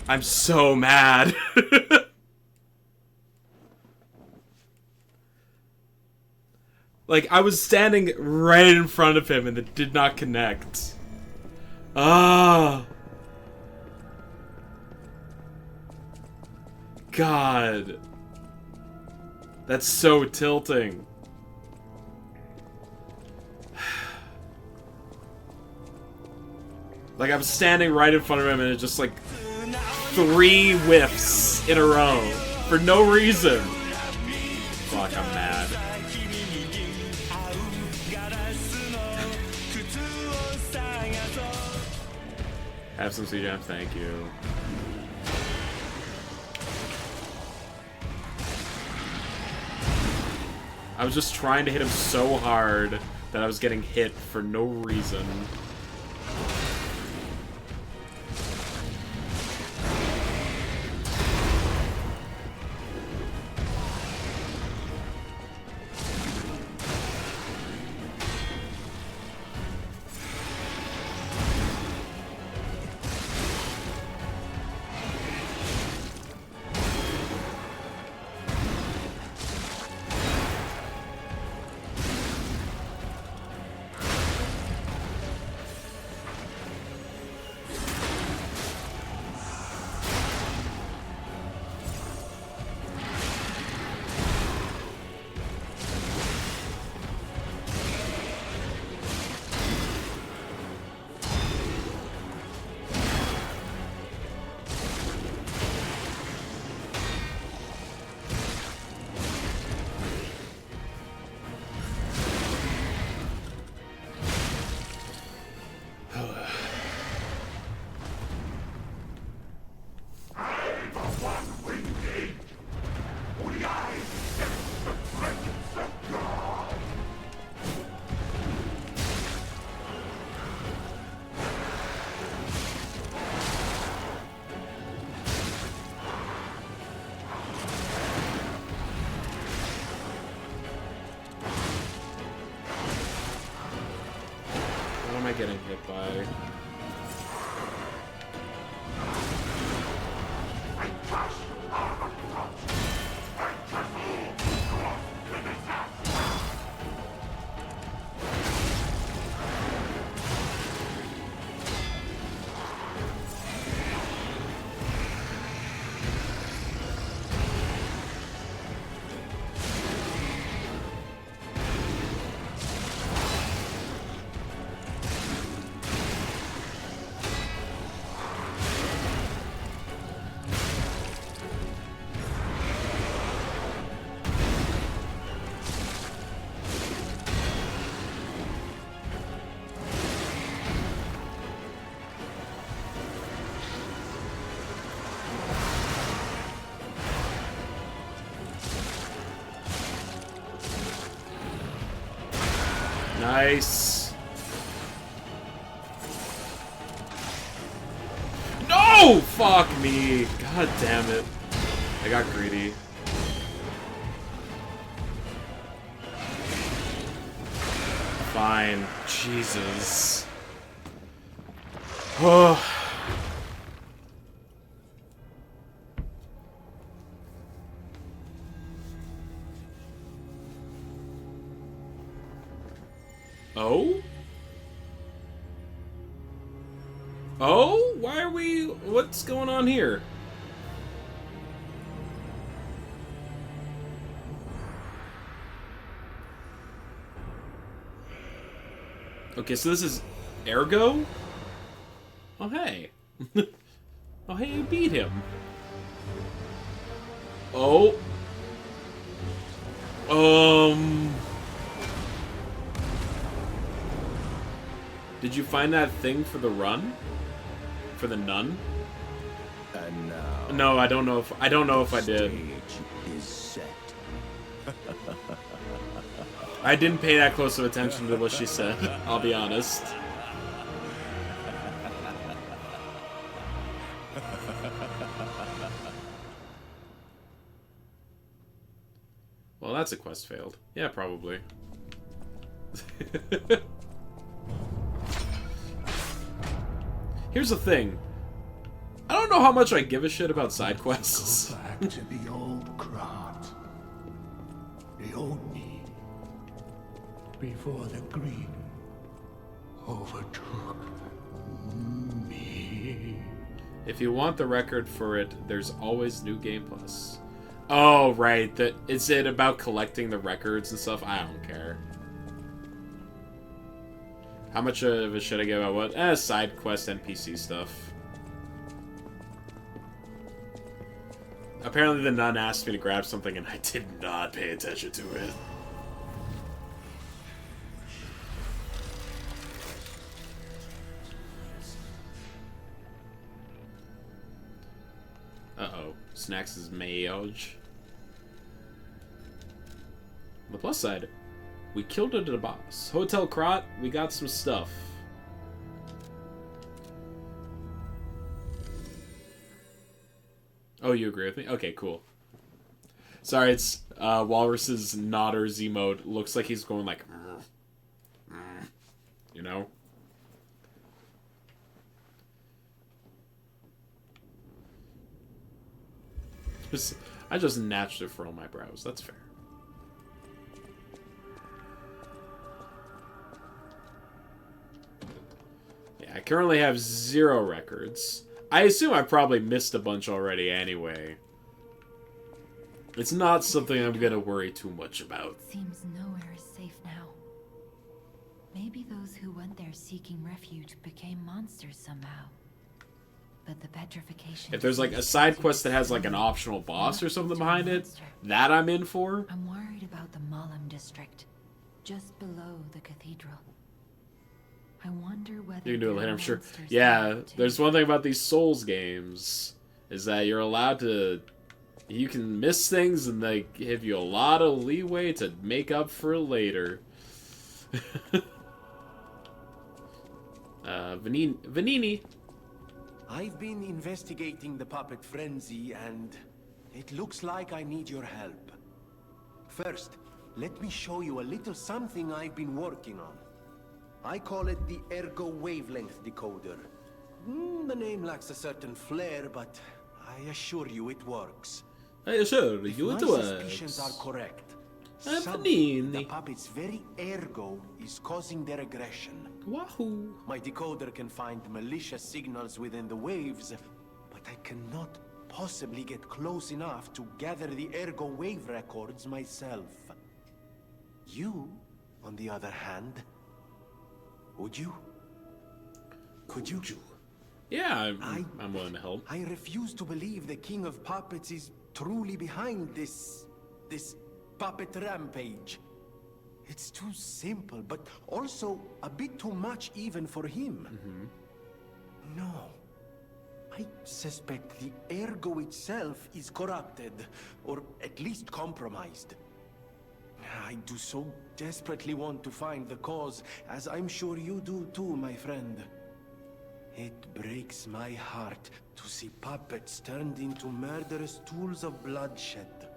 I'm so mad. Like, I was standing right in front of him and it did not connect. Ah. God. That's so tilting. Like, I'm standing right in front of him and it's just like 3 whiffs in a row for no reason. Fuck, I'm mad. Have some C-Jam, thank you. I was just trying to hit him so hard that I was getting hit for no reason. What am I getting hit by? Nice. No! Fuck me. God damn it. I got greedy. Fine. Jesus. Oh. Oh? Oh? Why are we... What's going on here? Okay, so this is Ergo? Oh, hey. Oh, hey, you beat him. Oh. Did you find that thing for the run? For the nun? And now, No, I don't know if I did. stage is set. I didn't pay that close of attention to what she said, I'll be honest. Well, that's a quest failed. Yeah, probably. Here's the thing. I don't know how much I give a shit about side quests. Go back to the old Krat. The old me. Before the green overtook me. If you want the record for it, there's always New Game Plus. Oh, right. Is it about collecting the records and stuff? I don't care. How much of a shit I give out what? Side quest NPC stuff. Apparently the nun asked me to grab something and I did not pay attention to it. Uh-oh. Snacks' Mayoj. On the plus side, we killed it at a boss. Hotel Krat, we got some stuff. Oh, you agree with me? Okay, cool. Sorry, it's Walrus's nodder Z mode. Looks like he's going like, you know? I just naturally furrow my brows. That's fair. Yeah, I currently have 0 records. I assume I probably missed a bunch already anyway. It's not something I'm gonna worry too much about. Seems nowhere is safe now. Maybe those who went there seeking refuge became monsters somehow. But the petrification... If there's like a side quest that has like an optional boss or something behind it, that I'm in for. I'm worried about the Malum district, just below the cathedral. I wonder whether you can do it later, I'm sure. Yeah, there's one thing about these Souls games, is that you're allowed to... You can miss things and they give you a lot of leeway to make up for later. Vanini. I've been investigating the puppet frenzy, and it looks like I need your help. First, let me show you a little something I've been working on. I call it the Ergo Wavelength Decoder. The name lacks a certain flair, but I assure you it works. I assure you it works. My suspicions are correct. Vanini. Something the puppet's very ergo is causing their aggression. Wahoo! My decoder can find malicious signals within the waves, but I cannot possibly get close enough to gather the ergo wave records myself. You, on the other hand, would you? Could you? Yeah, I'm willing to help. I refuse to believe the King of Puppets is truly behind this puppet rampage. It's too simple, but also a bit too much even for him. No. I suspect the ergo itself is corrupted, or at least compromised. I do so desperately want to find the cause, as I'm sure you do too, my friend. It breaks my heart to see puppets turned into murderous tools of bloodshed.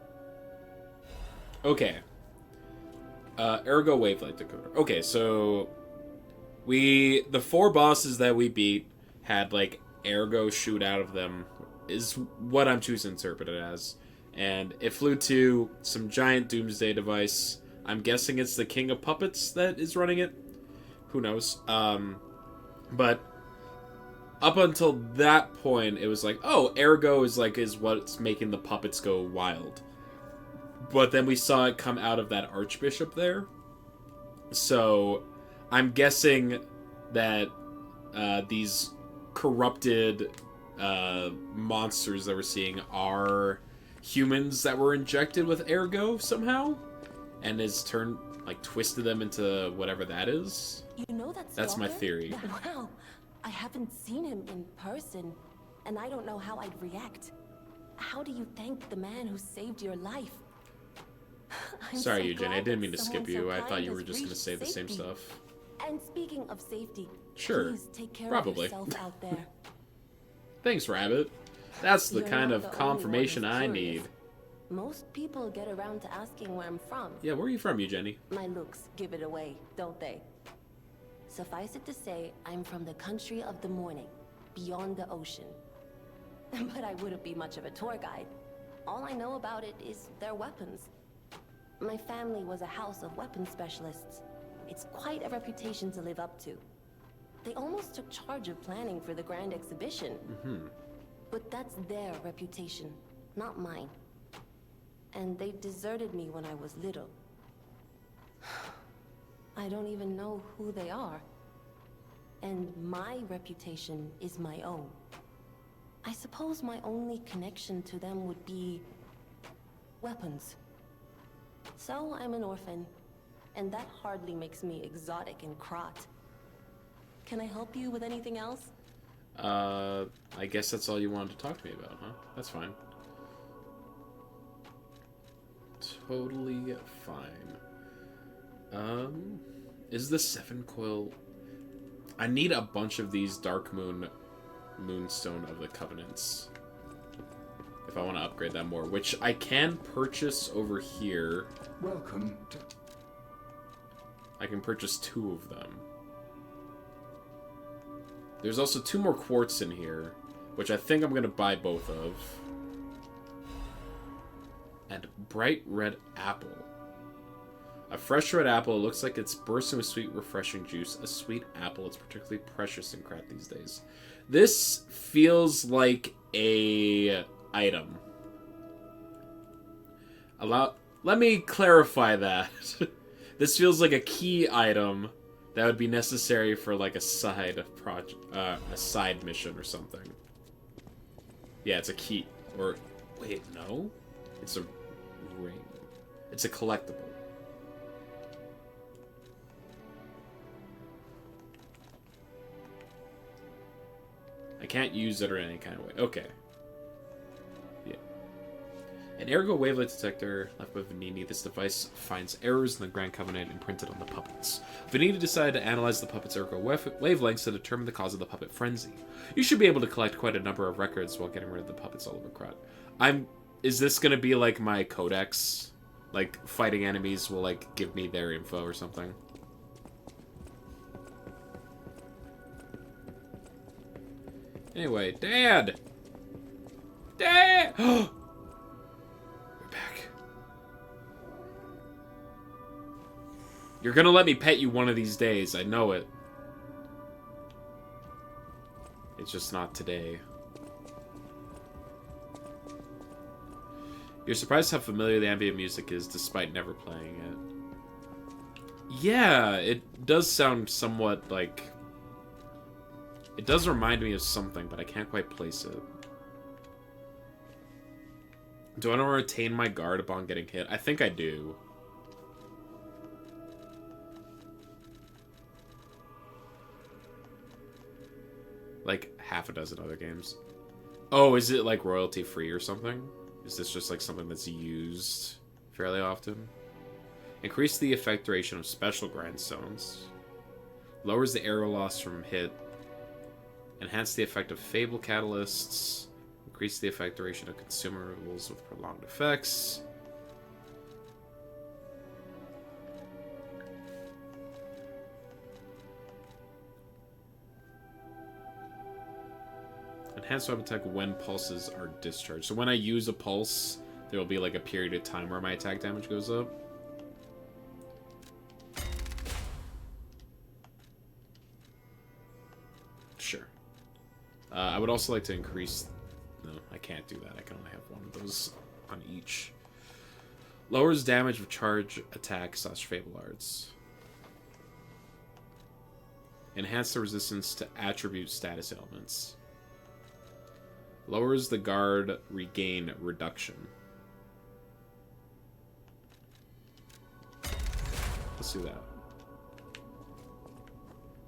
Okay. Ergo Wavelength Decoder. Okay, so the 4 bosses that we beat had like ergo shoot out of them, is what I'm choosing to interpret it as. And it flew to some giant doomsday device. I'm guessing it's the King of Puppets that is running it. Who knows? But up until that point, it was like, oh, ergo is what's making the puppets go wild. But then we saw it come out of that Archbishop there. So I'm guessing that these corrupted monsters that we're seeing are humans that were injected with ergo somehow, and has turned, like, twisted them into whatever that is. You know that's my theory. Wow, I haven't seen him in person, and I don't know how I'd react. How do you thank the man who saved your life? Sorry, so Eugene, I glad didn't that mean to skip someone you. so I thought kind you were has just going to reached say the same safety. stuff. And speaking of safety, Sure. please take care Probably. of yourself out there. Thanks, Rabbit. That's the You're kind not of the only confirmation one who's I curious. need. Most people get around to asking where I'm from. Yeah, where are you from, Eugenie? My looks give it away, don't they? Suffice it to say, I'm from the country of the morning, beyond the ocean. But I wouldn't be much of a tour guide. All I know about it is their weapons. My family was a house of weapons specialists. It's quite a reputation to live up to. They almost took charge of planning for the grand exhibition. But that's their reputation, not mine. And they deserted me when I was little. I don't even know who they are. And my reputation is my own. I suppose my only connection to them would be weapons. So I'm an orphan, and that hardly makes me exotic and Krat. Can I help you with anything else? I guess that's all you wanted to talk to me about, huh? That's fine. Totally fine. Is the 7 coil... I need a bunch of these Dark Moonstone of the Covenants. If I want to upgrade that more, which I can purchase over here. Welcome to... I can purchase 2 of them. There's also 2 more quartz in here, which I think I'm going to buy both of. And bright red apple. A fresh red apple. It looks like it's bursting with sweet, refreshing juice. A sweet apple. It's particularly precious in Krat these days. This feels like a item. Let me clarify that. This feels like a key item that would be necessary for like a side project, a side mission or something. Yeah, it's a key. Or wait, no, it's a ring. It's a collectible. I can't use it or any kind of way. Okay. Yeah. An ergo wavelet detector left by Vanini. This device finds errors in the Grand Covenant imprinted on the puppets. Vanini decided to analyze the puppet's ergo wavelengths to determine the cause of the puppet frenzy. You should be able to collect quite a number of records while getting rid of the puppets all over Krat. Is this gonna be like my codex? Like, fighting enemies will, like, give me their info or something? Anyway, Dad! Dad! We're back. You're gonna let me pet you one of these days, I know it. It's just not today. You're surprised how familiar the ambient music is despite never playing it. Yeah, it does sound somewhat like... It does remind me of something, but I can't quite place it. Do I want to retain my guard upon getting hit? I think I do. Like half a dozen other games. Oh, is it like royalty free or something? Is this just like something that's used fairly often? Increase the effect duration of special grindstones. Lowers the arrow loss from hit. Enhance the effect of Fable Catalysts. Increase the effect duration of consumables with prolonged effects. Enhanced weapon attack when pulses are discharged. So when I use a pulse, there will be like a period of time where my attack damage goes up. Sure. I would also like to increase... No, I can't do that. I can only have one of those on each. Lowers damage of charge attack / Fable Arts. Enhance the resistance to attribute status elements. Lowers the guard regain reduction. Let's do that.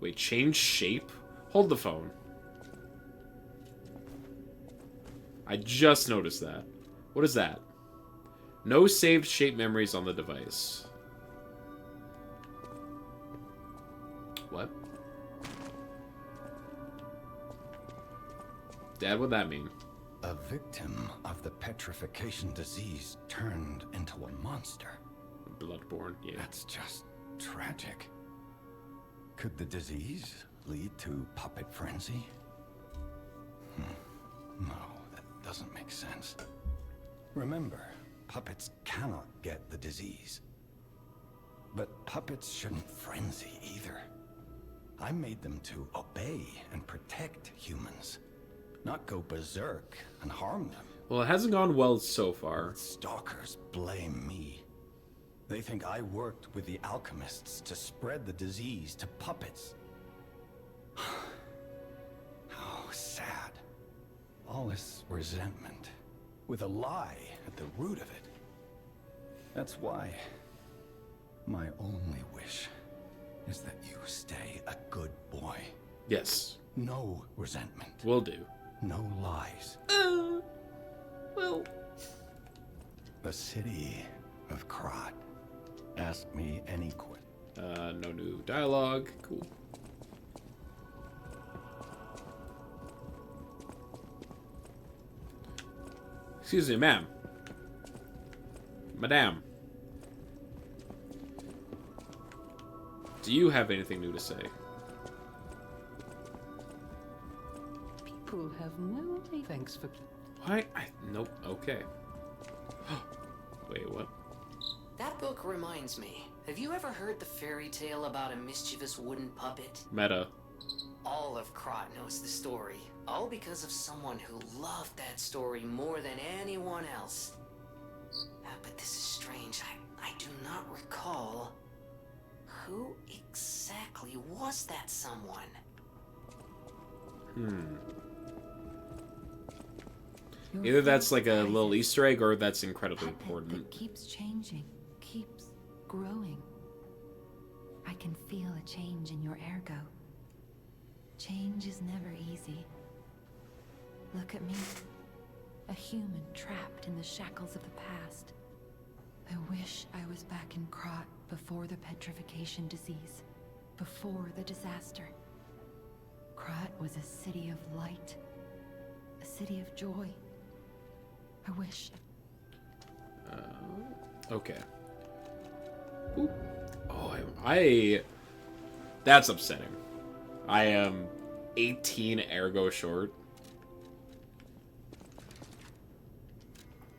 Wait, change shape? Hold the phone. I just noticed that. What is that? No saved shape memories on the device. What? Dad, what'd that mean? A victim of the petrification disease turned into a monster. Bloodborne, yeah. That's just tragic. Could the disease lead to puppet frenzy? No, that doesn't make sense. Remember, puppets cannot get the disease. But puppets shouldn't frenzy either. I made them to obey and protect humans, not go berserk and harm them. Well, it hasn't gone well so far. Stalkers blame me. They think I worked with the alchemists to spread the disease to puppets. How sad. All this resentment, with a lie at the root of it. That's why my only wish is that you stay a good boy. Yes. No resentment. Will do. No lies. Well. The city of Krat. Ask me any question. No new dialogue. Cool. Excuse me, ma'am. Madame. Do you have anything new to say? People have no thanks for... Why? Nope. Okay. Wait, what? That book reminds me. Have you ever heard the fairy tale about a mischievous wooden puppet? Meta. All of Krat knows the story. All because of someone who loved that story more than anyone else. But this is strange. I do not recall. Who exactly was that someone? Either that's like a little Easter egg or that's incredibly important. That keeps changing, keeps growing. I can feel a change in your ergo. Change is never easy. Look at me. A human trapped in the shackles of the past. I wish I was back in Krat before the petrification disease. Before the disaster. Krat was a city of light. A city of joy. I wish... Okay. Ooh. Oh, I... That's upsetting. I am 18 ergo short.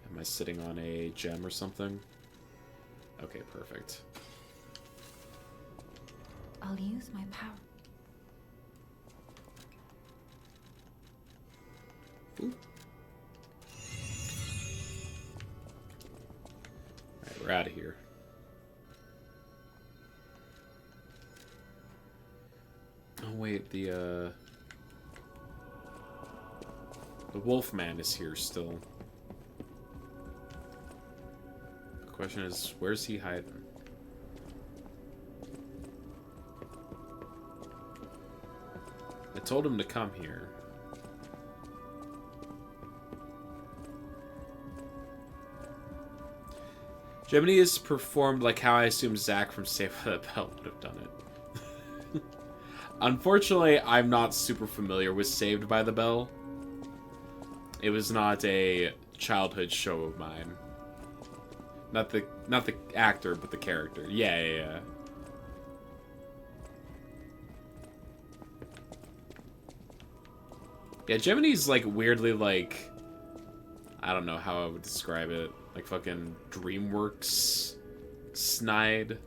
Am I sitting on a gem or something? Okay, perfect. I'll use my power. Ooh. Alright, we're out of here. Oh wait, the Wolfman is here still. The question is, where's he hiding? I told him to come here. Gemini is performed like how I assume Zack from Saved by the Bell would have done it. Unfortunately, I'm not super familiar with Saved by the Bell. It was not a childhood show of mine. Not the actor, but the character. Yeah. Yeah, Gemini's like weirdly like, I don't know how I would describe it. Like fucking DreamWorks snide.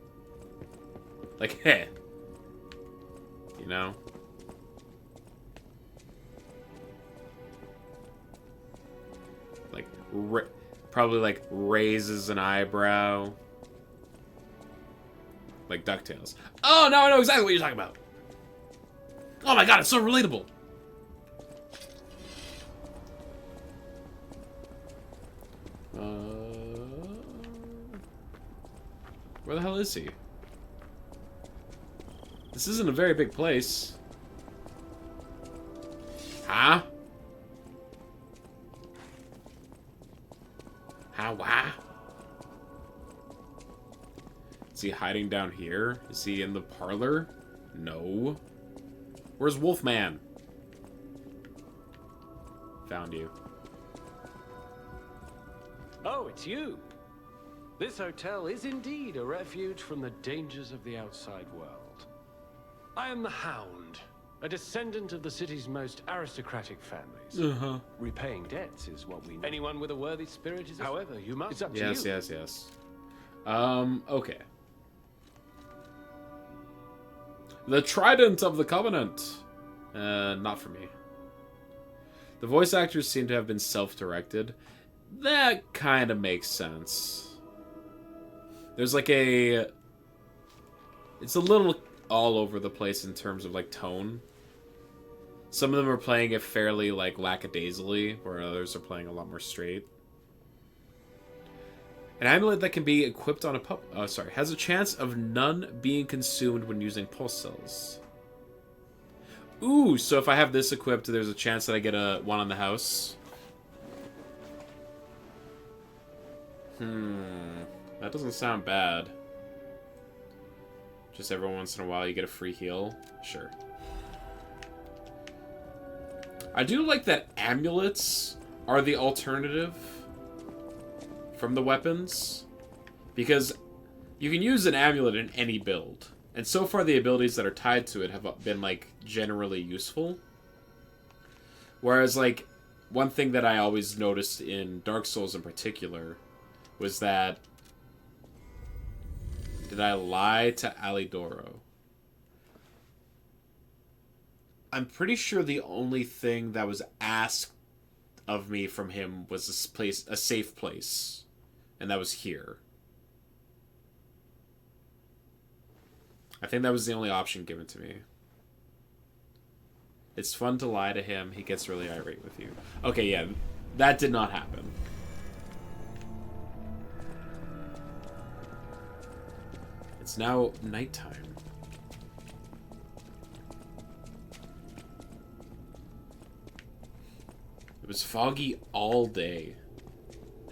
Like, heh. You know? Like, probably like raises an eyebrow. Like DuckTales. Oh, no, I know exactly what you're talking about. Oh my god, it's so relatable. Where the hell is he? This isn't a very big place. Huh? How? Is he hiding down here? Is he in the parlor? No. Where's Wolfman? Found you. Oh, it's you. This hotel is indeed a refuge from the dangers of the outside world. I am the Hound, a descendant of the city's most aristocratic families. Repaying debts is what we know. Anyone with a worthy spirit is... However, you must... It's up to you. Yes. Okay. The Trident of the Covenant. Not for me. The voice actors seem to have been self-directed. That kind of makes sense. There's like a... It's a little all over the place in terms of like tone. Some of them are playing it fairly like lackadaisically, where others are playing a lot more straight. An amulet that can be equipped on a has a chance of none being consumed when using pulse cells. Ooh, so if I have this equipped, there's a chance that I get a one on the house. That doesn't sound bad. Just every once in a while you get a free heal. Sure. I do like that amulets are the alternative from the weapons, because you can use an amulet in any build, and so far the abilities that are tied to it have been like generally useful. Whereas like one thing that I always noticed in Dark Souls in particular was that, did I lie to Alidoro? I'm pretty sure the only thing that was asked of me from him was a safe place. And that was here. I think that was the only option given to me. It's fun to lie to him. He gets really irate with you. Okay, yeah. That did not happen. It's now nighttime. It was foggy all day.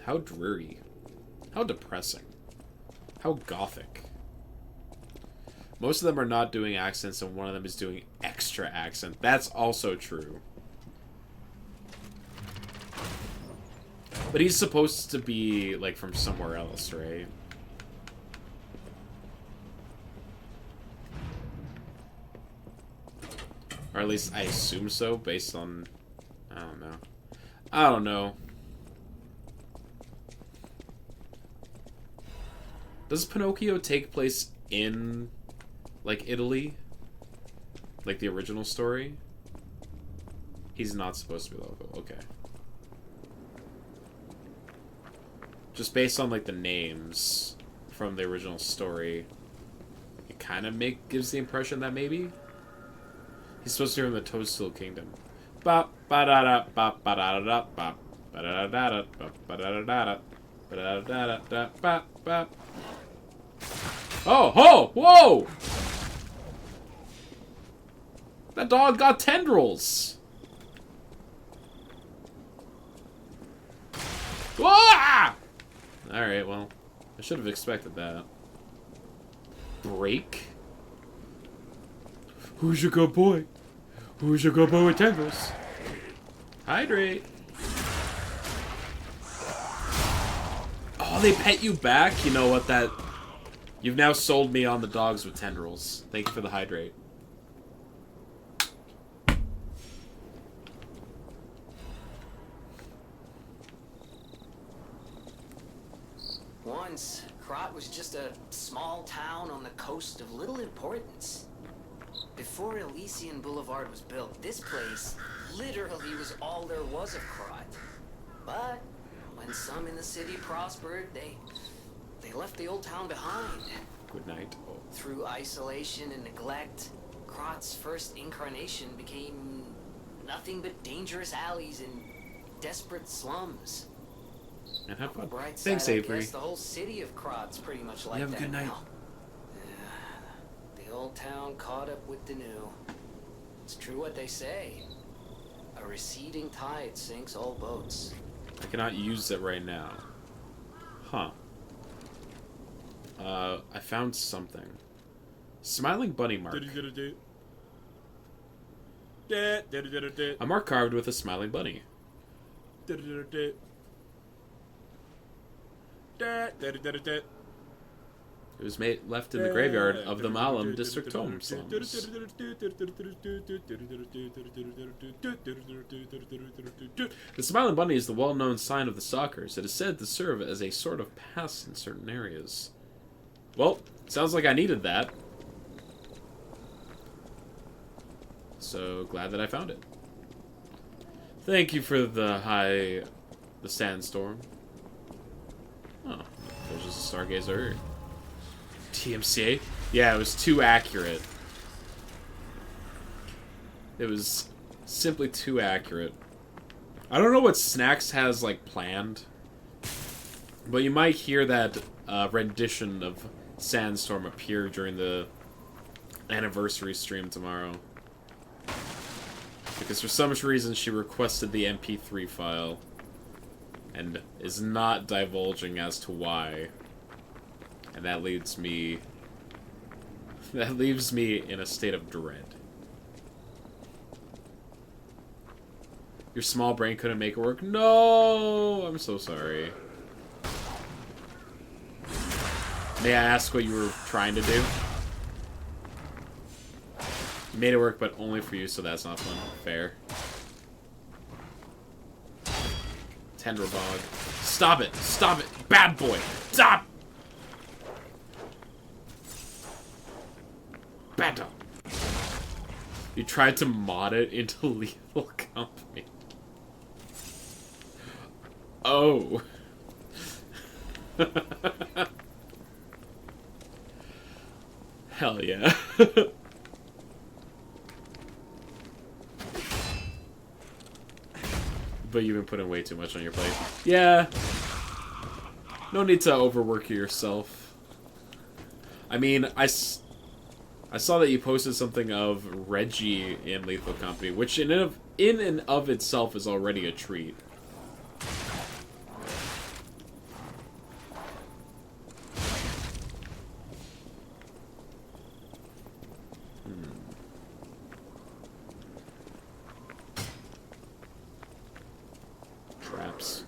How dreary. How depressing. How gothic. Most of them are not doing accents, and one of them is doing extra accent. That's also true. But he's supposed to be, like, from somewhere else, right? Or at least I assume so, based on... I don't know. Does Pinocchio take place in, like, Italy? Like the original story? He's not supposed to be local. Okay. Just based on, like, the names from the original story, it kind of gives the impression that maybe he's supposed to be from the Toadstool Kingdom. Ba ba da da ba ba da da ba ba da da da ba da da da ba da da da ba ba. Oh, ho, whoa! That dog got tendrils. Ah! All right, well, I should have expected that. Break. Who's your good boy? Who's your good boy with tendrils? Hydrate. Oh, they pet you back? You know what, that... You've now sold me on the dogs with tendrils. Thank you for the hydrate. Once, Krat was just a small town on the coast of little importance. Before Elysian Boulevard was built, this place literally was all there was of Krat. But when some in the city prospered, they left the old town behind. Good night. Oh. Through isolation and neglect, Krat's first incarnation became nothing but dangerous alleys and desperate slums. And have fun. Bright Thanks, side, I Avery. guess the whole city of Krod's pretty much like You have that a good night. now. The old town caught up with the new. It's true what they say. A receding tide sinks all boats. I cannot use it right now. Huh. I found something. Smiling bunny mark. A mark carved with a smiling bunny. It was left in the graveyard of the Malum District Home slums. The smiling bunny is the well-known sign of the stalkers. It is said to serve as a sort of pass in certain areas. Well, sounds like I needed that. So glad that I found it. Thank you for the sandstorm. Oh, there's just a stargazer. TMCA? Yeah, it was too accurate. It was simply too accurate. I don't know what Snacks has, like, planned. But you might hear that rendition of Sandstorm appear during the anniversary stream tomorrow. Because for some reason she requested the MP3 file. And is not divulging as to why. And that leaves me... That leaves me in a state of dread. Your small brain couldn't make it work? No! I'm so sorry. May I ask what you were trying to do? You made it work, but only for you, so that's not fun. Fair. Tenderbog. Stop it! Stop it! Bad boy! Stop! Bad dog. You tried to mod it into Lethal Company. Oh. Hell yeah. But you've been putting way too much on your plate. Yeah. No need to overwork yourself. I mean, I saw that you posted something of Reggie in Lethal Company, which in and of itself is already a treat. Traps.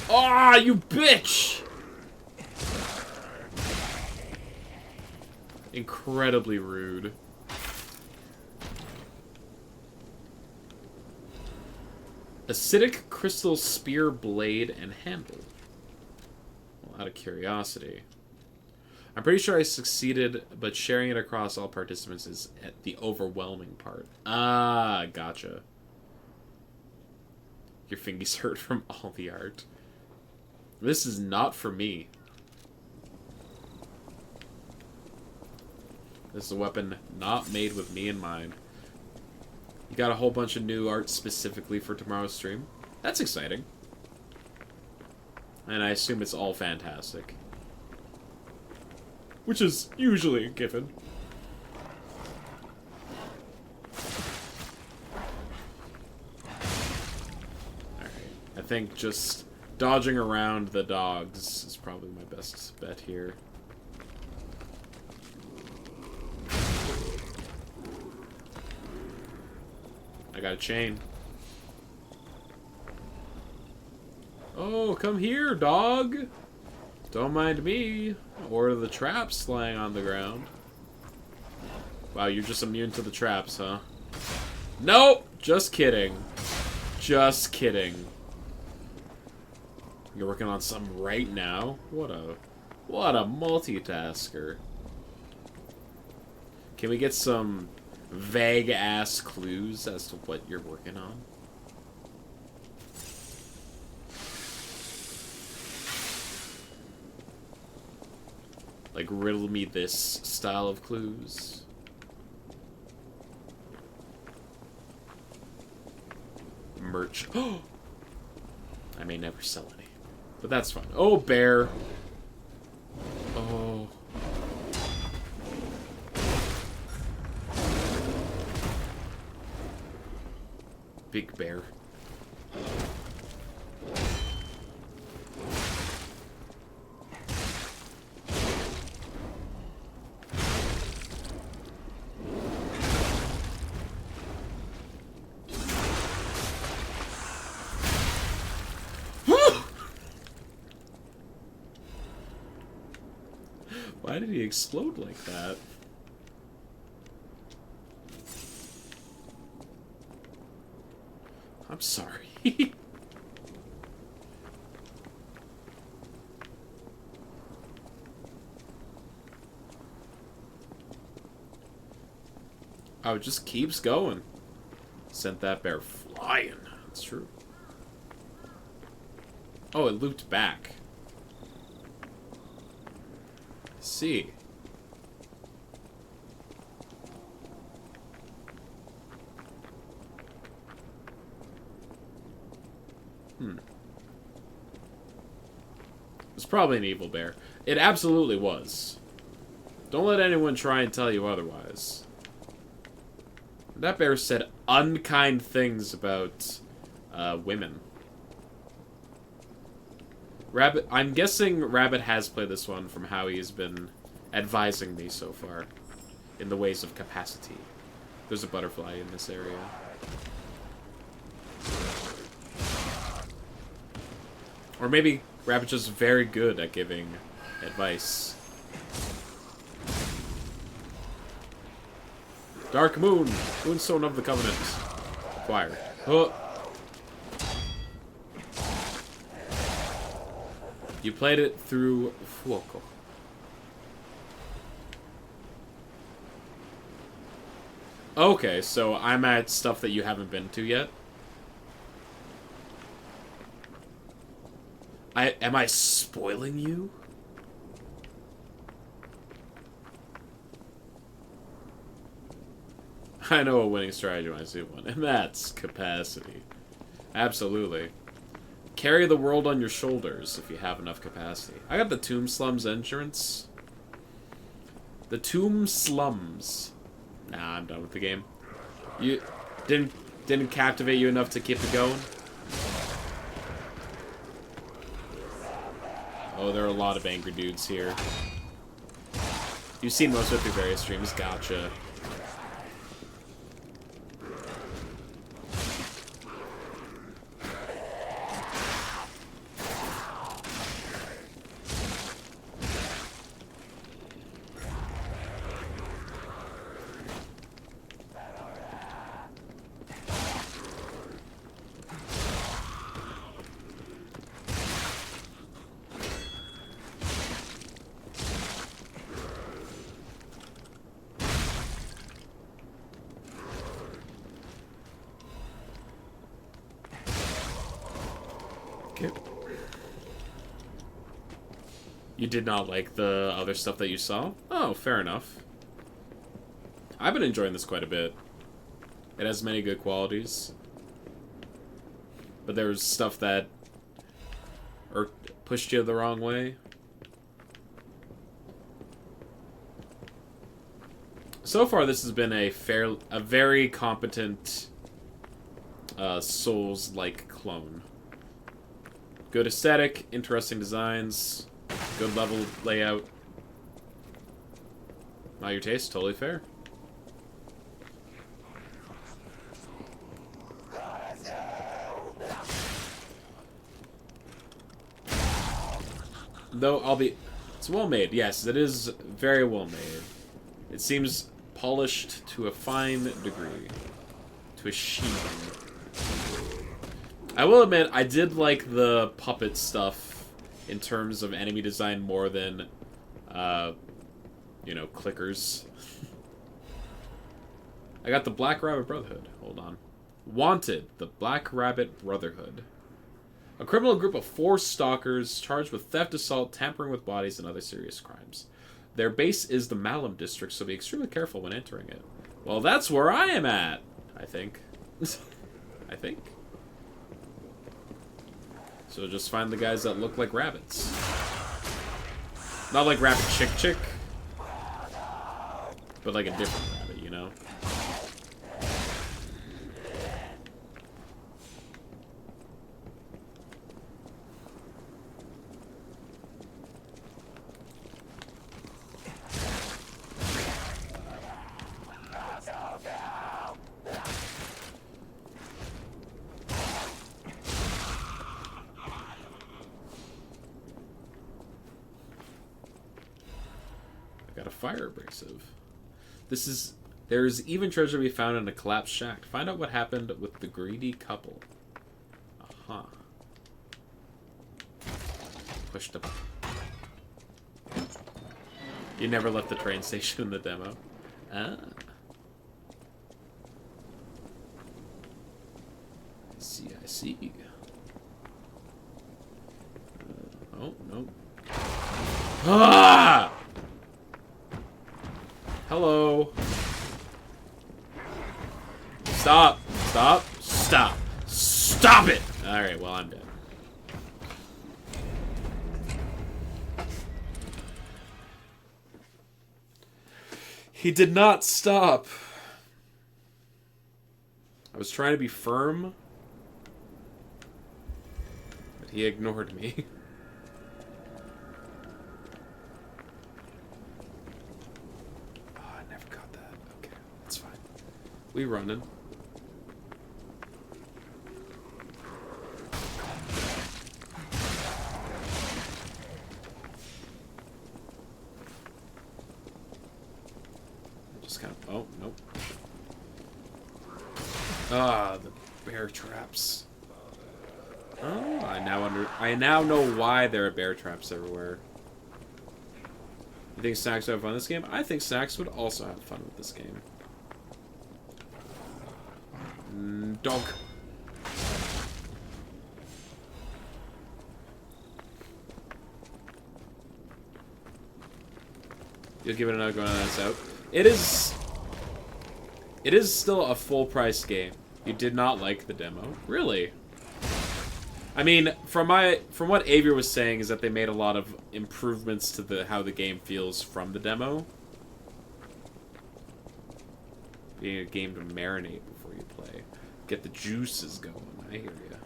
Ah, you bitch! Incredibly rude. Acidic crystal spear blade and handle. Well, out of curiosity. I'm pretty sure I succeeded, but sharing it across all participants is the overwhelming part. Ah, gotcha. Your fingies hurt from all the art. This is not for me. This is a weapon not made with me in mind. You got a whole bunch of new art specifically for tomorrow's stream. That's exciting. And I assume it's all fantastic. Which is usually a given. Alright. I think just dodging around the dogs is probably my best bet here. I got a chain. Oh, come here, dog! Don't mind me. Or the traps lying on the ground. Wow, you're just immune to the traps, huh? Nope! Just kidding. Just kidding. You're working on some right now? What a multitasker. Can we get some vague-ass clues as to what you're working on? Like, riddle me this style of clues. Merch. I may never sell any. But that's fine. Oh, bear. Oh. Big bear. Why did he explode like that? I'm sorry. Oh, it just keeps going. Sent that bear flying. That's true. Oh, it looped back. See. It's probably an evil bear. It absolutely was. Don't let anyone try and tell you otherwise. That bear said unkind things about women. Rabbit, I'm guessing Rabbit has played this one from how he has been advising me so far in the ways of capacity. There's a butterfly in this area. Or maybe Rabbit's just very good at giving advice. Dark Moon! Moonstone of the Covenant. Acquired. Oh. You played it through Fuoco. Okay, so I'm at stuff that you haven't been to yet. Am I spoiling you? I know a winning strategy when I see one, and that's capacity. Absolutely. Carry the world on your shoulders if you have enough capacity. I got the Tomb Slums entrance. The Tomb Slums. Nah, I'm done with the game. You didn't captivate you enough to keep it going? Oh, there are a lot of angry dudes here. You've seen most of it through various streams. Gotcha. You did not like the other stuff that you saw? Oh, fair enough. I've been enjoying this quite a bit. It has many good qualities. But there's stuff that pushed you the wrong way. So far, this has been a very competent Souls-like clone. Good aesthetic, interesting designs, good level layout. Not your taste, totally fair. Though it's well made. Yes, it is very well made. It seems polished to a fine degree, to a sheen. I will admit, I did like the puppet stuff in terms of enemy design more than, you know, clickers. I got the Black Rabbit Brotherhood. Hold on. Wanted, the Black Rabbit Brotherhood. A criminal group of 4 stalkers charged with theft, assault, tampering with bodies, and other serious crimes. Their base is the Malum district, so be extremely careful when entering it. Well, that's where I am at, I think. I think. So just find the guys that look like rabbits. Not like Rabbit Chick Chick, but like a different rabbit, you know? Fire abrasive. There's even treasure to be found in a collapsed shack. Find out what happened with the greedy couple. Aha. Pushed up. You never left the train station in the demo. Ah. I see. Oh, no. Ah! Hello. Stop. Stop. Stop. Stop it! Alright, well, I'm dead. He did not stop. I was trying to be firm, but he ignored me. We running. Just kind of. Oh nope. Ah, the bear traps. Oh, I now know why there are bear traps everywhere. You think Sax would have fun with this game? I think Sax would also have fun with this game. Dog. You'll give it another go on that's out. It is still a full price game. You did not like the demo. Really? I mean, from what Avier was saying is that they made a lot of improvements to how the game feels from the demo. Being a game to marinate before you play. Get the juices going. I hear ya.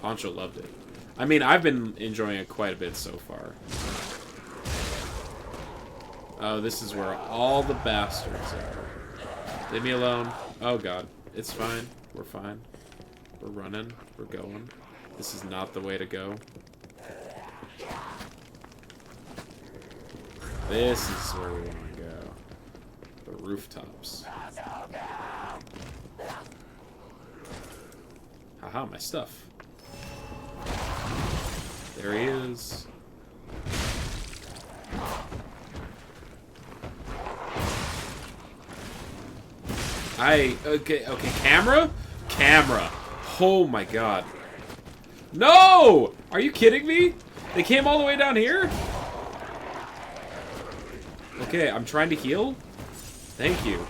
Poncho loved it. I mean, I've been enjoying it quite a bit so far. Oh, this is where all the bastards are. Leave me alone. Oh god. It's fine. We're fine. We're running. We're going. This is not the way to go. This is where we want to go. The rooftops. Haha, my stuff. There he is. Okay, camera? Camera. Oh my god. No! Are you kidding me? They came all the way down here? Okay, I'm trying to heal. Thank you.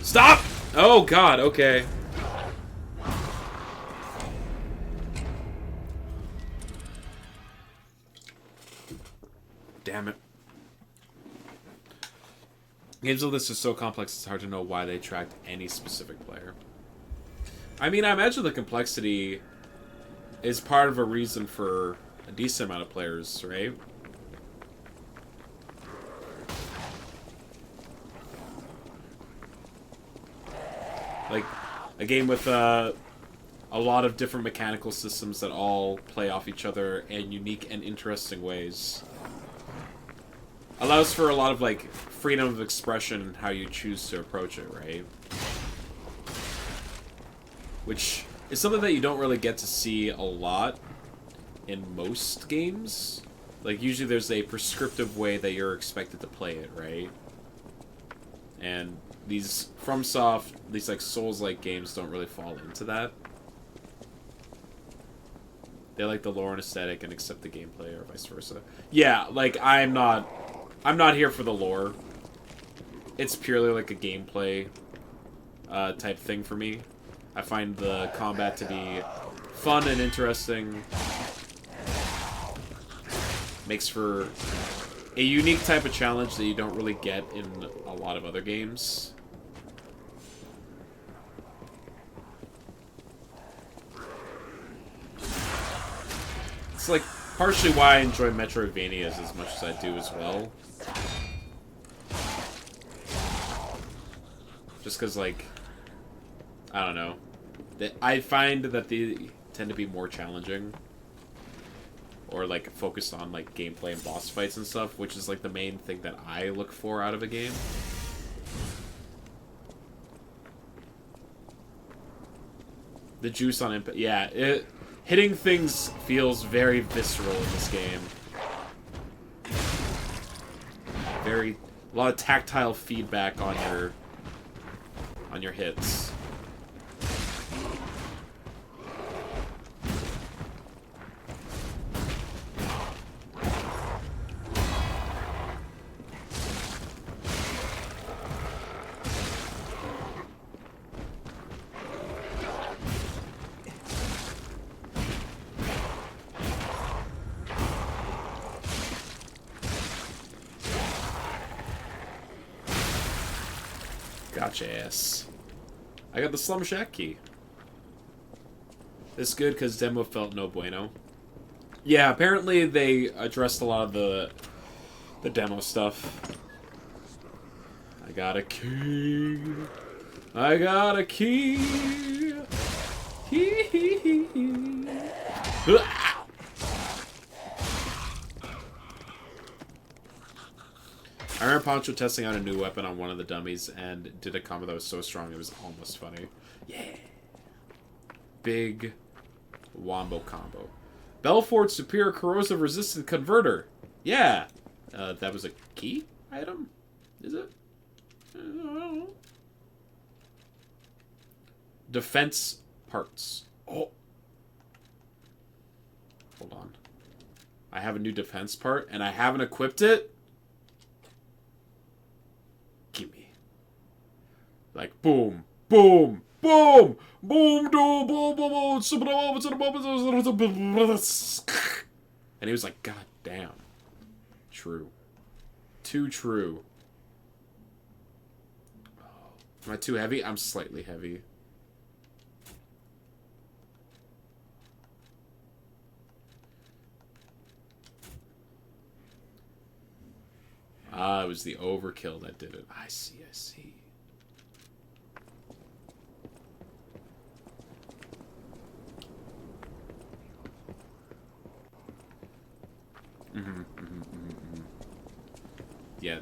Stop! Oh god, okay. Damn it. Games of this are so complex it's hard to know why they attract any specific player. I mean, I imagine the complexity is part of a reason for a decent amount of players, right? Like, a game with a lot of different mechanical systems that all play off each other in unique and interesting ways. Allows for a lot of, like, freedom of expression in how you choose to approach it, right? Which is something that you don't really get to see a lot in most games. Like, usually there's a prescriptive way that you're expected to play it, right? And these FromSoft, these, like, Souls-like games don't really fall into that. They like the lore and aesthetic and accept the gameplay, or vice versa. Yeah, like, I'm not here for the lore. It's purely like a gameplay type thing for me. I find the combat to be fun and interesting. Makes for a unique type of challenge that you don't really get in a lot of other games. It's like partially why I enjoy Metroidvanias as much as I do as well. Just because, like, I don't know. I find that they tend to be more challenging. Or, like, focused on, like, gameplay and boss fights and stuff, which is, like, the main thing that I look for out of a game. The juice on impact. Yeah, hitting things feels very visceral in this game. A lot of tactile feedback on your hits. Gotcha ass. I got the Slum Shack key. It's good because demo felt no bueno. Yeah, apparently they addressed a lot of the demo stuff. I got a key. I got a key. Hee hee hee hee. I remember Pancho testing out a new weapon on one of the dummies and did a combo that was so strong it was almost funny. Yeah. Big wombo combo. Belfort Superior Corrosive Resistant Converter. Yeah. That was a key item? Is it? I don't know. Defense parts. Oh. Hold on. I have a new defense part and I haven't equipped it? Gimme. Like, boom, boom, boom, boom, boom, boom, boom, boom. And he was like, God damn. True. Too true. Am I too heavy? I'm slightly heavy. Ah, it was the overkill that did it. I see, I see. Yeah,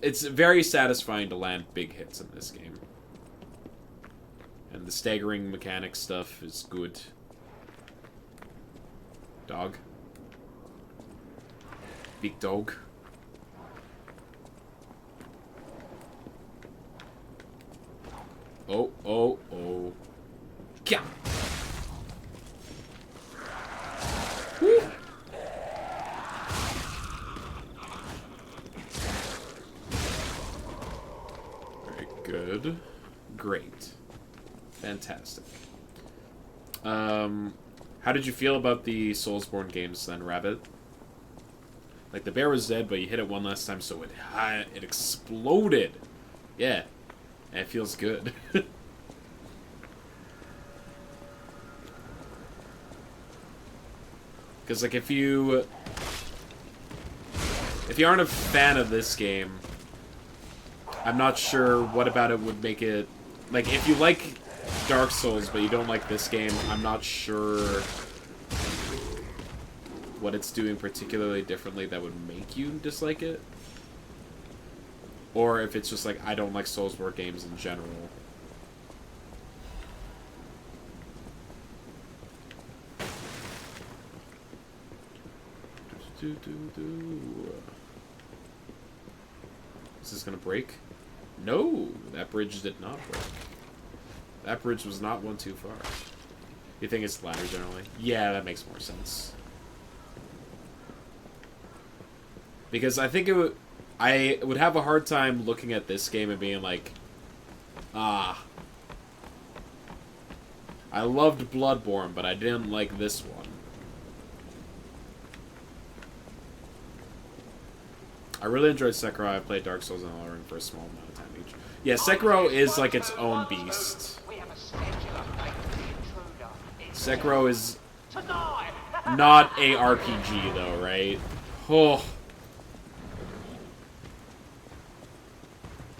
it's very satisfying to land big hits in this game. And the staggering mechanic stuff is good. Dog. Big dog. Oh, oh, oh. Yeah. Woo. Very good. Great. Fantastic. How did you feel about the Soulsborne games then, Rabbit? Like, the bear was dead, but you hit it one last time, so it exploded. Yeah. And it feels good. Because, like, if you aren't a fan of this game, I'm not sure what about it would make it... Like, if you like Dark Souls, but you don't like this game, I'm not sure what it's doing particularly differently that would make you dislike it. Or if it's just like, I don't like Soulsborne games in general. Is this gonna break? No! That bridge did not break. That bridge was not one too far. You think it's the ladder generally? Yeah, that makes more sense. Because I think I would have a hard time looking at this game and being like, I loved Bloodborne, but I didn't like this one. I really enjoyed Sekiro. I played Dark Souls and Elden Ring for a small amount of time each. Yeah, Sekiro is like its own beast. Sekiro is not a RPG though, right? Oh.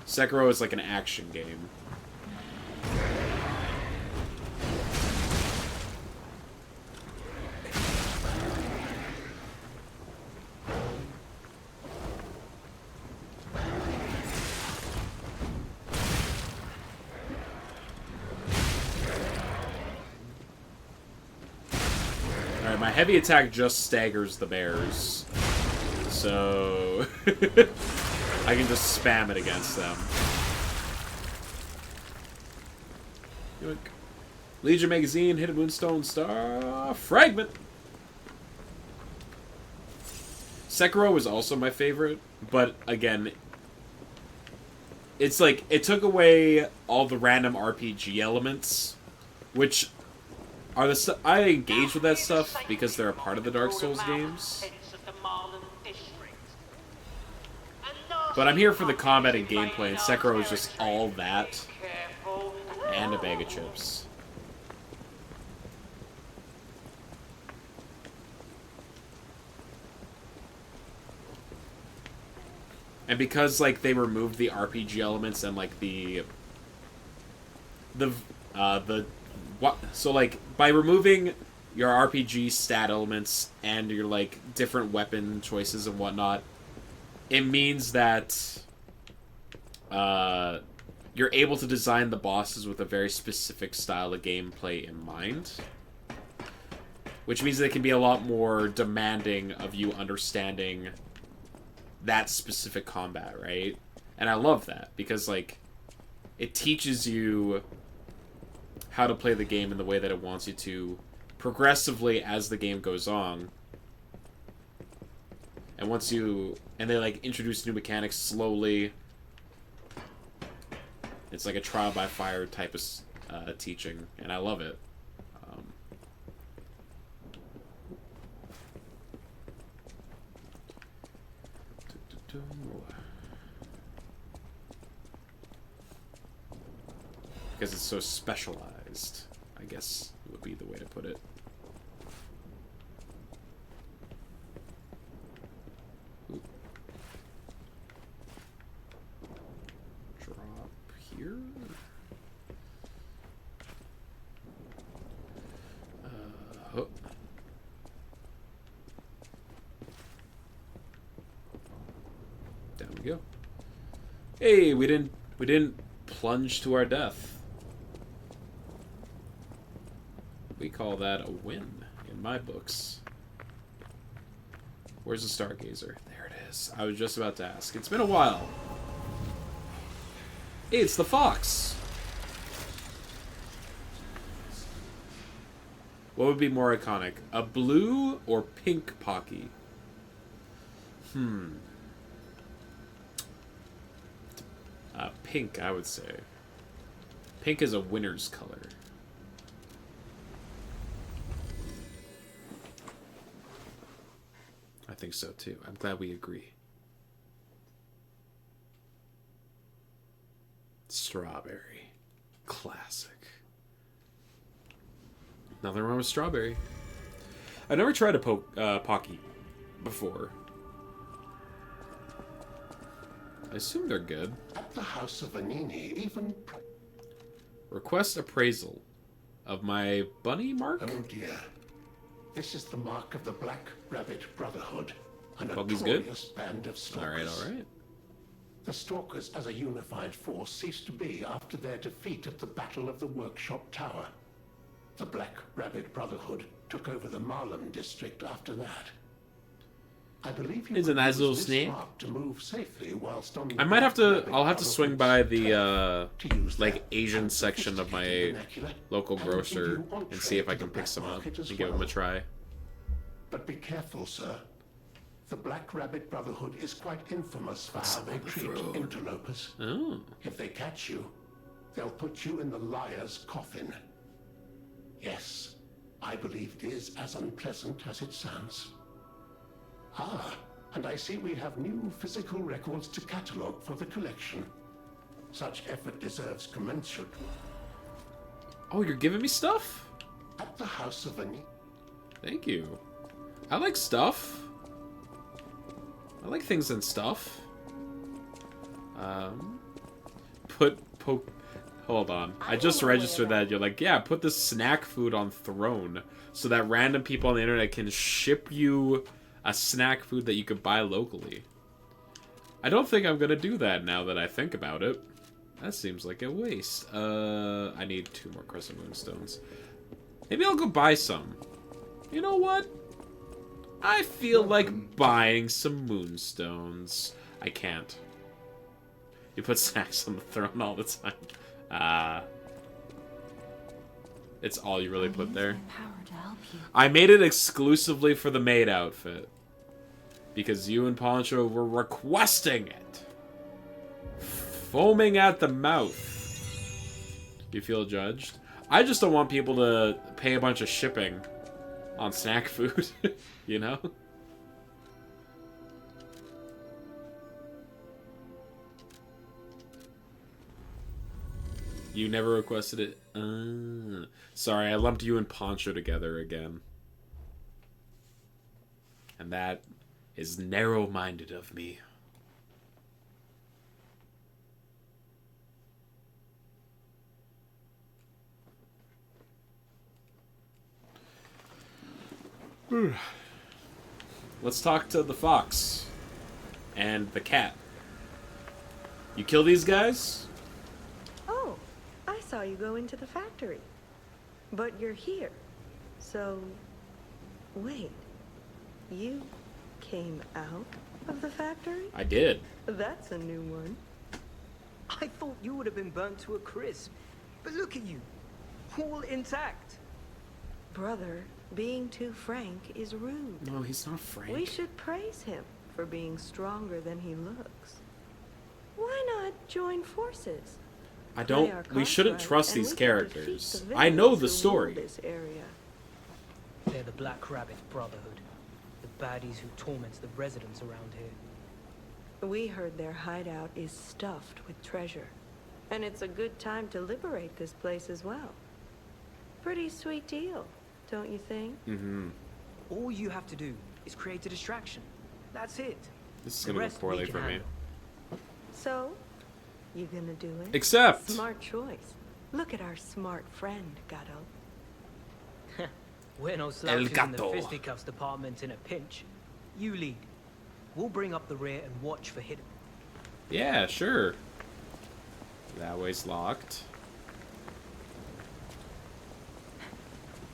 Sekiro is like an action game. Alright, my heavy attack just staggers the bears. So... I can just spam it against them. Yoink. Legion Magazine, hit a Moonstone Star Fragment! Sekiro was also my favorite, but again, it's like, it took away all the random RPG elements, which are the stuff I engage with that stuff because they're a part of the Dark Souls games. But I'm here for the combat and gameplay, and Sekiro is just all that. And a bag of chips. And because, like, they removed the RPG elements and, like, so, like, by removing your RPG stat elements and your, like, different weapon choices and whatnot, it means that you're able to design the bosses with a very specific style of gameplay in mind. Which means they can be a lot more demanding of you understanding that specific combat, right? And I love that, because, like, it teaches you how to play the game in the way that it wants you to progressively as the game goes on. And they, like, introduce new mechanics slowly. It's like a trial by fire type of teaching, and I love it. Because it's so specialized, I guess would be the way to put it. Here. Oh. Down we go. Hey, we didn't plunge to our death. We call that a win in my books. Where's the Stargazer? There it is. I was just about to ask. It's been a while. Hey, it's the fox! What would be more iconic? A blue or pink Pocky? Pink, I would say. Pink is a winner's color. I think so too. I'm glad we agree. Strawberry. Classic. Nothing wrong with strawberry. I never tried a Pocky before. I assume they're good. At the house of Vanini, even... Request appraisal of my bunny mark? Oh dear. This is the mark of the Black Rabbit Brotherhood, a Poggy's notorious band of stalkers. Alright. The Stalkers as a unified force ceased to be after their defeat at the Battle of the Workshop Tower. The Black Rabbit Brotherhood took over the Marlem district after that. I believe you It's a nice little this snake. mark to move safely whilst on the I might have Black to. Rabbit I'll have to swing by the use like that Asian section of my vernacular local and grocer give you and entree see if I to can the pick black some up market and as give them a well. try. But be careful, sir. The Black Rabbit Brotherhood is quite infamous for how they treat interlopers. Oh. If they catch you, they'll put you in the liar's coffin. Yes, I believe it is as unpleasant as it sounds. Ah, and I see we have new physical records to catalogue for the collection. Such effort deserves commensurate. Oh, you're giving me stuff? At the house of Vanini. Thank you. I like stuff. I like things and stuff. Hold on. I just registered that. You're like, yeah, put this snack food on Throne so that random people on the internet can ship you a snack food that you could buy locally. I don't think I'm gonna do that now that I think about it. That seems like a waste. I need 2 more Crescent Moonstones. Maybe I'll go buy some. You know what? I feel like buying some Moonstones. I can't. You put snacks on the throne all the time. It's all you really put there. I made it exclusively for the maid outfit. Because you and Poncho were requesting it. Foaming at the mouth. You feel judged? I just don't want people to pay a bunch of shipping on snack food. You know? You never requested it? Sorry, I lumped you and Poncho together again. And that is narrow-minded of me. Let's talk to the fox and the cat. You kill these guys? Oh, I saw you go into the factory. But you're here. So, wait. You came out of the factory? I did. That's a new one. I thought you would have been burnt to a crisp. But look at you. All intact. Brother, being too frank is rude. No, he's not frank. We should praise him for being stronger than he looks. Why not join forces? I don't. We shouldn't trust these characters. I know the story. This area. They're the Black Rabbit Brotherhood. The baddies who torment the residents around here. We heard their hideout is stuffed with treasure. And it's a good time to liberate this place as well. Pretty sweet deal, don't you think? Mm-hmm. All you have to do is create a distraction. That's it. This is gonna go poorly for me. So, you gonna do it? Except. Smart choice. Look at our smart friend, Gato. We're no slouches in the fisticuffs department in a pinch. You lead. We'll bring up the rear and watch for hidden. Yeah, sure. That way's locked.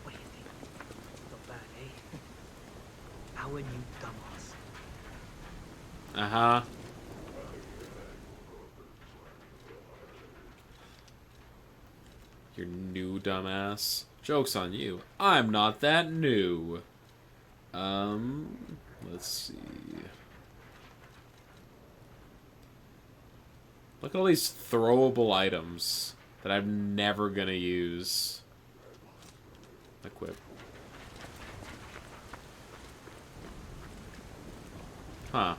What do you think? Not bad, eh? Our new dumbass. Uh-huh. Your new dumbass. Joke's on you. I'm not that new. Let's see. Look at all these throwable items that I'm never gonna use. Equip. Huh.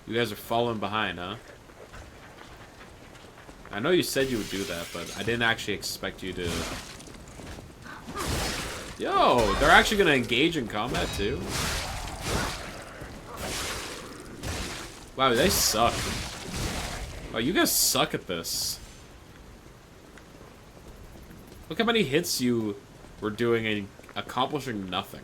You guys are falling behind, huh? I know you said you would do that, but I didn't actually expect you to... Yo, they're actually gonna engage in combat, too? Wow, they suck. Oh, you guys suck at this. Look how many hits you were doing and accomplishing nothing.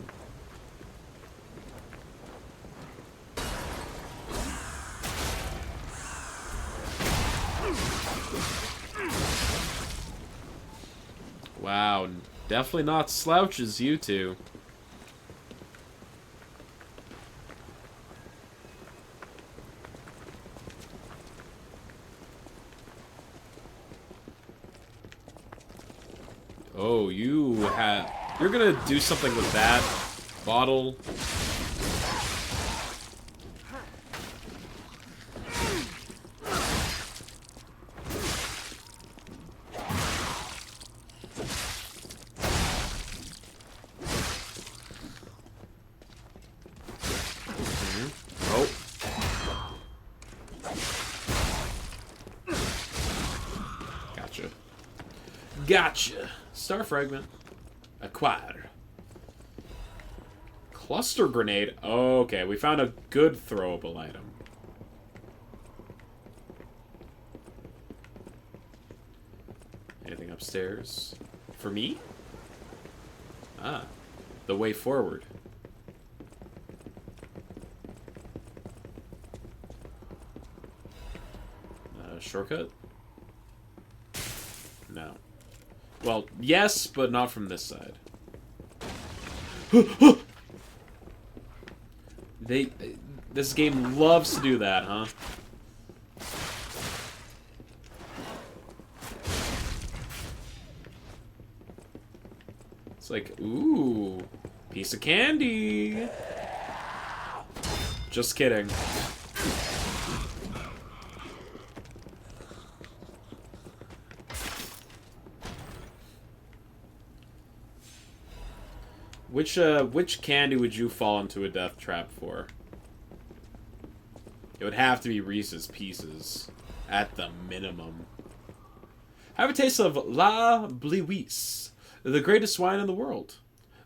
Wow, definitely not slouches, you two. Oh, you're gonna do something with that bottle. Oh. Gotcha. Gotcha. Star fragment. Acquire. Cluster grenade. Okay, we found a good throwable item. Anything upstairs? For me? Ah. The way forward. Shortcut? No. Well, yes, but not from this side. This game loves to do that, huh? It's like, ooh, piece of candy. Just kidding. Which candy would you fall into a death trap for? It would have to be Reese's Pieces, at the minimum. Have a taste of La Bleuisse, the greatest wine in the world.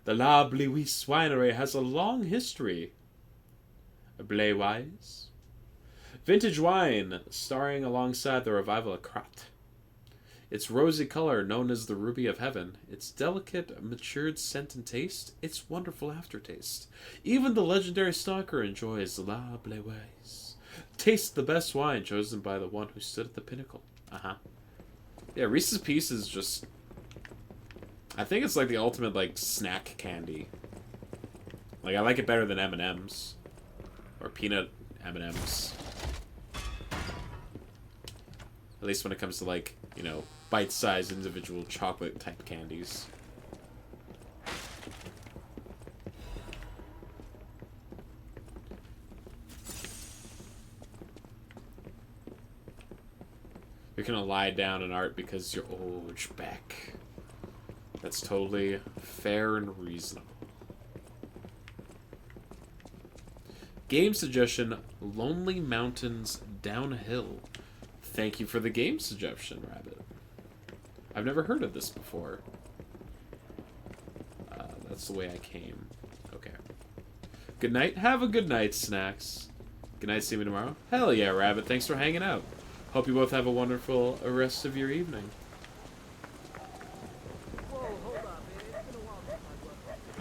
The La Bleuisse winery has a long history. Bleuisse? Vintage wine, starring alongside the revival of Krat. Its rosy color, known as the ruby of heaven, its delicate, matured scent and taste, its wonderful aftertaste. Even the legendary stalker enjoys La Bleuisse. Taste the best wine chosen by the one who stood at the pinnacle. Uh-huh. Yeah, Reese's Pieces just... I think it's like the ultimate, like, snack candy. Like, I like it better than M&M's. Or peanut M&M's. At least when it comes to, like, you know, bite-sized individual chocolate-type candies. You're gonna lie down in art because you're old, back. That's totally fair and reasonable. Game suggestion, Lonely Mountains Downhill. Thank you for the game suggestion, Rabbit. I've never heard of this before. That's the way I came. Okay. Good night. Have a good night, Snacks. Good night. See me tomorrow. Hell yeah, Rabbit. Thanks for hanging out. Hope you both have a wonderful rest of your evening. Whoa, hold up. It's been a while since I worked.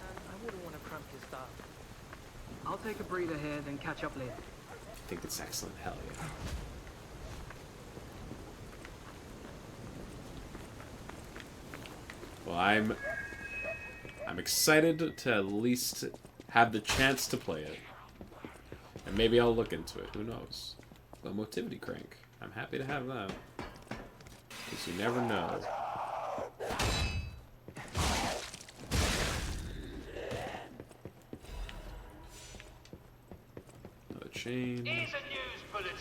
And I wouldn't want to cramp your stuff. I'll take a breather here, then catch up later. I think it's excellent. Hell yeah. Well, I'm excited to at least have the chance to play it. And maybe I'll look into it. Who knows? The Motivity Crank. I'm happy to have that. Because you never know. Another chain. Here's a news bulletin.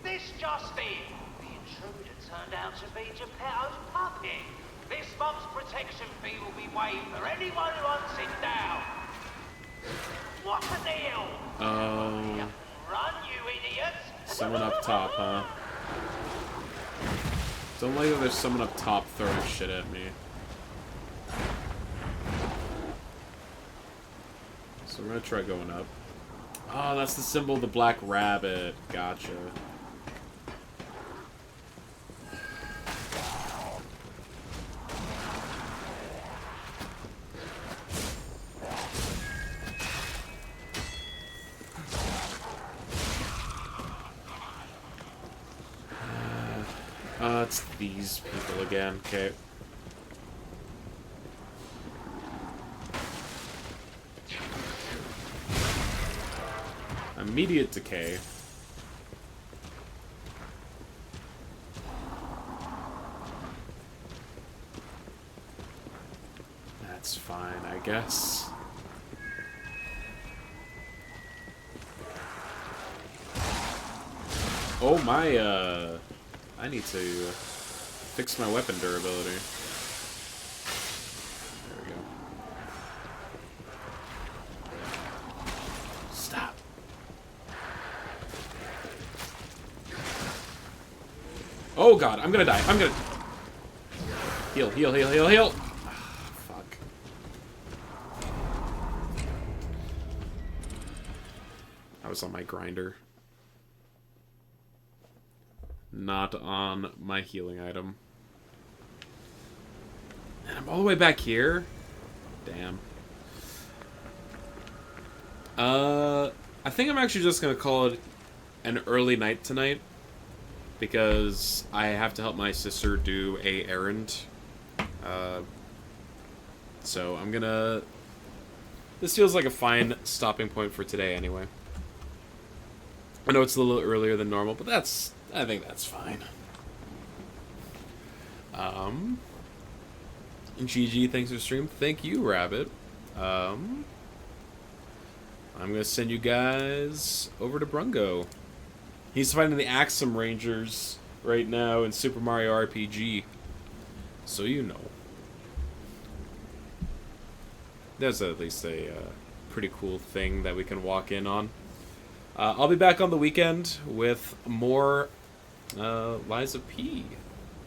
This just in. The intruder turned out to be Geppetto's puppet. This month's protection fee will be waived for anyone who hunts it down. What a deal! Oh. Run, you idiots! Someone up top, huh? Don't like that there's someone up top throwing shit at me. So we're gonna try going up. Oh, that's the symbol of the black rabbit. Gotcha. It's these people again. Okay. Immediate decay. That's fine, I guess. Oh my, I need to fix my weapon durability. There we go. Stop. Oh god, I'm gonna die. I'm gonna... Heal, heal, heal, heal, heal! Fuck. I was on my grinder. Not on my healing item. And I'm all the way back here? Damn. I think I'm actually just gonna call it an early night tonight. Because I have to help my sister do a errand. So I'm gonna... This feels like a fine stopping point for today anyway. I know it's a little earlier than normal, but that's... I think that's fine. GG, thanks for the stream. Thank you, Rabbit. I'm gonna send you guys over to Brungo. He's fighting the Axum Rangers right now in Super Mario RPG. So you know. There's at least a pretty cool thing that we can walk in on. I'll be back on the weekend with more Liza P.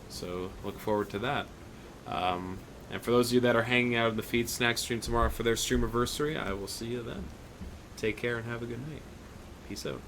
So look forward to that. And for those of you that are hanging out in the Feed Snack stream tomorrow for their streamiversary, I will see you then. Take care and have a good night. Peace out.